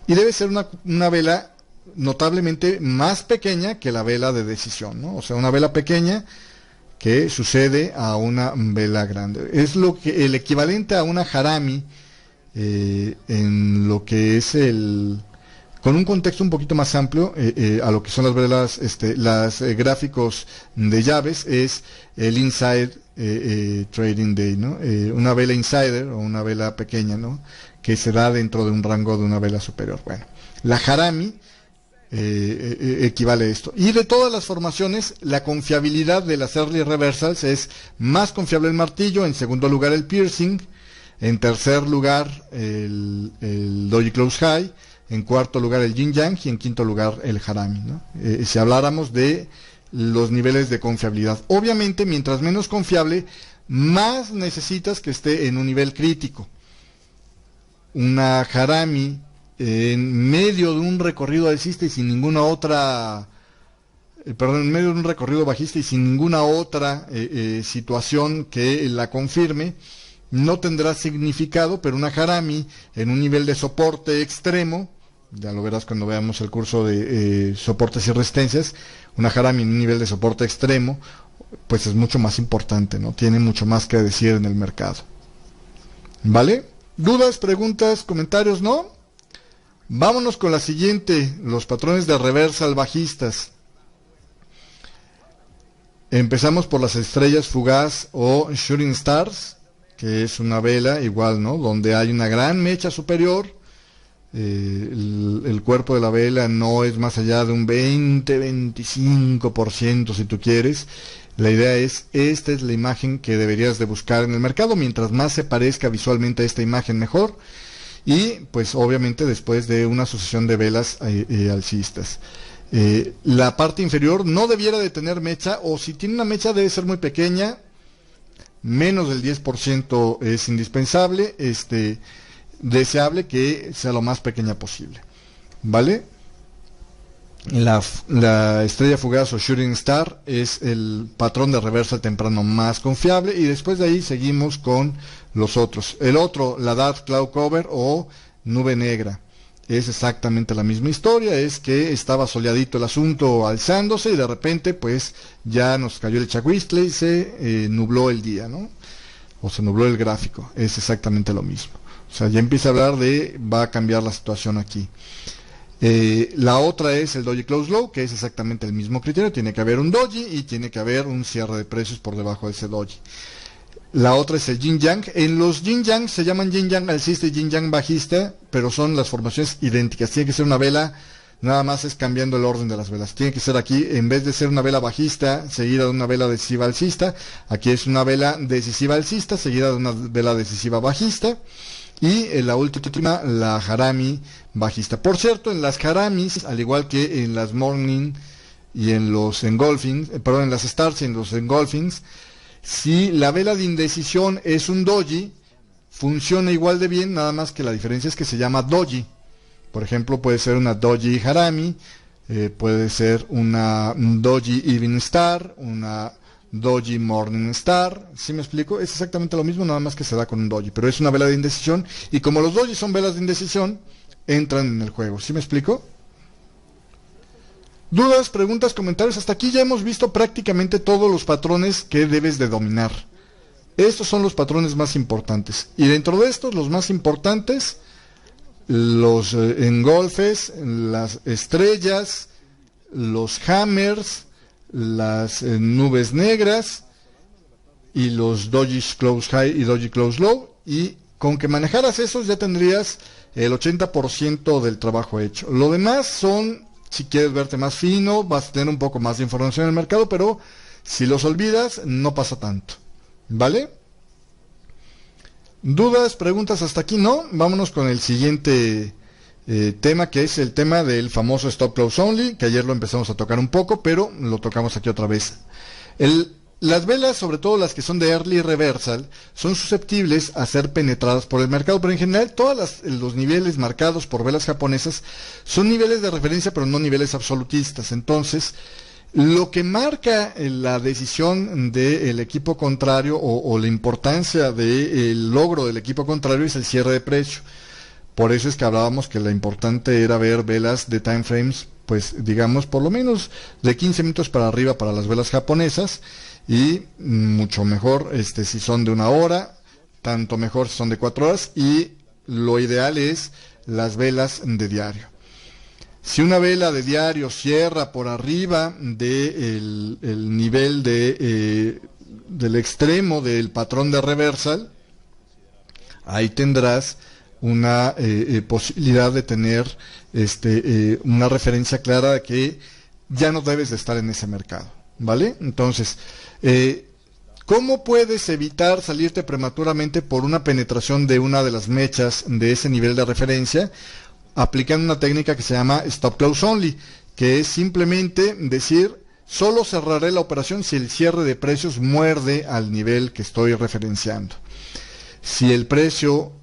Y debe ser una vela notablemente más pequeña que la vela de decisión, ¿no? O sea, una vela pequeña que sucede a una vela grande. Es el equivalente a una harami en lo que es con un contexto un poquito más amplio a lo que son las velas, las gráficos de llaves, es el Inside Trading Day, ¿no? Una vela insider o una vela pequeña, ¿no? Que se da dentro de un rango de una vela superior. Bueno, la harami equivale a esto. Y de todas las formaciones, la confiabilidad de las early reversals es más confiable el martillo, en segundo lugar el piercing, en tercer lugar el doji close high, en cuarto lugar el yin yang y en quinto lugar el harami, ¿no? Si habláramos de los niveles de confiabilidad. Obviamente, mientras menos confiable, más necesitas que esté en un nivel crítico. Una harami en medio de un recorrido alcista y sin ninguna otra, en medio de un recorrido bajista y sin ninguna otra situación que la confirme, no tendrá significado, pero una harami en un nivel de soporte extremo, ya lo verás cuando veamos el curso de soportes y resistencias, una harami en un nivel de soporte extremo, pues es mucho más importante, ¿no? Tiene mucho más que decir en el mercado. ¿Vale? ¿Dudas, preguntas, comentarios, no? Vámonos con la siguiente, los patrones de reversal bajistas. Empezamos por las estrellas fugaz o shooting stars, que es una vela igual, ¿no? Donde hay una gran mecha superior. El cuerpo de la vela no es más allá de un 20-25% si tú quieres. La idea es, esta es la imagen que deberías de buscar en el mercado. Mientras más se parezca visualmente a esta imagen, mejor. Y pues obviamente después de una sucesión de velas alcistas. La parte inferior no debiera de tener mecha, o si tiene una mecha debe ser muy pequeña. Menos del 10% es indispensable. Deseable que sea lo más pequeña posible, ¿vale? La estrella fugaz o shooting star es el patrón de reversal temprano más confiable, y después de ahí seguimos con los otros. El otro, la dark cloud cover o nube negra, es exactamente la misma historia. Es que estaba soleadito el asunto alzándose y de repente pues ya nos cayó el chacuistle y se nubló el día, ¿no? O se nubló el gráfico. Es exactamente lo mismo. O sea, ya empieza a hablar de va a cambiar la situación aquí. La otra es el doji close low, que es exactamente el mismo criterio. Tiene que haber un doji y tiene que haber un cierre de precios por debajo de ese doji. La otra es el yin yang. En los yin yang se llaman yin yang alcista y yin yang bajista, pero son las formaciones idénticas. Tiene que ser una vela, nada más es cambiando el orden de las velas. Tiene que ser aquí, en vez de ser una vela bajista seguida de una vela decisiva alcista, aquí es una vela decisiva alcista seguida de una vela decisiva bajista. Y la última, la harami bajista. Por cierto, en las haramis, al igual que en las morning y en los engulfings, en las stars y en los engulfings, si la vela de indecisión es un doji, funciona igual de bien, nada más que la diferencia es que se llama doji. Por ejemplo, puede ser una doji harami, puede ser una doji evening star, una doji morning star. ¿Sí me explico? Es exactamente lo mismo, nada más que se da con un doji, pero es una vela de indecisión, y como los doji son velas de indecisión, entran en el juego. ¿Sí me explico? Dudas, preguntas, comentarios. Hasta aquí ya hemos visto prácticamente todos los patrones que debes de dominar. Estos son los patrones más importantes. Y dentro de estos, los más importantes, los engolfes, las estrellas, los hammers, las nubes negras y los doji close high y doji close low. Y con que manejaras esos ya tendrías el 80% del trabajo hecho. Lo demás son, si quieres verte más fino, vas a tener un poco más de información en el mercado, pero si los olvidas, no pasa tanto. ¿Vale? ¿Dudas, preguntas hasta aquí? No. Vámonos con el siguiente tema, que es el tema del famoso Stop Close Only, que ayer lo empezamos a tocar un poco, pero lo tocamos aquí otra vez. Las velas, sobre todo las que son de early reversal, son susceptibles a ser penetradas por el mercado, pero en general todos los niveles marcados por velas japonesas son niveles de referencia, pero no niveles absolutistas. Entonces, lo que marca la decisión del equipo contrario o la importancia del logro del equipo contrario es el cierre de precio. Por eso es que hablábamos que lo importante era ver velas de time frames, pues digamos por lo menos de 15 minutos para arriba para las velas japonesas, y mucho mejor si son de 1 hora, tanto mejor si son de 4 horas, y lo ideal es las velas de diario. Si una vela de diario cierra por arriba del nivel del extremo del patrón de reversal, ahí tendrás una posibilidad de tener una referencia clara de que ya no debes de estar en ese mercado, ¿vale? Entonces, ¿cómo puedes evitar salirte prematuramente por una penetración de una de las mechas de ese nivel de referencia? Aplicando una técnica que se llama Stop Close Only, que es simplemente decir, solo cerraré la operación si el cierre de precios muerde al nivel que estoy referenciando. Si el precio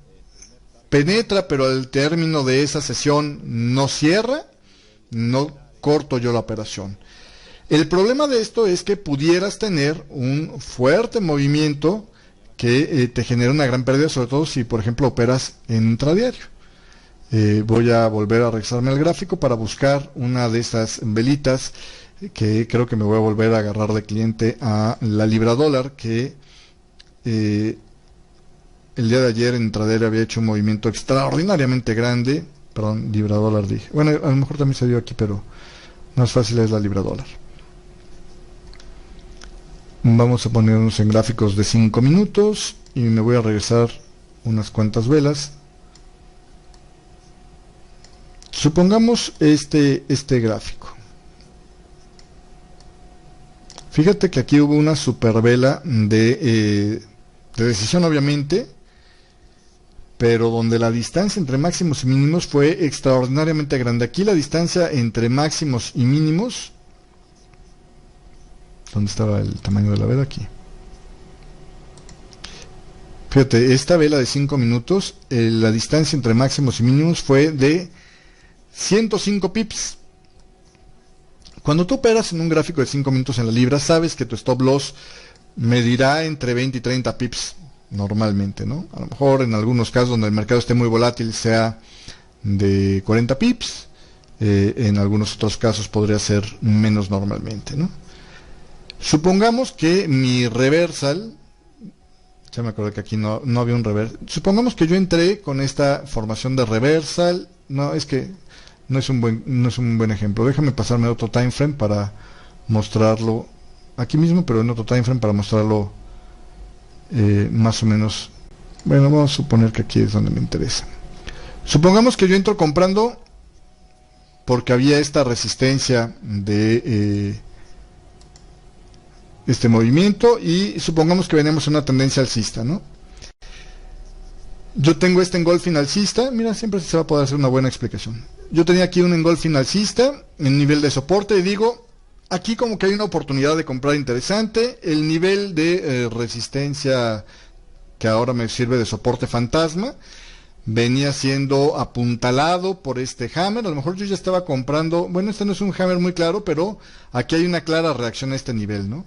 penetra, pero al término de esa sesión no cierra, no corto yo la operación. El problema de esto es que pudieras tener un fuerte movimiento que te genera una gran pérdida, sobre todo si, por ejemplo, operas en intradiario. Voy a volver a regresarme al gráfico para buscar una de estas velitas que creo que me voy a volver a agarrar de cliente a la libra dólar, que el día de ayer en intraday había hecho un movimiento extraordinariamente grande. Perdón, libra dólar dije. Bueno, a lo mejor también se dio aquí, pero más fácil es la libra dólar. Vamos a ponernos en gráficos de 5 minutos y me voy a regresar unas cuantas velas. Supongamos este gráfico. Fíjate que aquí hubo una super vela de decisión, obviamente, pero donde la distancia entre máximos y mínimos fue extraordinariamente grande. Aquí la distancia entre máximos y mínimos, ¿dónde estaba el tamaño de la vela? Aquí. Fíjate, esta vela de 5 minutos, la distancia entre máximos y mínimos fue de 105 pips. Cuando tú operas en un gráfico de 5 minutos en la libra, sabes que tu stop loss medirá entre 20 y 30 pips normalmente, ¿no? A lo mejor en algunos casos donde el mercado esté muy volátil sea de 40 pips, en algunos otros casos podría ser menos normalmente, ¿no? Supongamos que mi reversal, ya me acuerdo que aquí no había un reversal, supongamos que yo entré con esta formación de reversal. No, es que no es un buen ejemplo. Déjame pasarme a otro time frame para mostrarlo aquí mismo, pero en otro time frame para mostrarlo más o menos. Bueno, vamos a suponer que aquí es donde me interesa. Supongamos que yo entro comprando porque había esta resistencia de este movimiento, y supongamos que venimos en una tendencia alcista, ¿no? Yo tengo este engolfing alcista. Mira, siempre se va a poder hacer una buena explicación. Yo tenía aquí un engolfing alcista en nivel de soporte y digo, aquí como que hay una oportunidad de comprar interesante. El nivel de resistencia que ahora me sirve de soporte fantasma. Venía siendo apuntalado por este hammer. A lo mejor yo ya estaba comprando, bueno, este no es un hammer muy claro, pero aquí hay una clara reacción a este nivel, ¿no?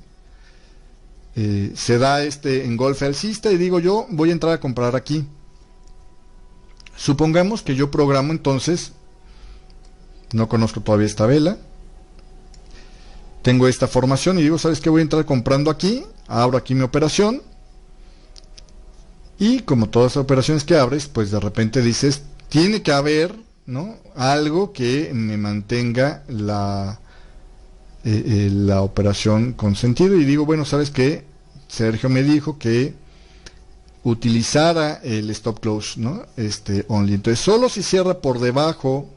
Se da este engolfe alcista y digo yo, voy a entrar a comprar aquí. Supongamos que yo programo entonces, no conozco todavía esta vela, tengo esta formación y digo, ¿sabes qué? Voy a entrar comprando aquí, abro aquí mi operación y como todas las operaciones que abres, pues de repente dices, tiene que haber, ¿no?, algo que me mantenga la operación con sentido y digo, bueno, ¿sabes qué? Sergio me dijo que utilizara el stop close, ¿no? Only. Entonces, solo si cierra por debajo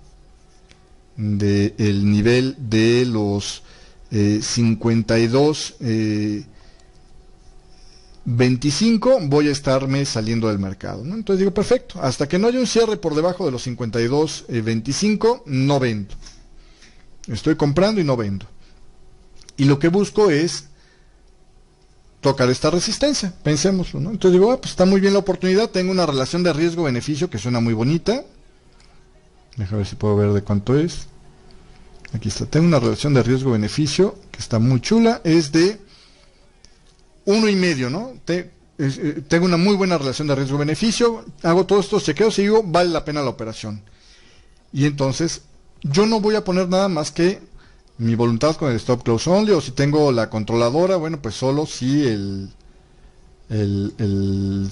del nivel de los 52.25 voy a estarme saliendo del mercado, ¿no? Entonces digo, perfecto, hasta que no haya un cierre por debajo de los 52.25 no vendo. Estoy comprando y no vendo. Y lo que busco es tocar esta resistencia, pensémoslo, ¿no? Entonces digo, pues está muy bien la oportunidad, tengo una relación de riesgo-beneficio que suena muy bonita. Déjame ver si puedo ver de cuánto es. Aquí está, tengo una relación de riesgo-beneficio que está muy chula, es de 1,5, ¿no? Tengo una muy buena relación de riesgo-beneficio, hago todos estos chequeos y digo, vale la pena la operación. Y entonces, yo no voy a poner nada más que mi voluntad con el stop close only, o si tengo la controladora, bueno, pues solo si el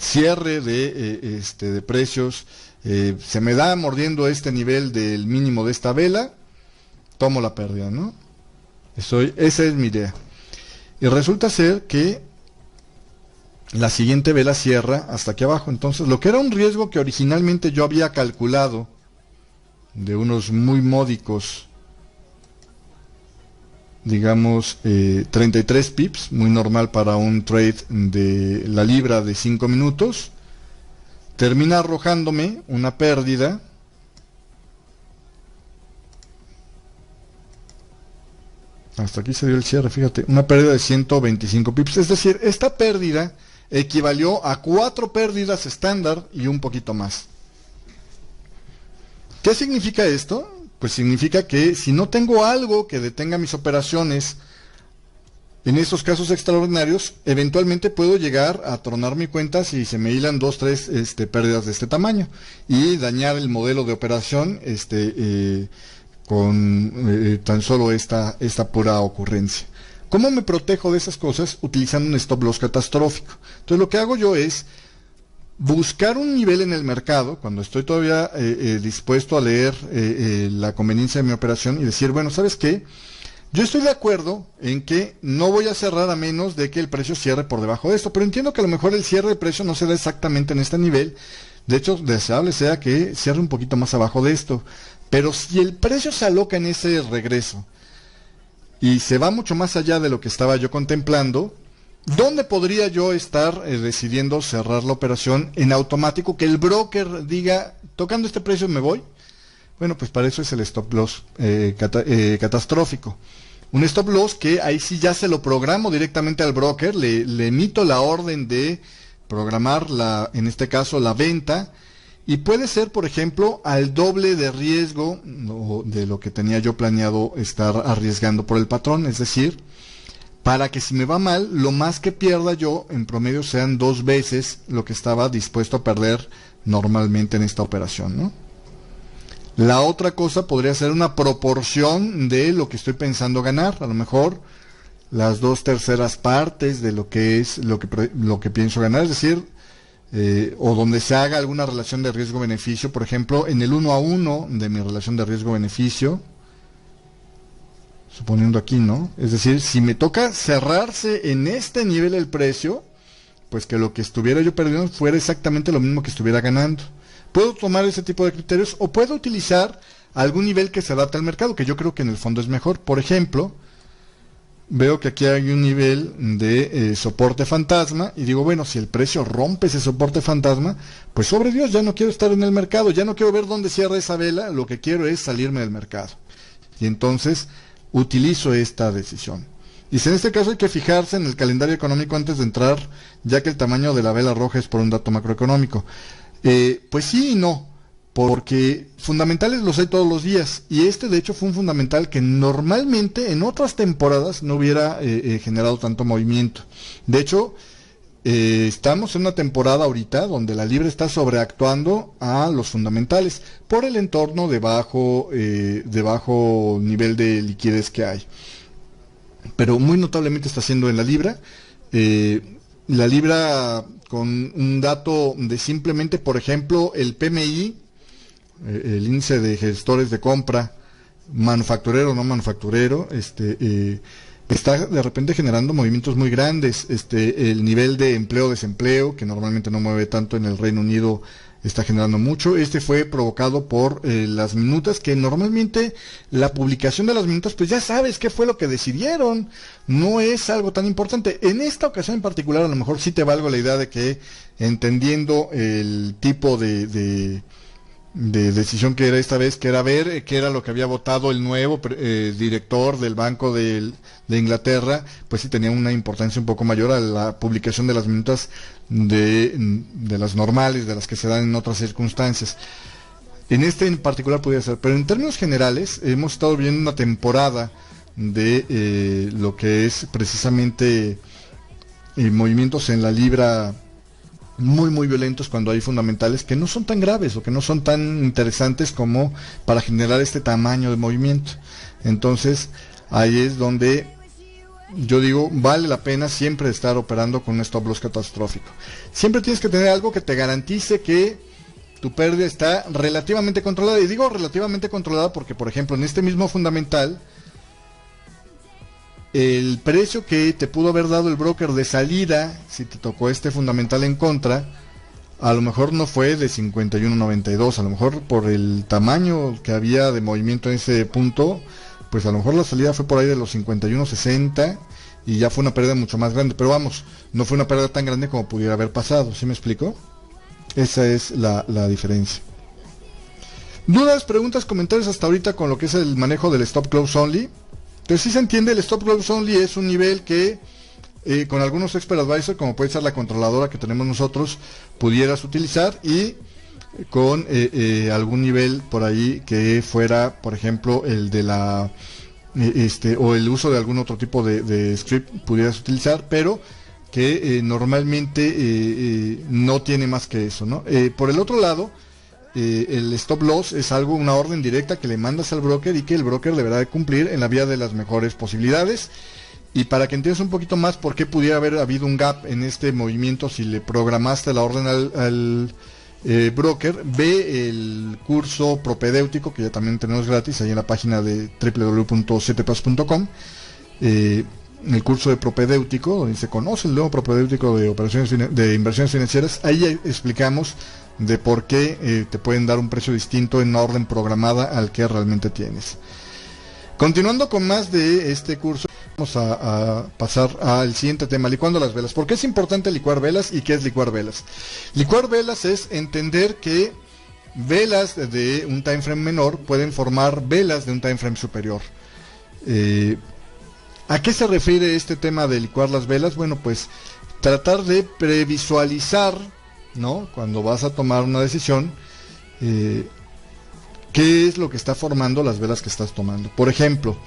cierre de precios se me da mordiendo este nivel del mínimo de esta vela, tomo la pérdida, ¿no? Esa es mi idea. Y resulta ser que la siguiente vela cierra hasta aquí abajo. Entonces, lo que era un riesgo que originalmente yo había calculado de unos muy módicos, digamos 33 pips, muy normal para un trade de la libra de 5 minutos, termina arrojándome una pérdida hasta aquí se dio el cierre, fíjate, una pérdida de 125 pips, es decir, esta pérdida equivalió a 4 pérdidas estándar y un poquito más. ¿Qué significa esto? Pues significa que si no tengo algo que detenga mis operaciones en estos casos extraordinarios, eventualmente puedo llegar a tronar mi cuenta si se me hilan 2, 3 pérdidas de este tamaño y dañar el modelo de operación con tan solo esta pura ocurrencia. ¿Cómo me protejo de esas cosas? Utilizando un stop loss catastrófico. Entonces lo que hago yo es buscar un nivel en el mercado, cuando estoy todavía dispuesto a leer la conveniencia de mi operación y decir, bueno, ¿sabes qué? Yo estoy de acuerdo en que no voy a cerrar a menos de que el precio cierre por debajo de esto, pero entiendo que a lo mejor el cierre de precio no se da exactamente en este nivel. De hecho, deseable sea que cierre un poquito más abajo de esto. Pero si el precio se aloca en ese regreso y se va mucho más allá de lo que estaba yo contemplando, ¿dónde podría yo estar decidiendo cerrar la operación en automático? Que el broker diga, tocando este precio me voy. Bueno, pues para eso es el stop loss catastrófico. Un stop loss que ahí sí ya se lo programo directamente al broker, le emito la orden de programar, en este caso, la venta, y puede ser, por ejemplo, al doble de riesgo de lo que tenía yo planeado estar arriesgando por el patrón, es decir, para que si me va mal, lo más que pierda yo en promedio sean 2 veces lo que estaba dispuesto a perder normalmente en esta operación, ¿no? La otra cosa podría ser una proporción de lo que estoy pensando ganar, a lo mejor las 2/3 partes de lo que es lo que pienso ganar, es decir, o donde se haga alguna relación de riesgo-beneficio, por ejemplo, en el 1-a-1 de mi relación de riesgo-beneficio, suponiendo aquí, ¿no? Es decir, si me toca cerrarse en este nivel el precio, pues que lo que estuviera yo perdiendo fuera exactamente lo mismo que estuviera ganando. Puedo tomar ese tipo de criterios o puedo utilizar algún nivel que se adapte al mercado, que yo creo que en el fondo es mejor. Por ejemplo, veo que aquí hay un nivel de soporte fantasma y digo, bueno, si el precio rompe ese soporte fantasma, pues sobre Dios, ya no quiero estar en el mercado, ya no quiero ver dónde cierra esa vela, lo que quiero es salirme del mercado. Y entonces utilizo esta decisión. Y si en este caso hay que fijarse en el calendario económico antes de entrar, ya que el tamaño de la vela roja es por un dato macroeconómico. Pues sí y no, porque fundamentales los hay todos los días, y este de hecho fue un fundamental que normalmente en otras temporadas no hubiera generado tanto movimiento. De hecho, estamos en una temporada ahorita donde la libra está sobreactuando a los fundamentales por el entorno de bajo nivel de liquidez que hay. Pero muy notablemente está haciendo en la libra. La libra con un dato de simplemente, por ejemplo, el PMI, el índice de gestores de compra, manufacturero o no manufacturero, está de repente generando movimientos muy grandes. El nivel de empleo-desempleo, que normalmente no mueve tanto en el Reino Unido, está generando mucho. Fue provocado por las minutas, que normalmente la publicación de las minutas, pues ya sabes qué fue lo que decidieron, no es algo tan importante. En esta ocasión en particular, a lo mejor sí te valgo la idea de que, entendiendo el tipo de decisión que era esta vez, que era ver qué era lo que había votado el nuevo director del Banco de Inglaterra, pues sí tenía una importancia un poco mayor a la publicación de las minutas de las normales, de las que se dan en otras circunstancias. En particular podría ser, pero en términos generales hemos estado viendo una temporada de lo que es precisamente movimientos en la libra muy muy violentos, cuando hay fundamentales que no son tan graves o que no son tan interesantes como para generar este tamaño de movimiento. Entonces ahí es donde yo digo, vale la pena siempre estar operando con un stop loss catastrófico. Siempre tienes que tener algo que te garantice que tu pérdida está relativamente controlada, y digo relativamente controlada porque, por ejemplo, en este mismo fundamental, el precio que te pudo haber dado el broker de salida, si te tocó este fundamental en contra, a lo mejor no fue de 51.92, a lo mejor por el tamaño que había de movimiento en ese punto, pues a lo mejor la salida fue por ahí de los 51.60 y ya fue una pérdida mucho más grande, pero vamos, no fue una pérdida tan grande como pudiera haber pasado. ¿Sí me explico? Esa es la diferencia. ¿Dudas, preguntas, comentarios hasta ahorita con lo que es el manejo del stop close only? Entonces sí se entiende, el stop close only es un nivel que con algunos expert advisor, como puede ser la controladora que tenemos nosotros, pudieras utilizar, y con algún nivel por ahí que fuera, por ejemplo, el de la o el uso de algún otro tipo de script pudieras utilizar, pero que normalmente no tiene más que eso, ¿no? Por el otro lado, el stop loss es una orden directa que le mandas al broker y que el broker deberá de cumplir en la vía de las mejores posibilidades. Y para que entiendas un poquito más por qué pudiera haber habido un gap en este movimiento, si le programaste la orden al broker, ve el curso propedéutico, que ya también tenemos gratis ahí en la página de www.7pasos.com, el curso de propedéutico, donde se conoce el nuevo propedéutico de operaciones de inversiones financieras. Ahí explicamos de por qué te pueden dar un precio distinto en una orden programada al que realmente tienes. Continuando con más de este curso, vamos a pasar al siguiente tema: licuando las velas. ¿Por qué es importante licuar velas y qué es licuar velas? Licuar velas es entender que velas de un time frame menor pueden formar velas de un time frame superior. ¿A qué se refiere este tema de licuar las velas? Bueno, pues tratar de previsualizar, ¿no?, cuando vas a tomar una decisión, qué es lo que está formando las velas que estás tomando. Por ejemplo,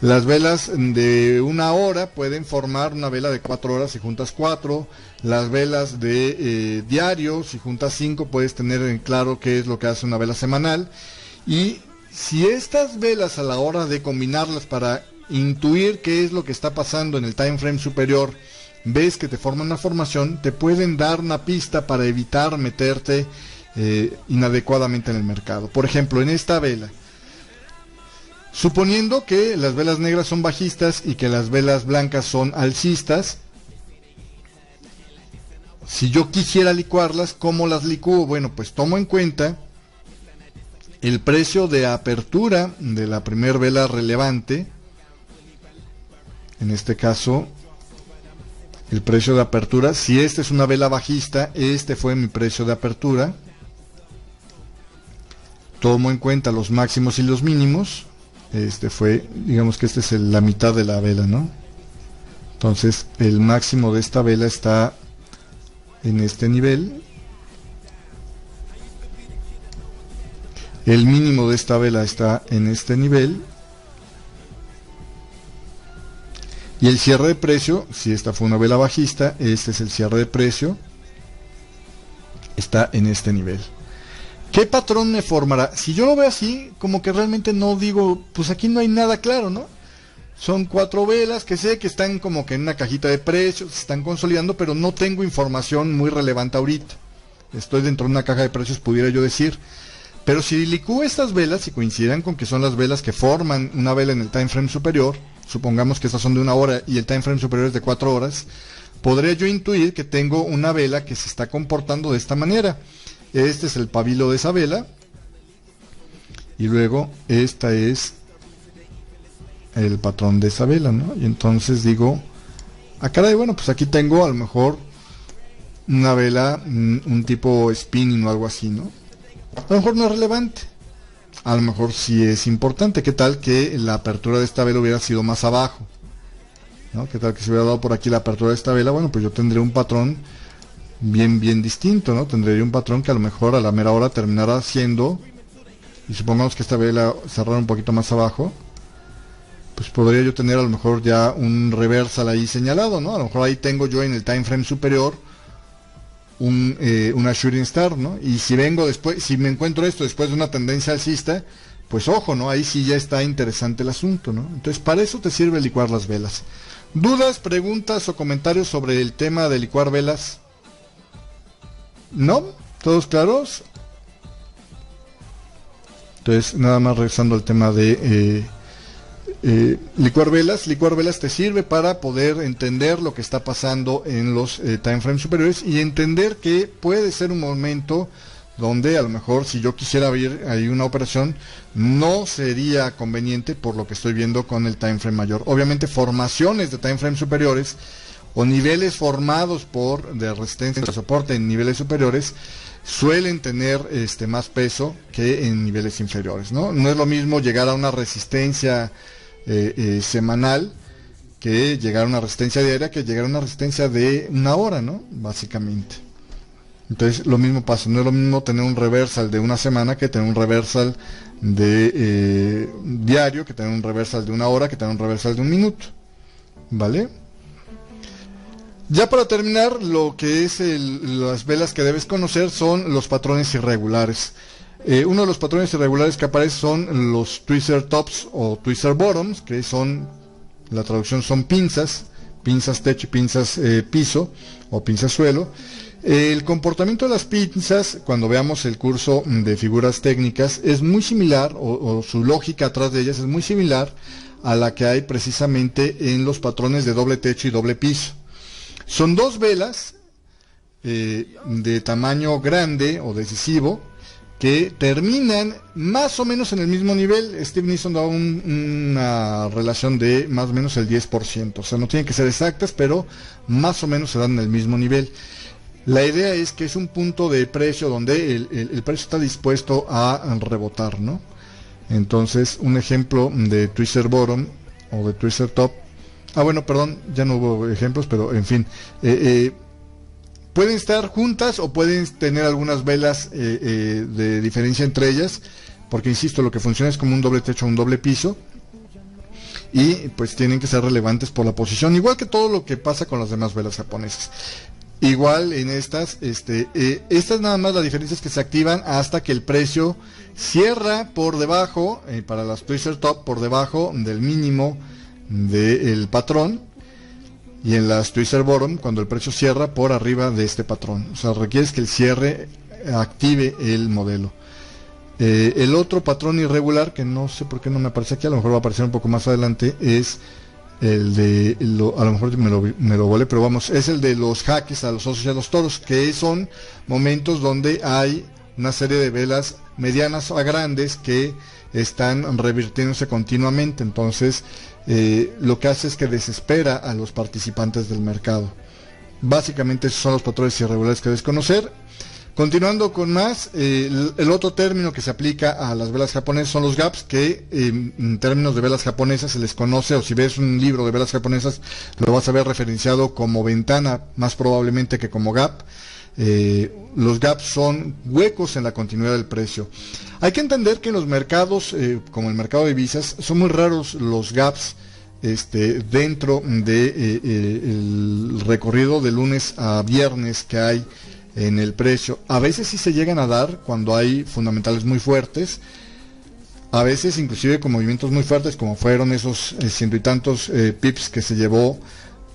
las velas de 1 hora pueden formar una vela de 4 horas si juntas 4. Las velas de diario, si juntas 5, puedes tener en claro qué es lo que hace una vela semanal. Y si estas velas, a la hora de combinarlas para intuir qué es lo que está pasando en el time frame superior, ves que te forman una formación, te pueden dar una pista para evitar meterte inadecuadamente en el mercado. Por ejemplo, en esta vela, suponiendo que las velas negras son bajistas y que las velas blancas son alcistas, si yo quisiera licuarlas, ¿cómo las licúo? Bueno, pues tomo en cuenta el precio de apertura de la primer vela relevante. En este caso, el precio de apertura, si esta es una vela bajista, este fue mi precio de apertura. Tomo en cuenta los máximos y los mínimos. Digamos que esta es la mitad de la vela, ¿no? Entonces el máximo de esta vela está en este nivel, el mínimo de esta vela está en este nivel, y el cierre de precio, si esta fue una vela bajista, este es el cierre de precio, está en este nivel. ¿Qué patrón me formará? Si yo lo veo así, como que realmente no digo, pues aquí no hay nada claro, ¿no? Son 4 velas que sé que están como que en una cajita de precios, se están consolidando, pero no tengo información muy relevante ahorita. Estoy dentro de una caja de precios, pudiera yo decir. Pero si licúo estas velas y coincidan con que son las velas que forman una vela en el time frame superior, supongamos que estas son de 1 hora y el time frame superior es de 4 horas, podría yo intuir que tengo una vela que se está comportando de esta manera. Este es el pabilo de esa vela, y luego esta es el patrón de esa vela, ¿no? Y entonces digo, caray, bueno, pues aquí tengo a lo mejor una vela, un tipo spinning o algo así, ¿no? A lo mejor no es relevante, a lo mejor sí es importante. ¿Qué tal que la apertura de esta vela hubiera sido más abajo? ¿No? ¿Qué tal que se hubiera dado por aquí la apertura de esta vela? Bueno, pues yo tendría un patrón bien distinto, ¿no? Tendría un patrón que a lo mejor a la mera hora terminara siendo, y supongamos que esta vela cerrara un poquito más abajo, pues podría yo tener a lo mejor ya un reversal ahí señalado, ¿no? A lo mejor ahí tengo yo en el time frame superior una shooting star, ¿no? Y si vengo después, si me encuentro esto después de una tendencia alcista, pues ojo, ¿no? Ahí sí ya está interesante el asunto, ¿no? Entonces para eso te sirve licuar las velas. ¿Dudas, preguntas o comentarios sobre el tema de licuar velas? ¿No? ¿Todos claros? Entonces nada más regresando al tema de licuar velas. Licuar velas te sirve para poder entender lo que está pasando en los time frames superiores y entender que puede ser un momento donde a lo mejor si yo quisiera abrir ahí una operación no sería conveniente por lo que estoy viendo con el time frame mayor. Obviamente formaciones de time frames superiores o niveles formados de resistencia de soporte en niveles superiores suelen tener más peso que en niveles inferiores, ¿no? No es lo mismo llegar a una resistencia semanal que llegar a una resistencia diaria, que llegar a una resistencia de 1 hora, ¿no? Básicamente. Entonces lo mismo pasa, no es lo mismo tener un reversal de 1 semana que tener un reversal de diario, que tener un reversal de 1 hora, que tener un reversal de 1 minuto, ¿vale? Ya para terminar, lo que es las velas que debes conocer son los patrones irregulares. Uno de los patrones irregulares que aparece son los twister tops o twister bottoms, que son, la traducción son pinzas techo y pinzas piso o pinzas suelo. El comportamiento de las pinzas, cuando veamos el curso de figuras técnicas, es muy similar, o su lógica atrás de ellas es muy similar a la que hay precisamente en los patrones de doble techo y doble piso. Son 2 velas de tamaño grande o decisivo que terminan más o menos en el mismo nivel. Steve Nielsen da una relación de más o menos el 10%, o sea, no tienen que ser exactas, pero más o menos se dan en el mismo nivel. La idea es que es un punto de precio donde el precio está dispuesto a rebotar, ¿no? Entonces, un ejemplo de twister bottom o de twister top. Bueno, perdón, ya no hubo ejemplos, pero en fin. Pueden estar juntas o pueden tener algunas velas de diferencia entre ellas, porque insisto, lo que funciona es como un doble techo o un doble piso, y pues tienen que ser relevantes por la posición, igual que todo lo que pasa con las demás velas japonesas. Igual en estas, estas nada más la diferencia es que se activan hasta que el precio cierra por debajo, para las twister top, por debajo del mínimo del patrón, y en las twister bottom cuando el precio cierra por arriba de este patrón. O sea, requieres que el cierre active el modelo. El otro patrón irregular, que no sé por qué no me aparece aquí, a lo mejor va a aparecer un poco más adelante, es el de, a lo mejor me lo volé, pero vamos, es el de los jaques a los osos y a los toros, que son momentos donde hay una serie de velas medianas a grandes que están revirtiéndose continuamente. Entonces lo que hace es que desespera a los participantes del mercado. Básicamente esos son los patrones irregulares que debes conocer. Continuando con más, el otro término que se aplica a las velas japonesas son los gaps, que en términos de velas japonesas se les conoce, o si ves un libro de velas japonesas, lo vas a ver referenciado como ventana, más probablemente que como gap. Los gaps son huecos en la continuidad del precio. Hay que entender que en los mercados, como el mercado de divisas, son muy raros los gaps dentro de el recorrido de lunes a viernes que hay en el precio. A veces sí se llegan a dar cuando hay fundamentales muy fuertes, a veces inclusive con movimientos muy fuertes, como fueron esos ciento y tantos pips que se llevó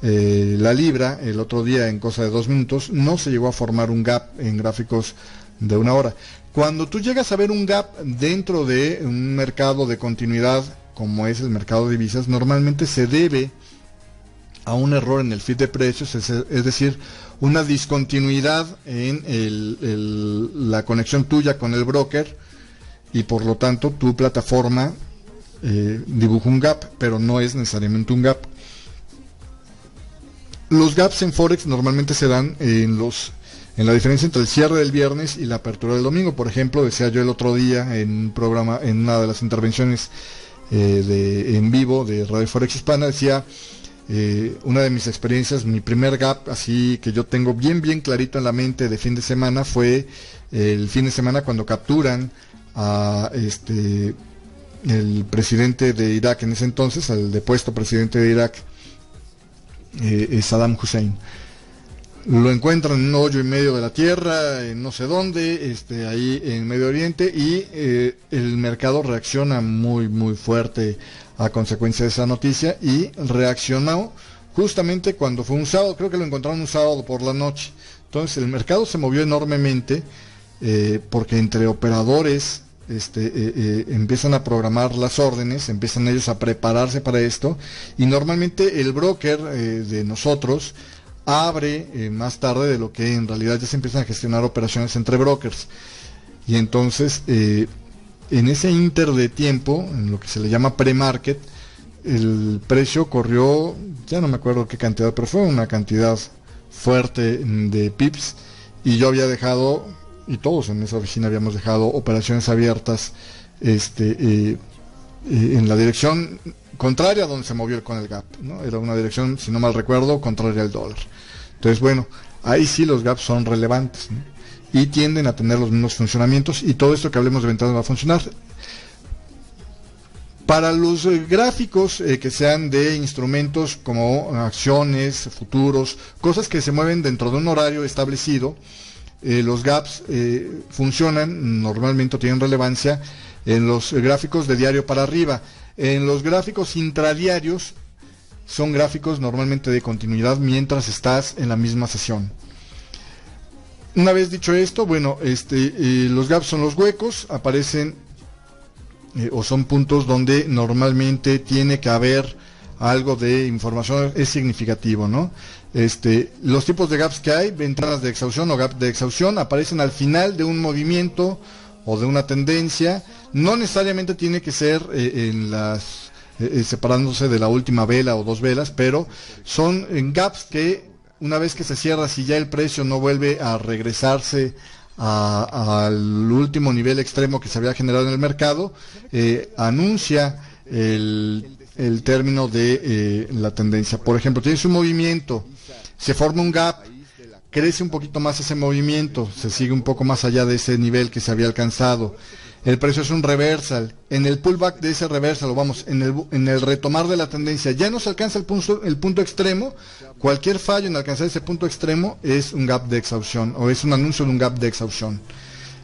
la libra el otro día en cosa de 2 minutos. No se llegó a formar un gap en gráficos de 1 hora. Cuando tú llegas a ver un gap dentro de un mercado de continuidad como es el mercado de divisas, normalmente se debe a un error en el feed de precios, es decir, una discontinuidad en la conexión tuya con el broker, y por lo tanto tu plataforma dibuja un gap, pero no es necesariamente un gap. Los gaps en Forex normalmente se dan en la diferencia entre el cierre del viernes y la apertura del domingo. Por ejemplo, decía yo el otro día en un programa, en una de las intervenciones en vivo de Radio Forex Hispana, decía una de mis experiencias, mi primer gap así que yo tengo bien clarito en la mente de fin de semana, fue el fin de semana cuando capturan a el presidente de Irak en ese entonces, al depuesto presidente de Irak, Saddam Hussein. Lo encuentran en un hoyo en medio de la tierra, en no sé dónde, ahí en Medio Oriente, y el mercado reacciona muy fuerte a consecuencia de esa noticia, y reaccionó justamente cuando fue un sábado. Creo que lo encontraron un sábado por la noche. Entonces el mercado se movió enormemente, porque entre operadores empiezan a programar las órdenes, empiezan ellos a prepararse para esto, y normalmente el broker de nosotros abre más tarde de lo que en realidad ya se empiezan a gestionar operaciones entre brokers. Y entonces en ese inter de tiempo, en lo que se le llama pre-market, el precio corrió, ya no me acuerdo qué cantidad, pero fue una cantidad fuerte de pips, y yo había dejado, y todos en esa oficina habíamos dejado operaciones abiertas en la dirección contraria a donde se movió con el gap, ¿no? Era una dirección, si no mal recuerdo, contraria al dólar. Entonces, bueno, ahí sí los gaps son relevantes, ¿no? Y tienden a tener los mismos funcionamientos, y todo esto que hablemos de ventanas va a funcionar. Para los gráficos que sean de instrumentos como acciones, futuros, cosas que se mueven dentro de un horario establecido, los gaps funcionan normalmente, o tienen relevancia en los gráficos de diario para arriba. En los gráficos intradiarios son gráficos normalmente de continuidad mientras estás en la misma sesión. Una vez dicho esto, bueno, los gaps son los huecos, aparecen o son puntos donde normalmente tiene que haber algo de información, es significativo, ¿no? Los tipos de gaps que hay, ventanas de exhaustión o gap de exhaustión, aparecen al final de un movimiento o de una tendencia. No necesariamente tiene que ser separándose de la última vela o 2 velas, pero son gaps que una vez que se cierra, si ya el precio no vuelve a regresarse al último nivel extremo que se había generado en el mercado, anuncia el término de la tendencia. Por ejemplo, tienes un movimiento, se forma un gap, crece un poquito más ese movimiento, se sigue un poco más allá de ese nivel que se había alcanzado, el precio es un reversal, en el pullback de ese reversal, o vamos, en el retomar de la tendencia, ya no se alcanza el punto extremo. Cualquier fallo en alcanzar ese punto extremo es un gap de exhaustión, o es un anuncio de un gap de exhaustión,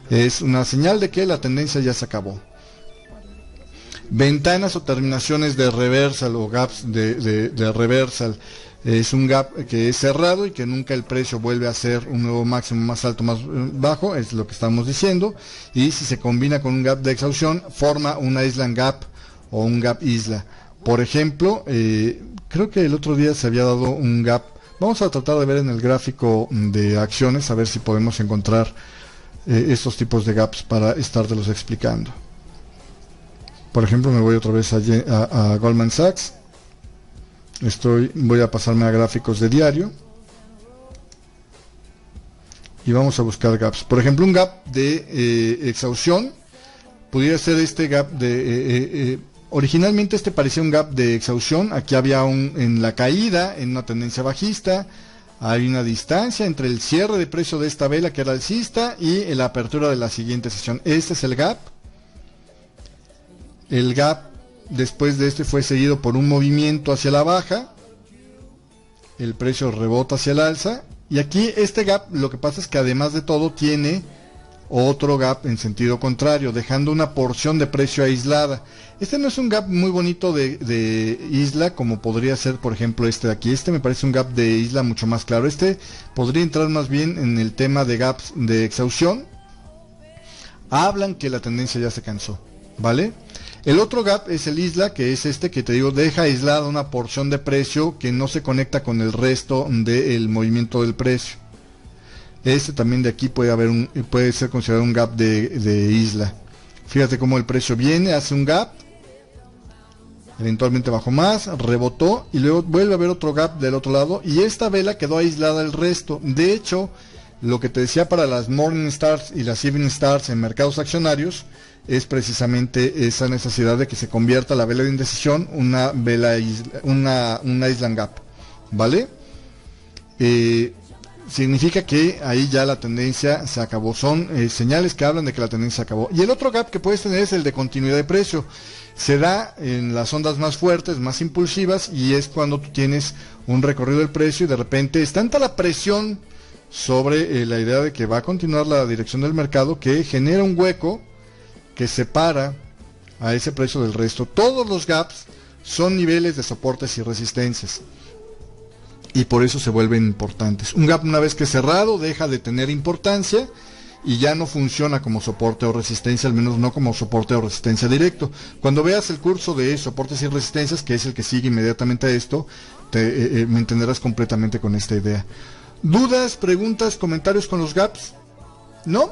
es una señal de que la tendencia ya se acabó. Ventanas o terminaciones de reversal o gaps de reversal, es un gap que es cerrado y que nunca el precio vuelve a hacer un nuevo máximo más alto, más bajo, es lo que estamos diciendo, y si se combina con un gap de exhaustión, forma una island gap o un gap isla. Por ejemplo, creo que el otro día se había dado un gap, vamos a tratar de ver en el gráfico de acciones, a ver si podemos encontrar estos tipos de gaps para estártelos explicando. Por ejemplo, me voy otra vez a Goldman Sachs. Voy a pasarme a gráficos de diario. y vamos a buscar gaps. Por ejemplo, un gap de exhaustión pudiera ser este gap de... originalmente este parecía un gap de exhaustión. Aquí había en la caída, en una tendencia bajista, hay una distancia entre el cierre de precio de esta vela que era alcista y la apertura de la siguiente sesión. Este es el gap. El gap después de este fue seguido por un movimiento hacia la baja. El precio rebota hacia el alza. Y aquí este gap, lo que pasa es que además de todo tiene otro gap en sentido contrario, dejando una porción de precio aislada. Este no es un gap muy bonito de isla como podría ser, por ejemplo, este de aquí. Este me parece un gap de isla mucho más claro. Este podría entrar más bien en el tema de gaps de exhaustión. Hablan que la tendencia ya se cansó, ¿vale? El otro gap es el isla, que es este que te digo, deja aislada una porción de precio que no se conecta con el resto del movimiento del precio. Este también de aquí puede ser considerado un gap de isla. Fíjate cómo el precio viene, hace un gap, eventualmente bajó más, rebotó y luego vuelve a haber otro gap del otro lado y esta vela quedó aislada del resto. De hecho, lo que te decía para las Morning Stars y las Evening Stars en mercados accionarios es precisamente esa necesidad de que se convierta la vela de indecisión una island gap, ¿vale? Significa que ahí ya la tendencia se acabó. Son señales que hablan de que la tendencia se acabó. Y el otro gap que puedes tener es el de continuidad de precio. Se da en las ondas más fuertes, más impulsivas, y es cuando tú tienes un recorrido del precio y de repente es tanta la presión sobre la idea de que va a continuar la dirección del mercado que genera un hueco que separa a ese precio del resto. Todos los gaps son niveles de soportes y resistencias y por eso se vuelven importantes. Un gap, una vez que es cerrado, deja de tener importancia y ya no funciona como soporte o resistencia, al menos no como soporte o resistencia directo. Cuando veas el curso de soportes y resistencias, que es el que sigue inmediatamente a esto, me entenderás completamente con esta idea. ¿Dudas, preguntas, comentarios con los gaps? ¿No?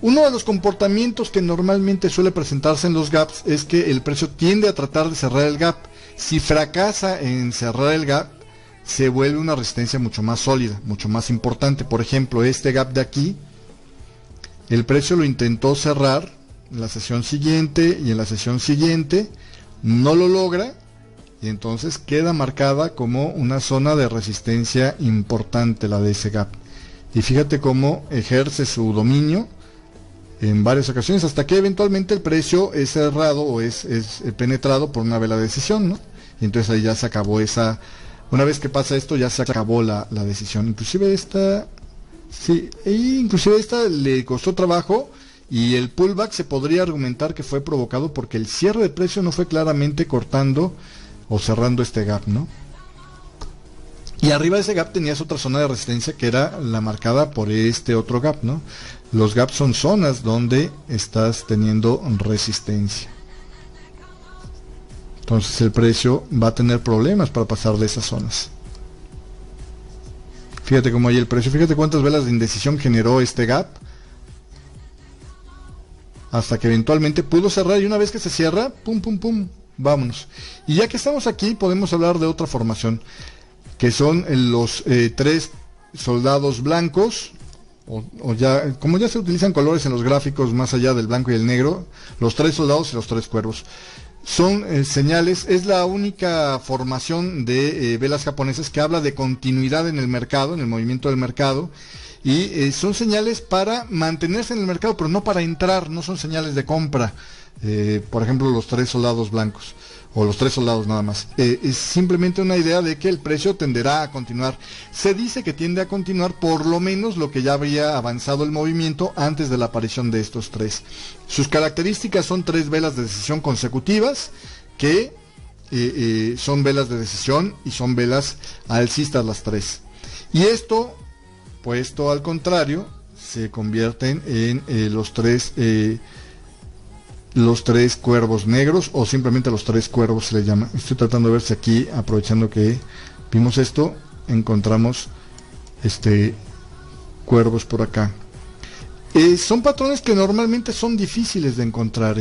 Uno de los comportamientos que normalmente suele presentarse en los gaps es que el precio tiende a tratar de cerrar el gap. Si fracasa en cerrar el gap, se vuelve una resistencia mucho más sólida, mucho más importante. Por ejemplo, este gap de aquí, el precio lo intentó cerrar en la sesión siguiente y en la sesión siguiente, no lo logra, y entonces queda marcada como una zona de resistencia importante la de ese gap. Y fíjate cómo ejerce su dominio en varias ocasiones, hasta que eventualmente el precio es cerrado o es penetrado por una vela de decisión, ¿no? Y entonces ahí ya se acabó esa... Una vez que pasa esto, ya se acabó la decisión. Inclusive esta... Sí, inclusive esta le costó trabajo, y el pullback se podría argumentar que fue provocado porque el cierre de precio no fue claramente cortando o cerrando este gap, ¿no? Y arriba de ese gap tenías otra zona de resistencia que era la marcada por este otro gap, ¿no? Los gaps son zonas donde estás teniendo resistencia. Entonces el precio va a tener problemas para pasar de esas zonas. Fíjate cómo hay el precio, fíjate cuántas velas de indecisión generó este gap, hasta que eventualmente pudo cerrar, y una vez que se cierra, pum, pum, pum, vámonos. Y ya que estamos aquí, podemos hablar de otra formación, que son los tres soldados blancos, o ya, como ya se utilizan colores en los gráficos más allá del blanco y el negro, los tres soldados y los tres cuervos. Son señales, es la única formación de velas japonesas que habla de continuidad en el mercado, en el movimiento del mercado, y son señales para mantenerse en el mercado, pero no para entrar, no son señales de compra. Por ejemplo, los tres soldados blancos, o los tres soldados nada más. Es simplemente una idea de que el precio tenderá a continuar. Se dice que tiende a continuar por lo menos lo que ya había avanzado el movimiento antes de la aparición de estos tres. Sus características son tres velas de decisión consecutivas, que son velas de decisión y son velas alcistas las tres. Y esto, puesto al contrario, se convierten en los tres cuervos negros, o simplemente los tres cuervos se le llama. Estoy tratando de ver si aquí, aprovechando que vimos esto, encontramos cuervos por acá. Son patrones que normalmente son difíciles de encontrar,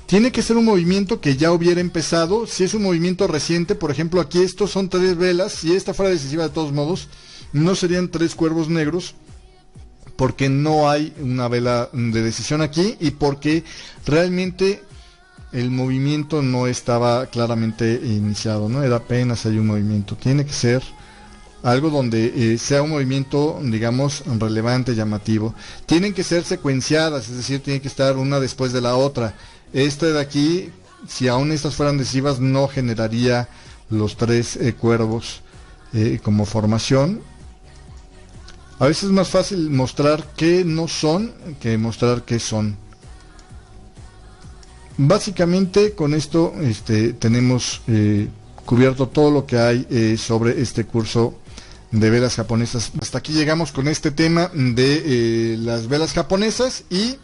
Tiene que ser un movimiento que ya hubiera empezado. Si es un movimiento reciente, por ejemplo aquí estos son tres velas, si esta fuera decisiva de todos modos, no serían tres cuervos negros, porque no hay una vela de decisión aquí y porque realmente el movimiento no estaba claramente iniciado, ¿no? Era apenas hay un movimiento. Tiene que ser algo donde sea un movimiento, digamos, relevante, llamativo. Tienen que ser secuenciadas, es decir, tiene que estar una después de la otra. Esta de aquí, si aún estas fueran decisivas, no generaría los tres cuervos como formación. A veces es más fácil mostrar qué no son que mostrar qué son. Básicamente con esto tenemos cubierto todo lo que hay sobre este curso de velas japonesas. Hasta aquí llegamos con este tema de las velas japonesas y